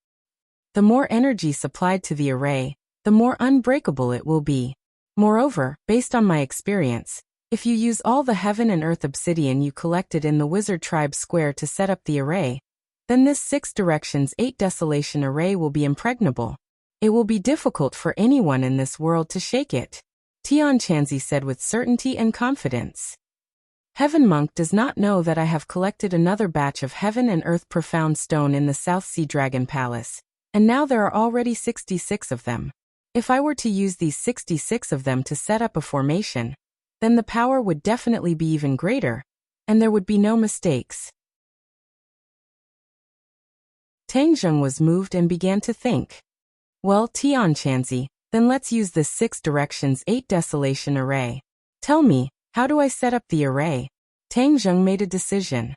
The more energy supplied to the array, the more unbreakable it will be. Moreover, based on my experience, if you use all the Heaven and Earth Obsidian you collected in the Wizard Tribe Square to set up the array, then this 6 directions 8 desolation array will be impregnable. It will be difficult for anyone in this world to shake it. Tian Chanzi said with certainty and confidence. Heaven Monk does not know that I have collected another batch of Heaven and Earth Profound Stone in the South Sea Dragon Palace, and now there are already 66 of them. If I were to use these 66 of them to set up a formation, then the power would definitely be even greater, and there would be no mistakes. Tang Zheng was moved and began to think. Well, Tian Chanzi, then let's use this 6 directions 8 desolation array. Tell me, how do I set up the array? Tang Zheng made a decision.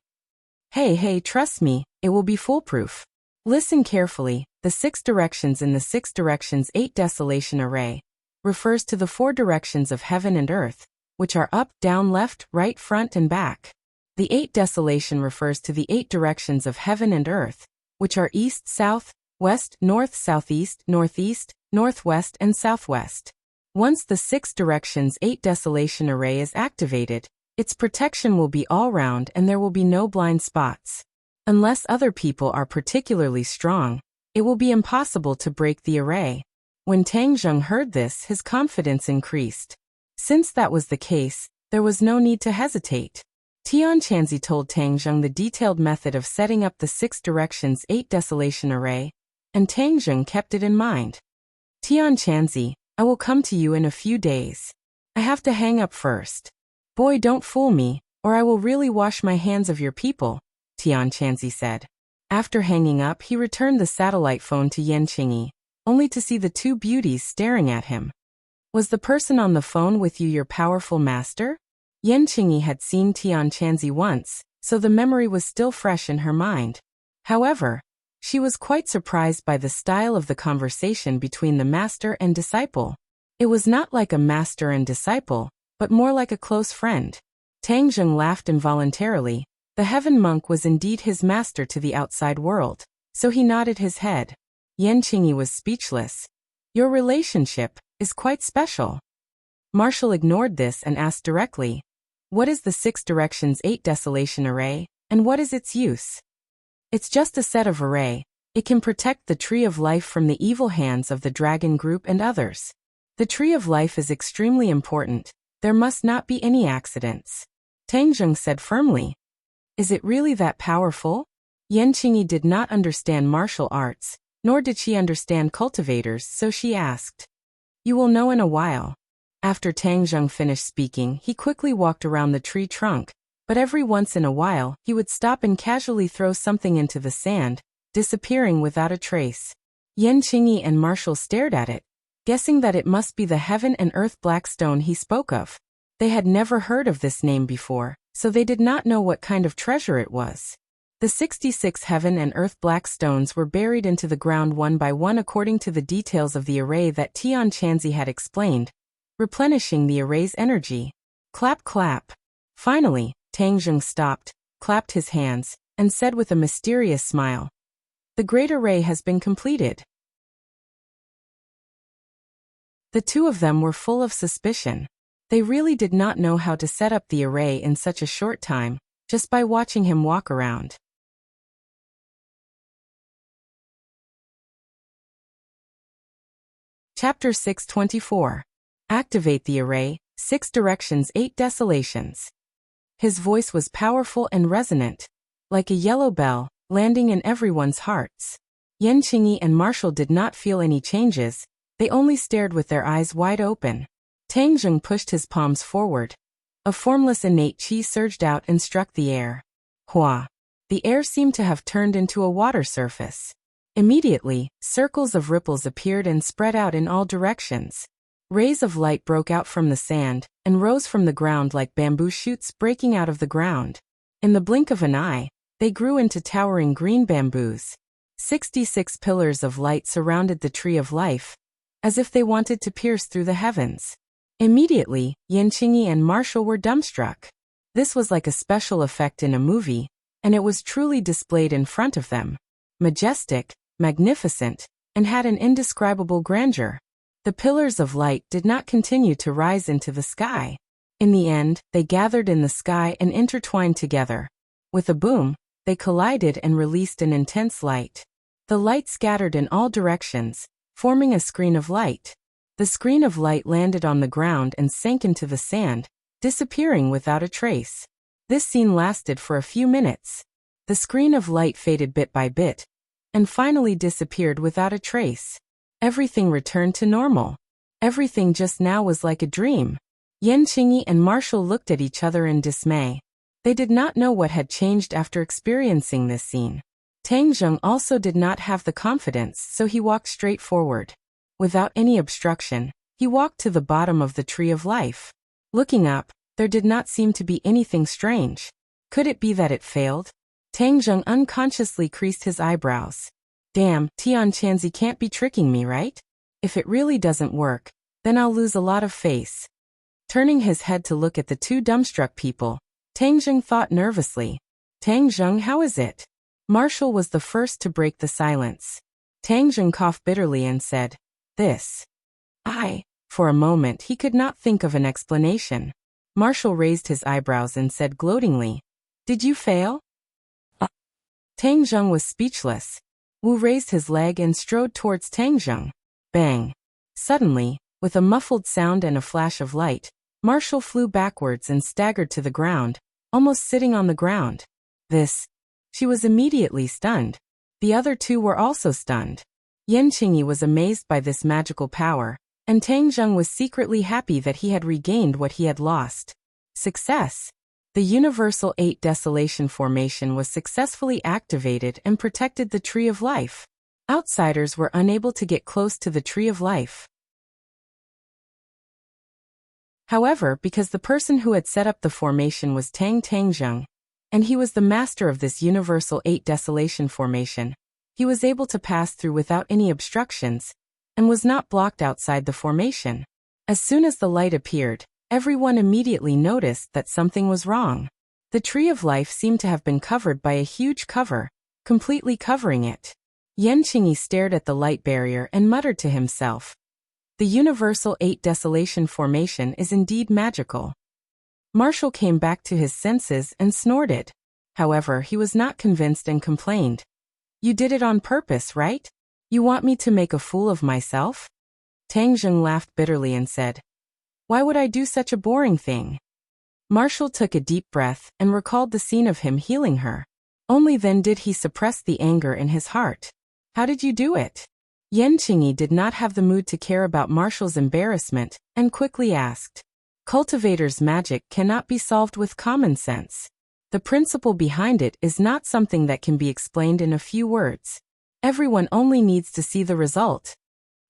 Hey, trust me, it will be foolproof. Listen carefully, the 6 directions in the 6 directions 8 desolation array refers to the 4 directions of heaven and earth, which are up, down, left, right, front, and back. The 8 desolation refers to the 8 directions of heaven and earth, which are east, south, west, north, southeast, northeast, northwest, and southwest. Once the 6 directions 8 desolation array is activated, its protection will be all round and there will be no blind spots. Unless other people are particularly strong, it will be impossible to break the array. When Tang Zheng heard this, his confidence increased. Since that was the case, there was no need to hesitate. Tian Chanzi told Tang Zheng the detailed method of setting up the 6 directions 8 desolation array, and Tang Zheng kept it in mind. Tian Chanzi, I will come to you in a few days. I have to hang up first. Boy, don't fool me, or I will really wash my hands of your people, Tian Chanzi said. After hanging up, he returned the satellite phone to Yan Qingyi, only to see the two beauties staring at him. Was the person on the phone with you your powerful master? Yan Qingyi had seen Tian Chanzi once, so the memory was still fresh in her mind. However, she was quite surprised by the style of the conversation between the master and disciple. It was not like a master and disciple, but more like a close friend. Tang Zheng laughed involuntarily. The heaven monk was indeed his master to the outside world, so he nodded his head. Yan Qingyi was speechless. Your relationship is quite special. Marshall ignored this and asked directly, what is the 6 directions 8 desolation array, and what is its use? It's just a set of array. It can protect the tree of life from the evil hands of the dragon group and others. The tree of life is extremely important. There must not be any accidents. Tang Zheng said firmly. Is it really that powerful? Yan Qingyi did not understand martial arts, nor did she understand cultivators, so she asked. You will know in a while. After Tang Zheng finished speaking, he quickly walked around the tree trunk, but every once in a while, he would stop and casually throw something into the sand, disappearing without a trace. Yan Qingyi and Marshall stared at it, guessing that it must be the heaven and earth black stone he spoke of. They had never heard of this name before, so they did not know what kind of treasure it was. The 66 heaven and earth black stones were buried into the ground one by one according to the details of the array that Tian Chanzi had explained, replenishing the array's energy. Clap clap. Finally, Tang Zheng stopped, clapped his hands, and said with a mysterious smile, the great array has been completed. The two of them were full of suspicion. They really did not know how to set up the array in such a short time, just by watching him walk around. Chapter 624. Activate the array, 6 directions 8 desolations. His voice was powerful and resonant, like a yellow bell, landing in everyone's hearts. Yan Qingyi and Marshall did not feel any changes, they only stared with their eyes wide open. Tang Zheng pushed his palms forward. A formless innate qi surged out and struck the air. Hua! The air seemed to have turned into a water surface. Immediately, circles of ripples appeared and spread out in all directions. Rays of light broke out from the sand, and rose from the ground like bamboo shoots breaking out of the ground. In the blink of an eye, they grew into towering green bamboos. 66 pillars of light surrounded the tree of life, as if they wanted to pierce through the heavens. Immediately, Yan Qingyi and Marshall were dumbstruck. This was like a special effect in a movie, and it was truly displayed in front of them. Majestic, magnificent, and had an indescribable grandeur. The pillars of light did not continue to rise into the sky. In the end, they gathered in the sky and intertwined together. With a boom, they collided and released an intense light. The light scattered in all directions, forming a screen of light. The screen of light landed on the ground and sank into the sand, disappearing without a trace. This scene lasted for a few minutes. The screen of light faded bit by bit, and finally disappeared without a trace. Everything returned to normal. Everything just now was like a dream. Yan Qingyi and Marshall looked at each other in dismay. They did not know what had changed after experiencing this scene. Tang Zheng also did not have the confidence, so he walked straight forward. Without any obstruction, he walked to the bottom of the tree of life. Looking up, there did not seem to be anything strange. Could it be that it failed? Tang Zheng unconsciously creased his eyebrows. Damn, Tian Chanzi can't be tricking me, right? If it really doesn't work, then I'll lose a lot of face. Turning his head to look at the two dumbstruck people, Tang Zheng thought nervously. Tang Zheng, how is it? Marshall was the first to break the silence. Tang Zheng coughed bitterly and said, this. For a moment he could not think of an explanation. Marshall raised his eyebrows and said gloatingly, did you fail? Tang Zheng was speechless. Wu raised his leg and strode towards Tang Zheng. Bang! Suddenly, with a muffled sound and a flash of light, Marshall flew backwards and staggered to the ground, almost sitting on the ground. She was immediately stunned. The other two were also stunned. Yan Qingyi was amazed by this magical power, and Tang Zheng was secretly happy that he had regained what he had lost. Success! The Universal 8 Desolation Formation was successfully activated and protected the Tree of Life. Outsiders were unable to get close to the Tree of Life. However, because the person who had set up the formation was Tang Zheng, and he was the master of this Universal 8 Desolation Formation, he was able to pass through without any obstructions, and was not blocked outside the formation. As soon as the light appeared, everyone immediately noticed that something was wrong. The Tree of Life seemed to have been covered by a huge cover, completely covering it. Yan Qingyi stared at the light barrier and muttered to himself, "The Universal 8 Desolation Formation is indeed magical." Marshall came back to his senses and snorted. However, he was not convinced and complained, "You did it on purpose, right? You want me to make a fool of myself?" Tang Zheng laughed bitterly and said, "Why would I do such a boring thing?" Marshall took a deep breath and recalled the scene of him healing her. Only then did he suppress the anger in his heart. "How did you do it?" Yan Qingyi did not have the mood to care about Marshall's embarrassment and quickly asked. Cultivator's magic cannot be solved with common sense. The principle behind it is not something that can be explained in a few words. Everyone only needs to see the result.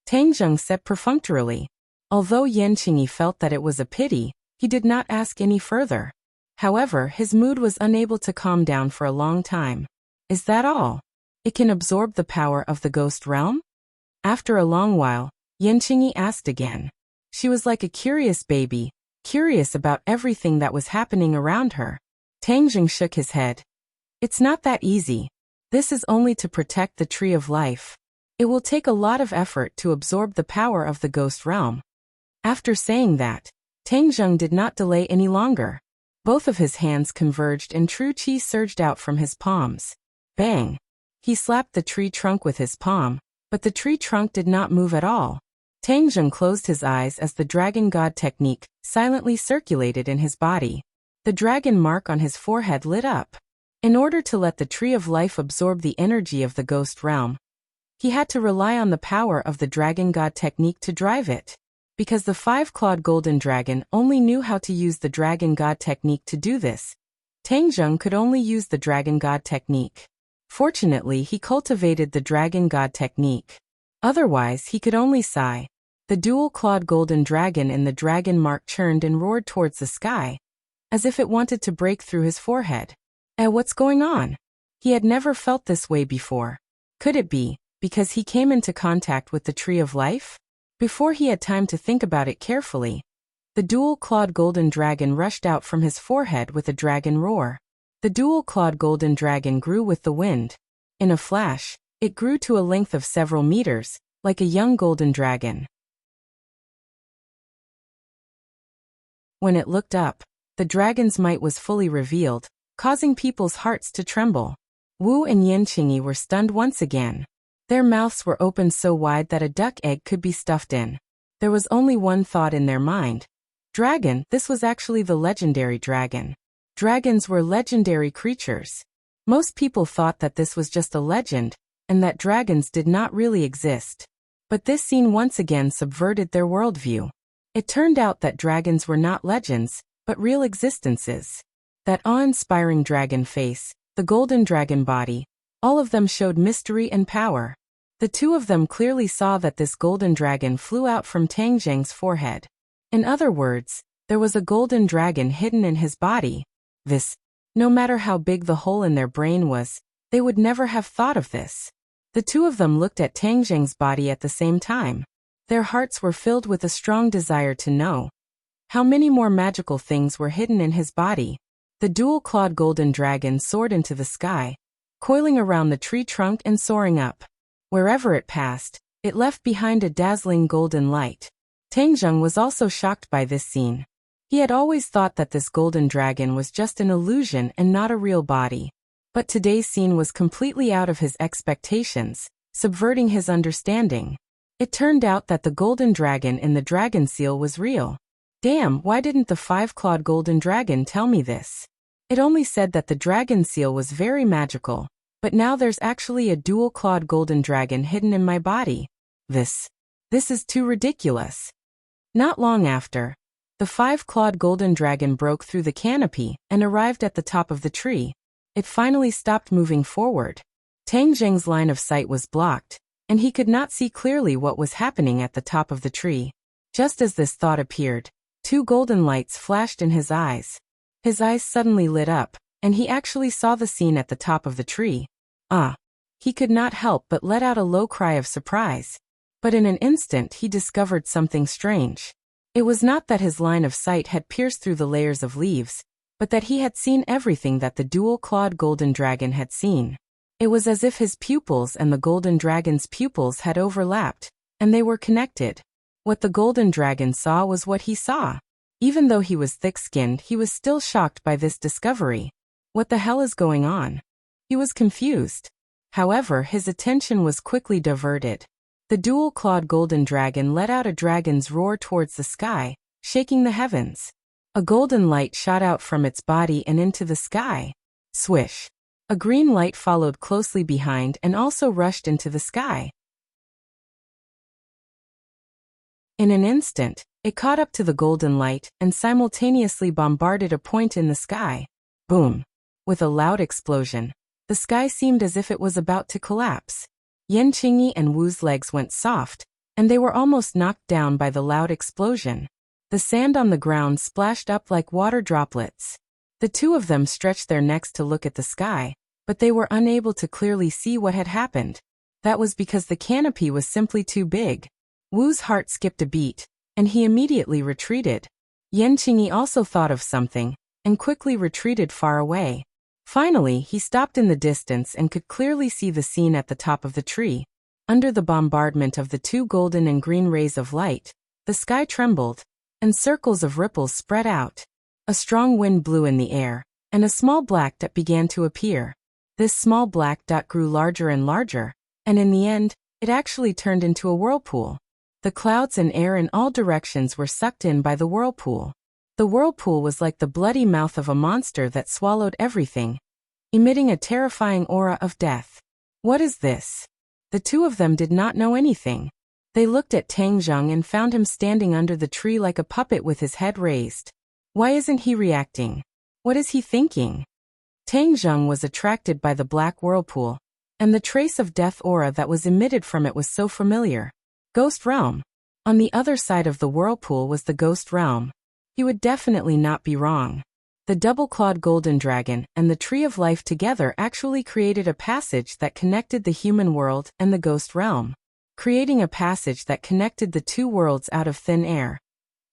Tang Zheng said perfunctorily. Although Yan Qingyi felt that it was a pity, he did not ask any further. However, his mood was unable to calm down for a long time. "Is that all? It can absorb the power of the ghost realm?" After a long while, Yan Qingyi asked again. She was like a curious baby, curious about everything that was happening around her. Tang Zheng shook his head. "It's not that easy. This is only to protect the Tree of Life. It will take a lot of effort to absorb the power of the ghost realm." After saying that, Tang Zheng did not delay any longer. Both of his hands converged and true qi surged out from his palms. Bang! He slapped the tree trunk with his palm, but the tree trunk did not move at all. Tang Zheng closed his eyes as the Dragon God technique silently circulated in his body. The dragon mark on his forehead lit up. In order to let the Tree of Life absorb the energy of the ghost realm, he had to rely on the power of the Dragon God technique to drive it. Because the five-clawed golden dragon only knew how to use the Dragon God technique to do this, Tang Zheng could only use the Dragon God technique. Fortunately, he cultivated the Dragon God technique. Otherwise, he could only sigh. The dual-clawed golden dragon in the dragon mark churned and roared towards the sky, as if it wanted to break through his forehead. What's going on? He had never felt this way before. Could it be because he came into contact with the Tree of Life? Before he had time to think about it carefully, the dual-clawed golden dragon rushed out from his forehead with a dragon roar. The dual-clawed golden dragon grew with the wind. In a flash, it grew to a length of several meters, like a young golden dragon. When it looked up, the dragon's might was fully revealed, causing people's hearts to tremble. Wu and Yan Qingyi were stunned once again. Their mouths were opened so wide that a duck egg could be stuffed in. There was only one thought in their mind. Dragon, this was actually the legendary dragon. Dragons were legendary creatures. Most people thought that this was just a legend, and that dragons did not really exist. But this scene once again subverted their worldview. It turned out that dragons were not legends, but real existences. That awe-inspiring dragon face, the golden dragon body, all of them showed mystery and power. The two of them clearly saw that this golden dragon flew out from Tang Zheng's forehead. In other words, there was a golden dragon hidden in his body. No matter how big the hole in their brain was, they would never have thought of this. The two of them looked at Tang Zheng's body at the same time. Their hearts were filled with a strong desire to know how many more magical things were hidden in his body. The dual-clawed golden dragon soared into the sky, coiling around the tree trunk and soaring up. Wherever it passed, it left behind a dazzling golden light. Tang Zheng was also shocked by this scene. He had always thought that this golden dragon was just an illusion and not a real body. But today's scene was completely out of his expectations, subverting his understanding. It turned out that the golden dragon in the dragon seal was real. Damn, why didn't the five-clawed golden dragon tell me this? It only said that the dragon seal was very magical, But now there's actually a dual-clawed golden dragon hidden in my body. This is too ridiculous. Not long after, the 5-clawed golden dragon broke through the canopy and arrived at the top of the tree. It finally stopped moving forward. Tang Zheng's line of sight was blocked, and he could not see clearly what was happening at the top of the tree. Just as this thought appeared, 2 golden lights flashed in his eyes. His eyes suddenly lit up, and he actually saw the scene at the top of the tree. He could not help but let out a low cry of surprise. But in an instant he discovered something strange. It was not that his line of sight had pierced through the layers of leaves, but that he had seen everything that the dual-clawed golden dragon had seen. It was as if his pupils and the golden dragon's pupils had overlapped, and they were connected. What the golden dragon saw was what he saw. Even though he was thick-skinned, he was still shocked by this discovery. What the hell is going on? He was confused. However, his attention was quickly diverted. The dual-clawed golden dragon let out a dragon's roar towards the sky, shaking the heavens. A golden light shot out from its body and into the sky. Swish! A green light followed closely behind and also rushed into the sky. In an instant, it caught up to the golden light and simultaneously bombarded a point in the sky. Boom! With a loud explosion, the sky seemed as if it was about to collapse. Yan Qingyi and Wu's legs went soft, and they were almost knocked down by the loud explosion. The sand on the ground splashed up like water droplets. The two of them stretched their necks to look at the sky, but they were unable to clearly see what had happened. That was because the canopy was simply too big. Wu's heart skipped a beat, and he immediately retreated. Yan Qingyi also thought of something, and quickly retreated far away. Finally, he stopped in the distance and could clearly see the scene at the top of the tree. Under the bombardment of the 2 golden and green rays of light, the sky trembled, and circles of ripples spread out. A strong wind blew in the air, and a small black dot began to appear. This small black dot grew larger and larger, and in the end, it actually turned into a whirlpool. The clouds and air in all directions were sucked in by the whirlpool. The whirlpool was like the bloody mouth of a monster that swallowed everything, emitting a terrifying aura of death. What is this? The two of them did not know anything. They looked at Tang Zheng and found him standing under the tree like a puppet with his head raised. Why isn't he reacting? What is he thinking? Tang Zheng was attracted by the black whirlpool, and the trace of death aura that was emitted from it was so familiar. Ghost realm. On the other side of the whirlpool was the ghost realm. He would definitely not be wrong. The double-clawed golden dragon and the tree of life together actually created a passage that connected the human world and the ghost realm, creating a passage that connected the 2 worlds out of thin air.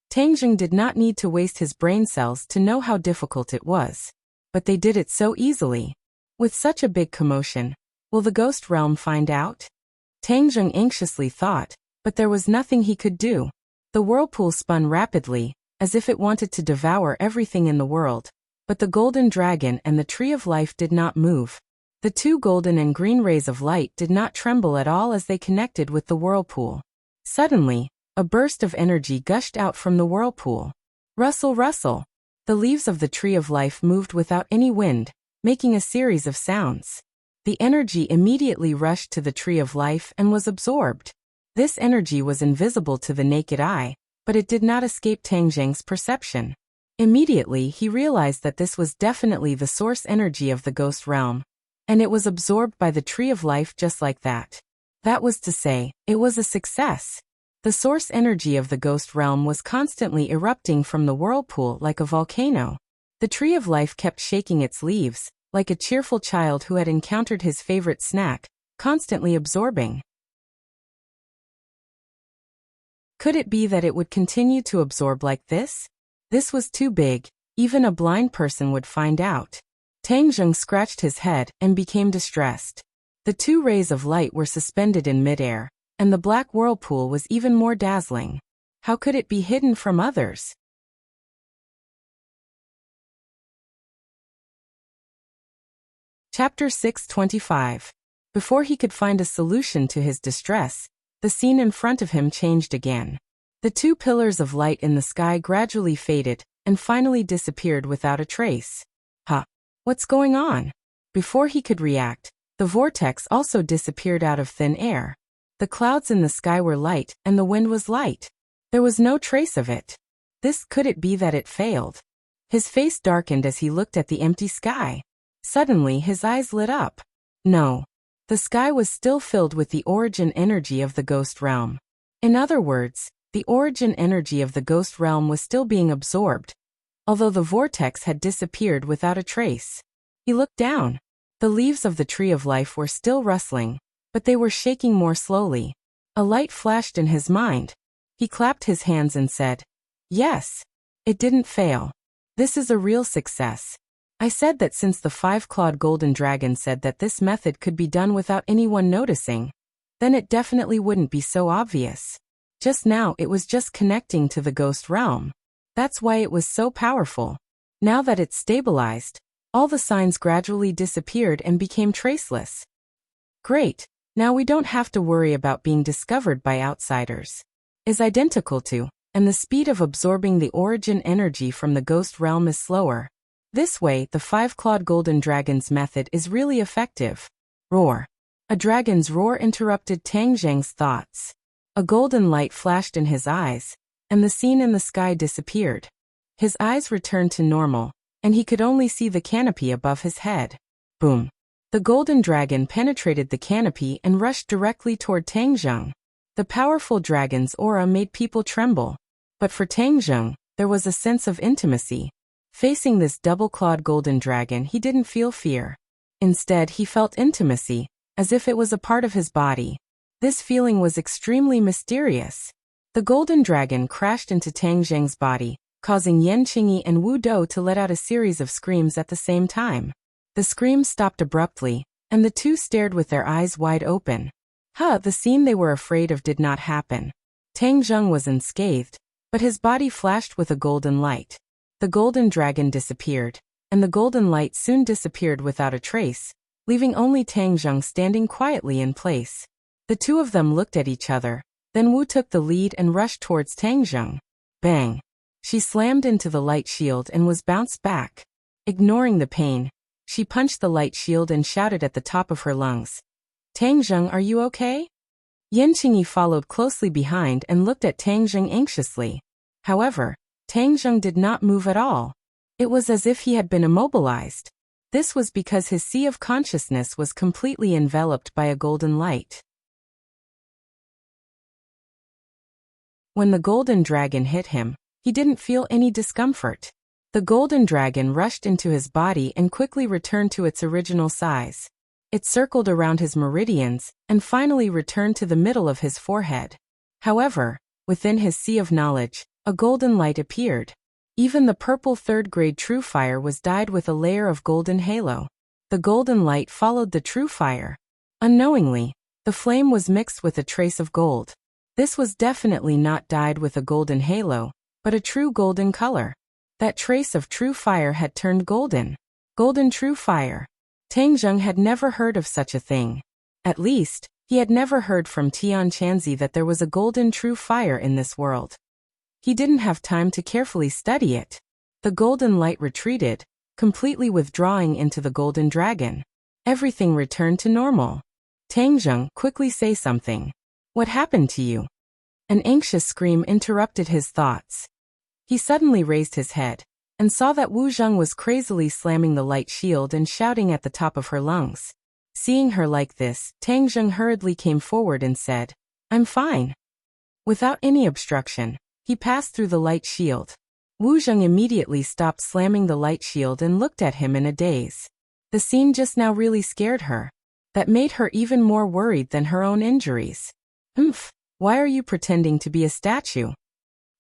Tang Zheng did not need to waste his brain cells to know how difficult it was. But they did it so easily. With such a big commotion, will the ghost realm find out? Tang Zheng anxiously thought, but there was nothing he could do. The whirlpool spun rapidly, as if it wanted to devour everything in the world, but the golden dragon and the tree of life did not move. The 2 golden and green rays of light did not tremble at all as they connected with the whirlpool. Suddenly, a burst of energy gushed out from the whirlpool. Rustle, rustle! The leaves of the tree of life moved without any wind, making a series of sounds. The energy immediately rushed to the tree of life and was absorbed. This energy was invisible to the naked eye, but it did not escape Tang Zheng's perception. Immediately he realized that this was definitely the source energy of the ghost realm, and it was absorbed by the tree of life just like that. That was to say, it was a success. The source energy of the ghost realm was constantly erupting from the whirlpool like a volcano. The tree of life kept shaking its leaves, like a cheerful child who had encountered his favorite snack, constantly absorbing. Could it be that it would continue to absorb like this? This was too big, even a blind person would find out. Tang Zheng scratched his head and became distressed. The 2 rays of light were suspended in midair, and the black whirlpool was even more dazzling. How could it be hidden from others? Chapter 625. Before he could find a solution to his distress, the scene in front of him changed again. The 2 pillars of light in the sky gradually faded and finally disappeared without a trace. What's going on? Before he could react, the The vortex also disappeared out of thin air. The clouds in the sky were light, and the wind was light. There was no trace of it. Could it be that it failed? His face darkened as he looked at the empty sky. Suddenly his eyes lit up. No. The sky was still filled with the origin energy of the ghost realm. In other words, the origin energy of the ghost realm was still being absorbed, although the vortex had disappeared without a trace. He looked down. The leaves of the tree of life were still rustling, but they were shaking more slowly. A light flashed in his mind. He clapped his hands and said, "Yes. It didn't fail. This is a real success. I said that since the five-clawed golden dragon said that this method could be done without anyone noticing, then it definitely wouldn't be so obvious. Just now it was just connecting to the ghost realm. That's why it was so powerful. Now that it's stabilized, all the signs gradually disappeared and became traceless. Great, now we don't have to worry about being discovered by outsiders. Is identical to, and the speed of absorbing the origin energy from the ghost realm is slower. This way, the five-clawed golden dragon's method is really effective." Roar. A dragon's roar interrupted Tang Zheng's thoughts. A golden light flashed in his eyes, and the scene in the sky disappeared. His eyes returned to normal, and he could only see the canopy above his head. Boom. The golden dragon penetrated the canopy and rushed directly toward Tang Zheng. The powerful dragon's aura made people tremble. But for Tang Zheng, there was a sense of intimacy. Facing this double-clawed golden dragon, he didn't feel fear. Instead, he felt intimacy, as if it was a part of his body. This feeling was extremely mysterious. The golden dragon crashed into Tang Zheng's body, causing Yan Qingyi and Wu Dou to let out a series of screams at the same time. The screams stopped abruptly, and the two stared with their eyes wide open. The scene they were afraid of did not happen. Tang Zheng was unscathed, but his body flashed with a golden light. The golden dragon disappeared, and the golden light soon disappeared without a trace, leaving only Tang Zheng standing quietly in place. The two of them looked at each other, then Wu took the lead and rushed towards Tang Zheng. Bang! She slammed into the light shield and was bounced back. Ignoring the pain, she punched the light shield and shouted at the top of her lungs, "Tang Zheng, are you okay?" Yan Qingyi followed closely behind and looked at Tang Zheng anxiously. However, Tang Zheng did not move at all. It was as if he had been immobilized. This was because his sea of consciousness was completely enveloped by a golden light. When the golden dragon hit him, he didn't feel any discomfort. The golden dragon rushed into his body and quickly returned to its original size. It circled around his meridians and finally returned to the middle of his forehead. However, within his sea of knowledge, a golden light appeared. Even the purple third-grade true fire was dyed with a layer of golden halo. The golden light followed the true fire. Unknowingly, the flame was mixed with a trace of gold. This was definitely not dyed with a golden halo, but a true golden color. That trace of true fire had turned golden. Golden true fire. Tang Zheng had never heard of such a thing. At least, he had never heard from Tian Chanzi that there was a golden true fire in this world. He didn't have time to carefully study it. The golden light retreated, completely withdrawing into the golden dragon. Everything returned to normal. Tang Zheng, quickly say something. What happened to you? An anxious scream interrupted his thoughts. He suddenly raised his head, and saw that Wu Zheng was crazily slamming the light shield and shouting at the top of her lungs. Seeing her like this, Tang Zheng hurriedly came forward and said, "I'm fine." Without any obstruction, he passed through the light shield. Wu Zheng immediately stopped slamming the light shield and looked at him in a daze. The scene just now really scared her. That made her even more worried than her own injuries. Why are you pretending to be a statue?"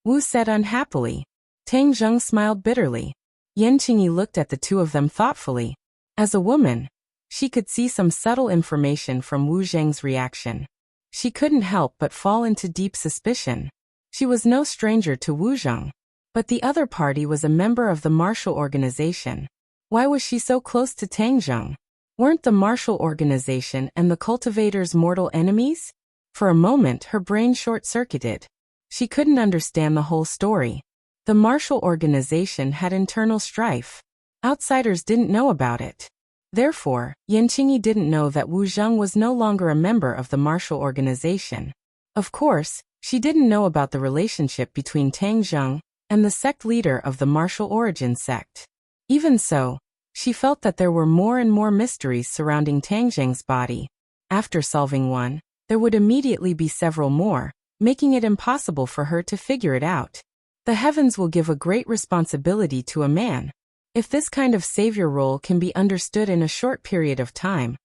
Wu said unhappily. Tang Zheng smiled bitterly. Yan Qingyi looked at the two of them thoughtfully. As a woman, she could see some subtle information from Wu Zheng's reaction. She couldn't help but fall into deep suspicion. She was no stranger to Wu Zheng, but the other party was a member of the martial organization. Why was she so close to Tang Zheng? Weren't the martial organization and the cultivators mortal enemies? For a moment her brain short-circuited. She couldn't understand the whole story. The martial organization had internal strife. Outsiders didn't know about it. Therefore, Yanqingyi didn't know that Wu Zheng was no longer a member of the martial organization. Of course, she didn't know about the relationship between Tang Zheng and the sect leader of the martial origin sect. Even so, she felt that there were more and more mysteries surrounding Tang Zheng's body. After solving one, there would immediately be several more, making it impossible for her to figure it out. The heavens will give a great responsibility to a man. If this kind of savior role can be understood in a short period of time,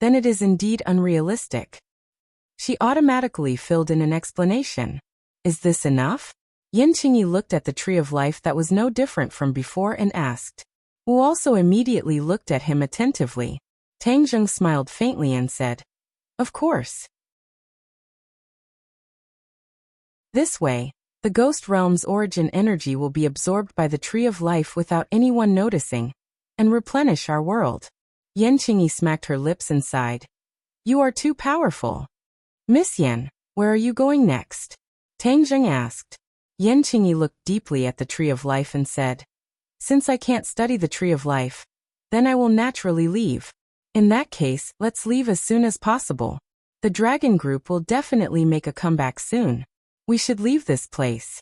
then it is indeed unrealistic. She automatically filled in an explanation. Is this enough? Yanqingyi looked at the tree of life that was no different from before and asked. Wu also immediately looked at him attentively. Tang Zheng smiled faintly and said, "Of course." This way, the ghost realm's origin energy will be absorbed by the tree of life without anyone noticing, and replenish our world. Yanqingyi smacked her lips and sighed. You are too powerful. Miss Yan, where are you going next? Tang Zheng asked. Yanqingyi looked deeply at the tree of life and said, Since I can't study the tree of life, then I will naturally leave. In that case, let's leave as soon as possible. The dragon group will definitely make a comeback soon. We should leave this place.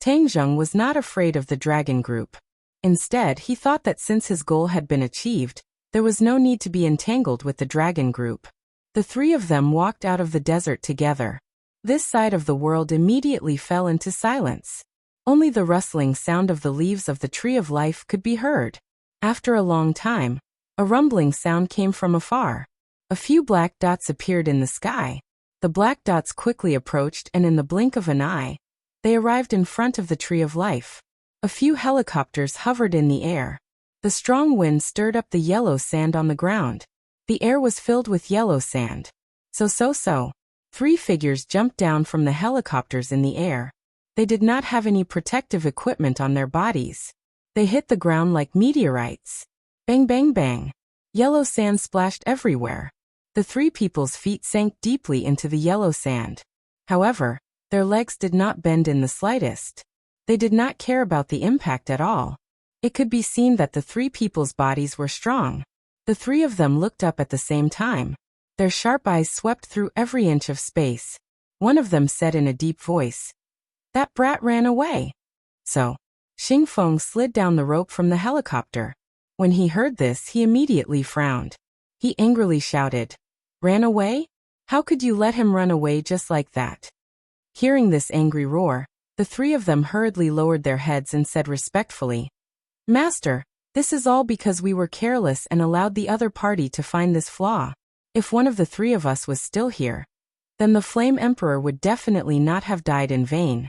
Tang Zheng was not afraid of the dragon group. Instead, he thought that since his goal had been achieved, there was no need to be entangled with the dragon group. The three of them walked out of the desert together. This side of the world immediately fell into silence. Only the rustling sound of the leaves of the tree of life could be heard. After a long time, a rumbling sound came from afar. A few black dots appeared in the sky. The black dots quickly approached and in the blink of an eye, they arrived in front of the tree of life. A few helicopters hovered in the air. The strong wind stirred up the yellow sand on the ground. The air was filled with yellow sand. So. 3 figures jumped down from the helicopters in the air. They did not have any protective equipment on their bodies. They hit the ground like meteorites. Bang bang bang. Yellow sand splashed everywhere. The 3 people's feet sank deeply into the yellow sand. However, their legs did not bend in the slightest. They did not care about the impact at all. It could be seen that the 3 people's bodies were strong. The 3 of them looked up at the same time. Their sharp eyes swept through every inch of space. One of them said in a deep voice, "That brat ran away." So, Xing Feng slid down the rope from the helicopter. When he heard this, he immediately frowned. He angrily shouted, "Ran away? How could you let him run away just like that?" Hearing this angry roar, the 3 of them hurriedly lowered their heads and said respectfully, "Master, this is all because we were careless and allowed the other party to find this flaw. If one of the 3 of us was still here, then the Flame Emperor would definitely not have died in vain.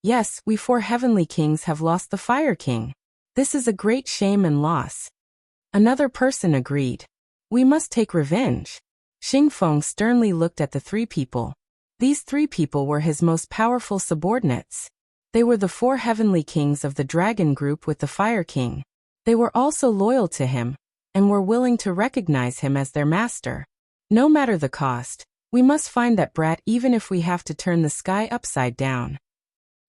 Yes, we 4 heavenly kings have lost the Fire King. This is a great shame and loss." Another person agreed. "We must take revenge." Xing Feng sternly looked at the 3 people. These 3 people were his most powerful subordinates. They were the 4 heavenly kings of the dragon group with the Fire King. They were also loyal to him, and were willing to recognize him as their master. No matter the cost, we must find that brat even if we have to turn the sky upside down.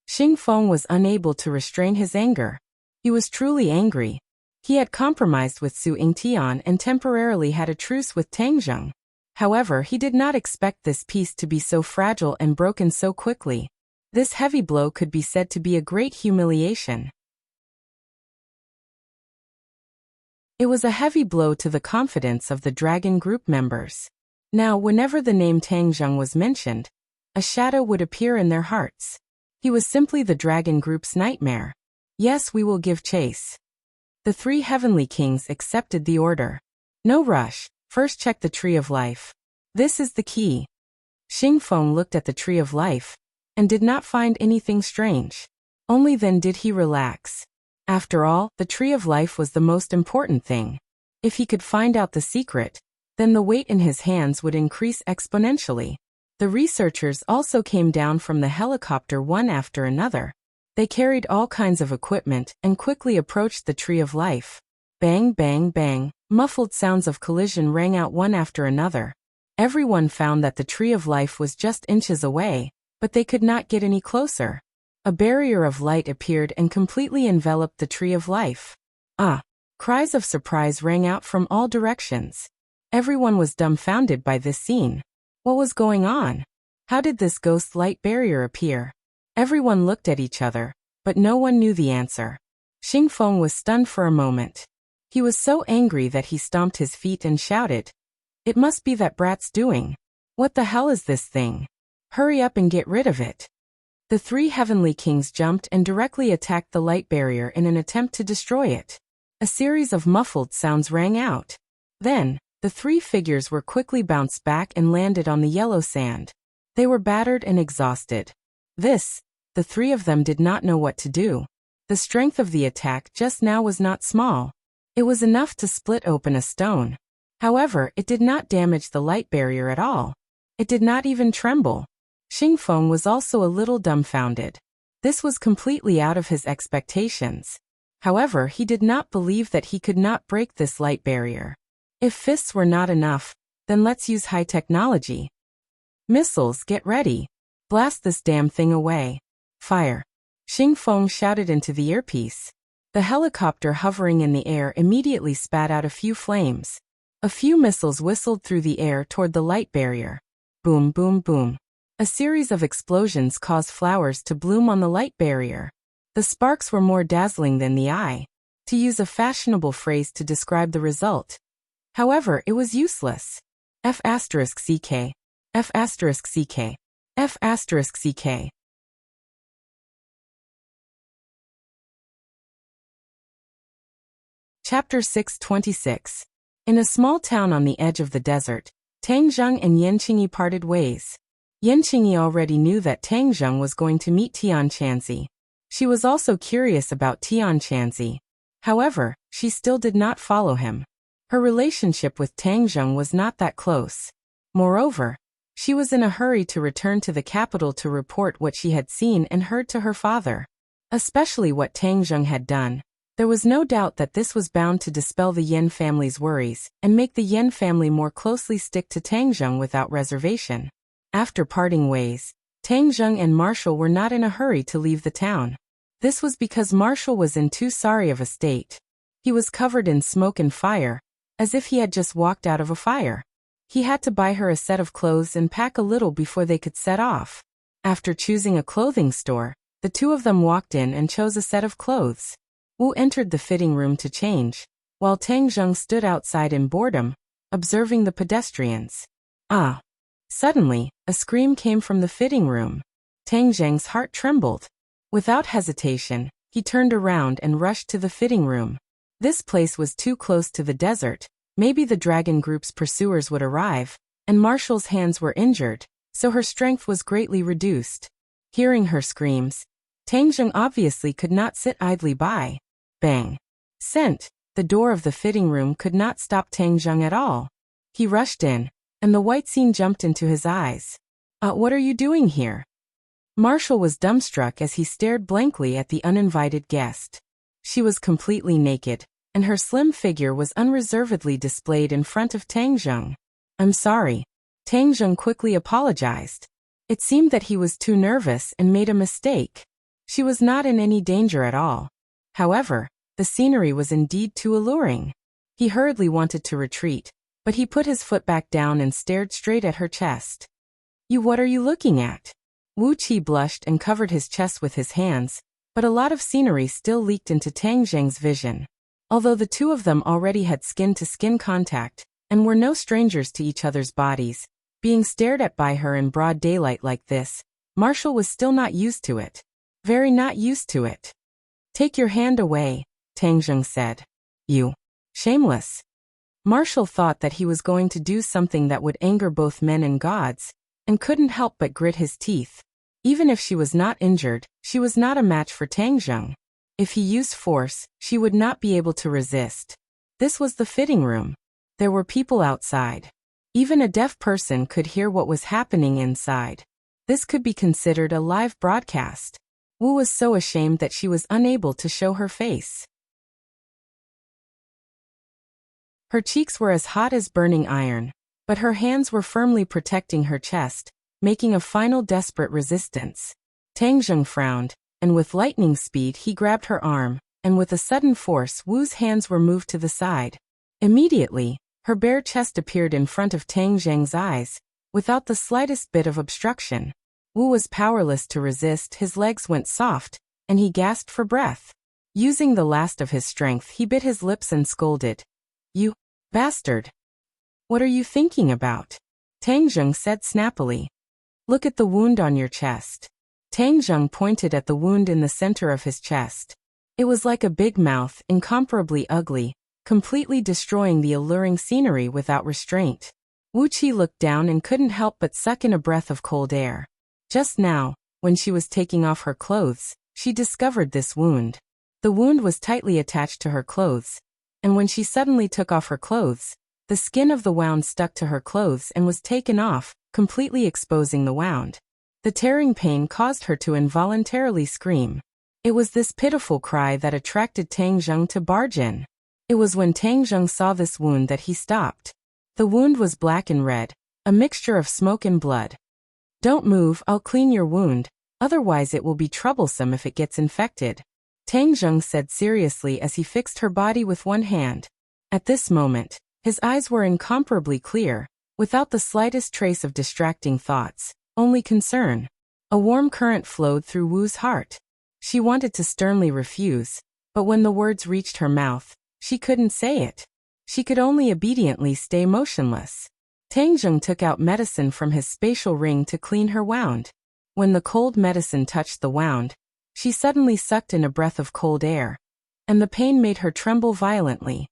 Xing Feng was unable to restrain his anger. He was truly angry. He had compromised with Su Yingtian and temporarily had a truce with Tang Zheng. However, he did not expect this peace to be so fragile and broken so quickly. This heavy blow could be said to be a great humiliation. It was a heavy blow to the confidence of the dragon group members. Now, whenever the name Tang Zheng was mentioned, a shadow would appear in their hearts. He was simply the dragon group's nightmare. Yes, we will give chase. The 3 heavenly kings accepted the order. No rush, first check the tree of life. This is the key. Xing Feng looked at the tree of life, and did not find anything strange. Only then did he relax. After all, the tree of life was the most important thing. If he could find out the secret, then the weight in his hands would increase exponentially. The researchers also came down from the helicopter one after another. They carried all kinds of equipment and quickly approached the tree of life. Bang, bang, bang, muffled sounds of collision rang out one after another. Everyone found that the tree of life was just inches away, but they could not get any closer. A barrier of light appeared and completely enveloped the tree of life. Ah! Cries of surprise rang out from all directions. Everyone was dumbfounded by this scene. What was going on? How did this ghost light barrier appear? Everyone looked at each other, but no one knew the answer. Xing Feng was stunned for a moment. He was so angry that he stomped his feet and shouted, "It must be that brat's doing. What the hell is this thing? Hurry up and get rid of it." The three heavenly kings jumped and directly attacked the light barrier in an attempt to destroy it. A series of muffled sounds rang out. Then, the three figures were quickly bounced back and landed on the yellow sand. They were battered and exhausted. The three of them did not know what to do. The strength of the attack just now was not small. It was enough to split open a stone. However, it did not damage the light barrier at all. It did not even tremble. Xing Feng was also a little dumbfounded. This was completely out of his expectations. However, he did not believe that he could not break this light barrier. If fists were not enough, then let's use high technology. Missiles, get ready. Blast this damn thing away. Fire. Xing Feng shouted into the earpiece. The helicopter hovering in the air immediately spat out a few flames. A few missiles whistled through the air toward the light barrier. Boom, boom, boom. A series of explosions caused flowers to bloom on the light barrier. The sparks were more dazzling than the eye, to use a fashionable phrase to describe the result. However, it was useless. F*CK. F*CK. F*CK. Chapter 626. In a small town on the edge of the desert, Tang Zheng and Yan Qingyi parted ways. Yan Qingyi already knew that Tang Zheng was going to meet Tian Chanzi. She was also curious about Tian Chanzi. However, she still did not follow him. Her relationship with Tang Zheng was not that close. Moreover, she was in a hurry to return to the capital to report what she had seen and heard to her father. Especially what Tang Zheng had done. There was no doubt that this was bound to dispel the Yin family's worries and make the Yin family more closely stick to Tang Zheng without reservation. After parting ways, Tang Zheng and Marshall were not in a hurry to leave the town. This was because Marshall was in too sorry of a state. He was covered in smoke and fire, as if he had just walked out of a fire. He had to buy her a set of clothes and pack a little before they could set off. After choosing a clothing store, the two of them walked in and chose a set of clothes. Wu entered the fitting room to change, while Tang Zheng stood outside in boredom, observing the pedestrians. Ah! Suddenly, a scream came from the fitting room. Tang Zheng's heart trembled. Without hesitation, he turned around and rushed to the fitting room. This place was too close to the desert. Maybe the dragon group's pursuers would arrive, and Marshall's hands were injured, so her strength was greatly reduced. Hearing her screams, Tang Zheng obviously could not sit idly by. Bang! Sent! The door of the fitting room could not stop Tang Zheng at all. He rushed in, and the white scene jumped into his eyes. What are you doing here? Marshall was dumbstruck as he stared blankly at the uninvited guest. She was completely naked, and her slim figure was unreservedly displayed in front of Tang Zheng. I'm sorry. Tang Zheng quickly apologized. It seemed that he was too nervous and made a mistake. She was not in any danger at all. However, the scenery was indeed too alluring. He hurriedly wanted to retreat, but he put his foot back down and stared straight at her chest. What are you looking at? Wu Qi blushed and covered his chest with his hands, but a lot of scenery still leaked into Tang Zheng's vision. Although the two of them already had skin-to-skin contact, and were no strangers to each other's bodies, being stared at by her in broad daylight like this, Marshall was still not used to it. Very not used to it. Take your hand away, Tang Zheng said. You. Shameless. Marshall thought that he was going to do something that would anger both men and gods, and couldn't help but grit his teeth. Even if she was not injured, she was not a match for Tang Zheng. If he used force, she would not be able to resist. This was the fitting room. There were people outside. Even a deaf person could hear what was happening inside. This could be considered a live broadcast. Wu was so ashamed that she was unable to show her face. Her cheeks were as hot as burning iron, but her hands were firmly protecting her chest, making a final desperate resistance. Tang Zheng frowned, and with lightning speed he grabbed her arm, and with a sudden force Wu's hands were moved to the side. Immediately, her bare chest appeared in front of Tang Zheng's eyes, without the slightest bit of obstruction. Wu was powerless to resist, his legs went soft, and he gasped for breath. Using the last of his strength, he bit his lips and scolded. "You bastard! What are you thinking about?" Tang Zheng said snappily. "Look at the wound on your chest." Tang Zheng pointed at the wound in the center of his chest. It was like a big mouth, incomparably ugly, completely destroying the alluring scenery without restraint. Wu Qi looked down and couldn't help but suck in a breath of cold air. Just now, when she was taking off her clothes, she discovered this wound. The wound was tightly attached to her clothes, and when she suddenly took off her clothes, the skin of the wound stuck to her clothes and was taken off, completely exposing the wound. The tearing pain caused her to involuntarily scream. It was this pitiful cry that attracted Tang Zheng to barge in. It was when Tang Zheng saw this wound that he stopped. The wound was black and red, a mixture of smoke and blood. "Don't move, I'll clean your wound, otherwise it will be troublesome if it gets infected," Tang Zheng said seriously as he fixed her body with one hand. At this moment, his eyes were incomparably clear, without the slightest trace of distracting thoughts, only concern. A warm current flowed through Wu's heart. She wanted to sternly refuse, but when the words reached her mouth, she couldn't say it. She could only obediently stay motionless. Tang Zheng took out medicine from his spatial ring to clean her wound. When the cold medicine touched the wound, she suddenly sucked in a breath of cold air, and the pain made her tremble violently.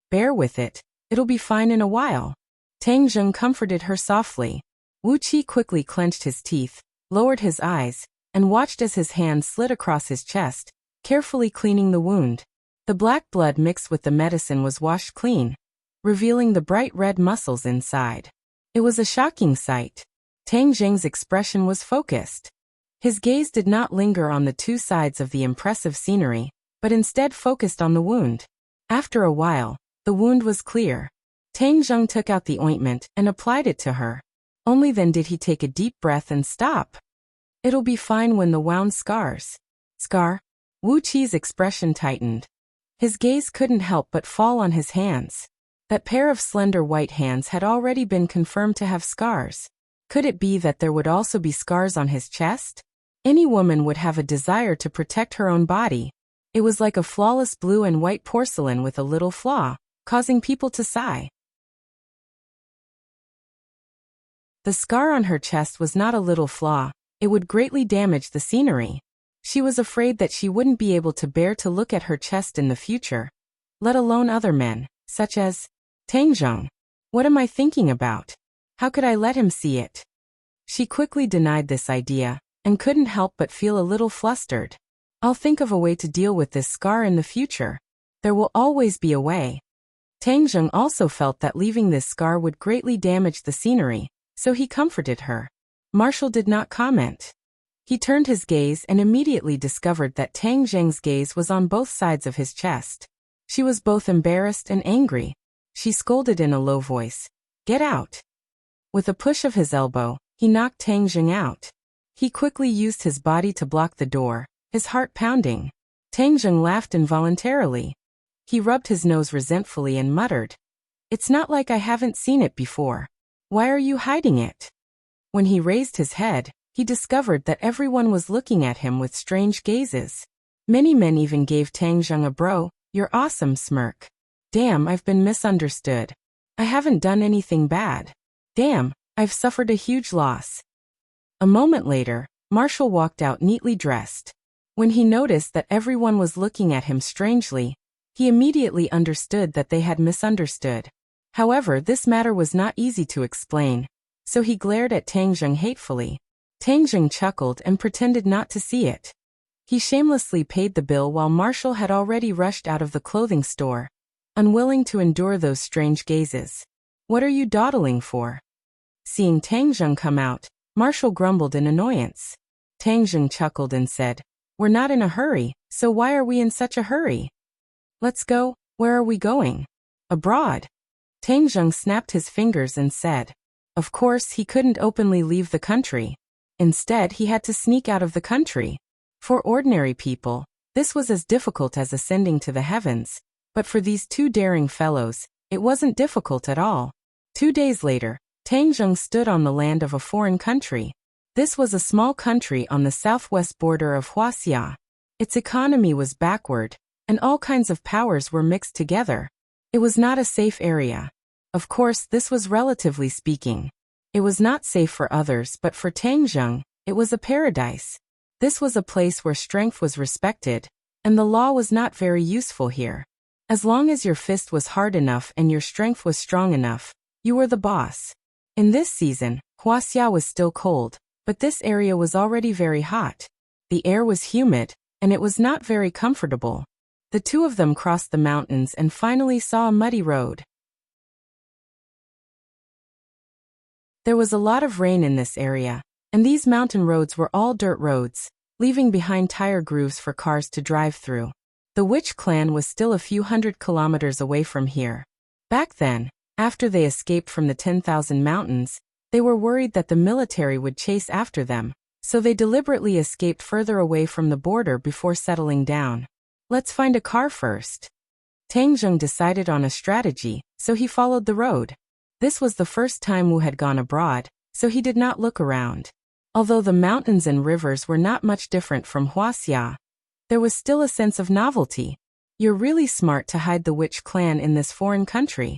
"Bear with it, it'll be fine in a while," Tang Zheng comforted her softly. Wu Qi quickly clenched his teeth, lowered his eyes, and watched as his hand slid across his chest, carefully cleaning the wound. The black blood mixed with the medicine was washed clean, revealing the bright red muscles inside. It was a shocking sight. Tang Zheng's expression was focused. His gaze did not linger on the two sides of the impressive scenery, but instead focused on the wound. After a while, the wound was clear. Tang Zheng took out the ointment and applied it to her. Only then did he take a deep breath and stop. "It'll be fine when the wound scars." "Scar?" Wu Qi's expression tightened. His gaze couldn't help but fall on his hands. That pair of slender white hands had already been confirmed to have scars. Could it be that there would also be scars on his chest? Any woman would have a desire to protect her own body. It was like a flawless blue and white porcelain with a little flaw, causing people to sigh. The scar on her chest was not a little flaw, it would greatly damage the scenery. She was afraid that she wouldn't be able to bear to look at her chest in the future, let alone other men, such as Tang Zheng. What am I thinking about? How could I let him see it? She quickly denied this idea, and couldn't help but feel a little flustered. I'll think of a way to deal with this scar in the future. There will always be a way. Tang Zheng also felt that leaving this scar would greatly damage the scenery, so he comforted her. Marshall did not comment. He turned his gaze and immediately discovered that Tang Zheng's gaze was on both sides of his chest. She was both embarrassed and angry. She scolded in a low voice, "Get out." With a push of his elbow, he knocked Tang Zheng out. He quickly used his body to block the door, his heart pounding. Tang Zheng laughed involuntarily. He rubbed his nose resentfully and muttered, "It's not like I haven't seen it before. Why are you hiding it?" When he raised his head, he discovered that everyone was looking at him with strange gazes. Many men even gave Tang Zheng a "Bro, you're awesome" smirk. Damn, I've been misunderstood. I haven't done anything bad. Damn, I've suffered a huge loss. A moment later, Marshall walked out neatly dressed. When he noticed that everyone was looking at him strangely, he immediately understood that they had misunderstood. However, this matter was not easy to explain, so he glared at Tang Zheng hatefully. Tang Zheng chuckled and pretended not to see it. He shamelessly paid the bill while Marshall had already rushed out of the clothing store, unwilling to endure those strange gazes. "What are you dawdling for?" Seeing Tang Zheng come out, Marshall grumbled in annoyance. Tang Zheng chuckled and said, "We're not in a hurry, so why are we in such a hurry?" "Let's go." "Where are we going?" "Abroad." Tang Zheng snapped his fingers and said. Of course, he couldn't openly leave the country. Instead, he had to sneak out of the country. For ordinary people, This was as difficult as ascending to the heavens, but for these two daring fellows, it wasn't difficult at all. 2 days later, Tangjung stood on the land of a foreign country. This was a small country on the southwest border of Huaxia. Its economy was backward, and all kinds of powers were mixed together. It was not a safe area. Of course, this was relatively speaking. It was not safe for others, but for Tangjung, it was a paradise. This was a place where strength was respected, and the law was not very useful here. As long as your fist was hard enough and your strength was strong enough, you were the boss. In this season, Huaxia was still cold, but this area was already very hot. The air was humid, and it was not very comfortable. The two of them crossed the mountains and finally saw a muddy road. There was a lot of rain in this area, and these mountain roads were all dirt roads, leaving behind tire grooves for cars to drive through. The witch clan was still a few hundred kilometers away from here. Back then, after they escaped from the 10,000 mountains, they were worried that the military would chase after them, so they deliberately escaped further away from the border before settling down. Let's find a car first. Tangjung decided on a strategy, so he followed the road. This was the first time Wu had gone abroad, so he did not look around. Although the mountains and rivers were not much different from Huaxia, there was still a sense of novelty. You're really smart to hide the witch clan in this foreign country,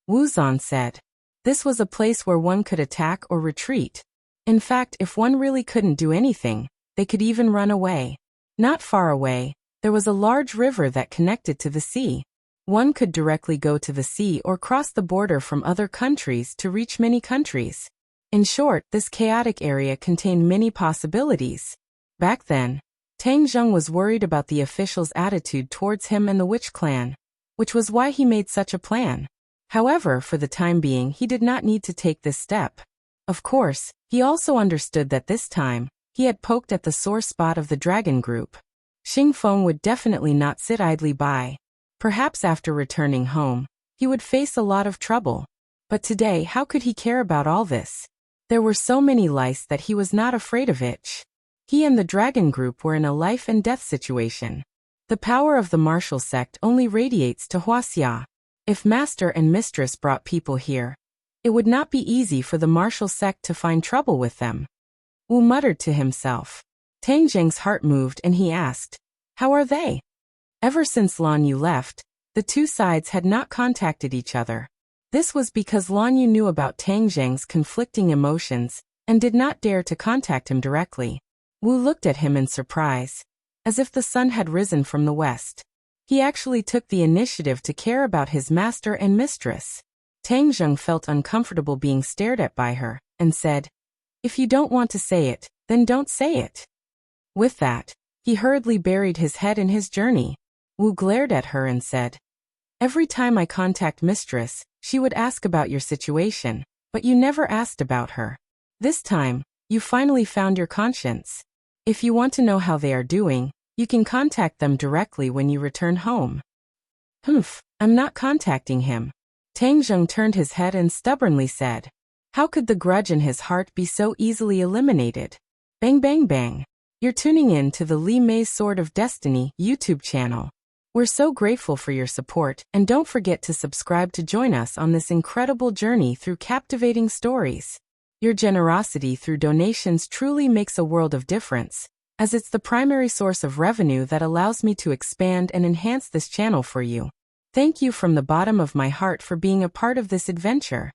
Wu Zan said. This was a place where one could attack or retreat. In fact, if one really couldn't do anything, they could even run away. Not far away, there was a large river that connected to the sea. One could directly go to the sea or cross the border from other countries to reach many countries. In short, this chaotic area contained many possibilities. Back then, Tangjung was worried about the officials' attitude towards him and the witch clan, which was why he made such a plan. However, for the time being, he did not need to take this step. Of course, he also understood that this time, he had poked at the sore spot of the dragon group. Xing Feng would definitely not sit idly by. Perhaps after returning home, he would face a lot of trouble. But today, how could he care about all this? There were so many lice that he was not afraid of it. He and the dragon group were in a life and death situation. The power of the martial sect only radiates to Huaxia. If master and mistress brought people here, it would not be easy for the martial sect to find trouble with them. Wu muttered to himself. Tangjung's heart moved and he asked, "How are they?" Ever since Lan Yu left, the two sides had not contacted each other. This was because Lan Yu knew about Tangjung's conflicting emotions and did not dare to contact him directly. Wu looked at him in surprise, as if the sun had risen from the west. He actually took the initiative to care about his master and mistress. Tangjung felt uncomfortable being stared at by her, and said, "If you don't want to say it, then don't say it." With that, he hurriedly buried his head in his journey. Wu glared at her and said, "Every time I contact mistress, she would ask about your situation, but you never asked about her. This time, you finally found your conscience. If you want to know how they are doing, you can contact them directly when you return home." "Humph, I'm not contacting him." Tangjung turned his head and stubbornly said, "How could the grudge in his heart be so easily eliminated?" Bang bang bang. You're tuning in to the Li Mei's Sword of Destiny YouTube channel. We're so grateful for your support, and don't forget to subscribe to join us on this incredible journey through captivating stories. Your generosity through donations truly makes a world of difference, as it's the primary source of revenue that allows me to expand and enhance this channel for you. Thank you from the bottom of my heart for being a part of this adventure.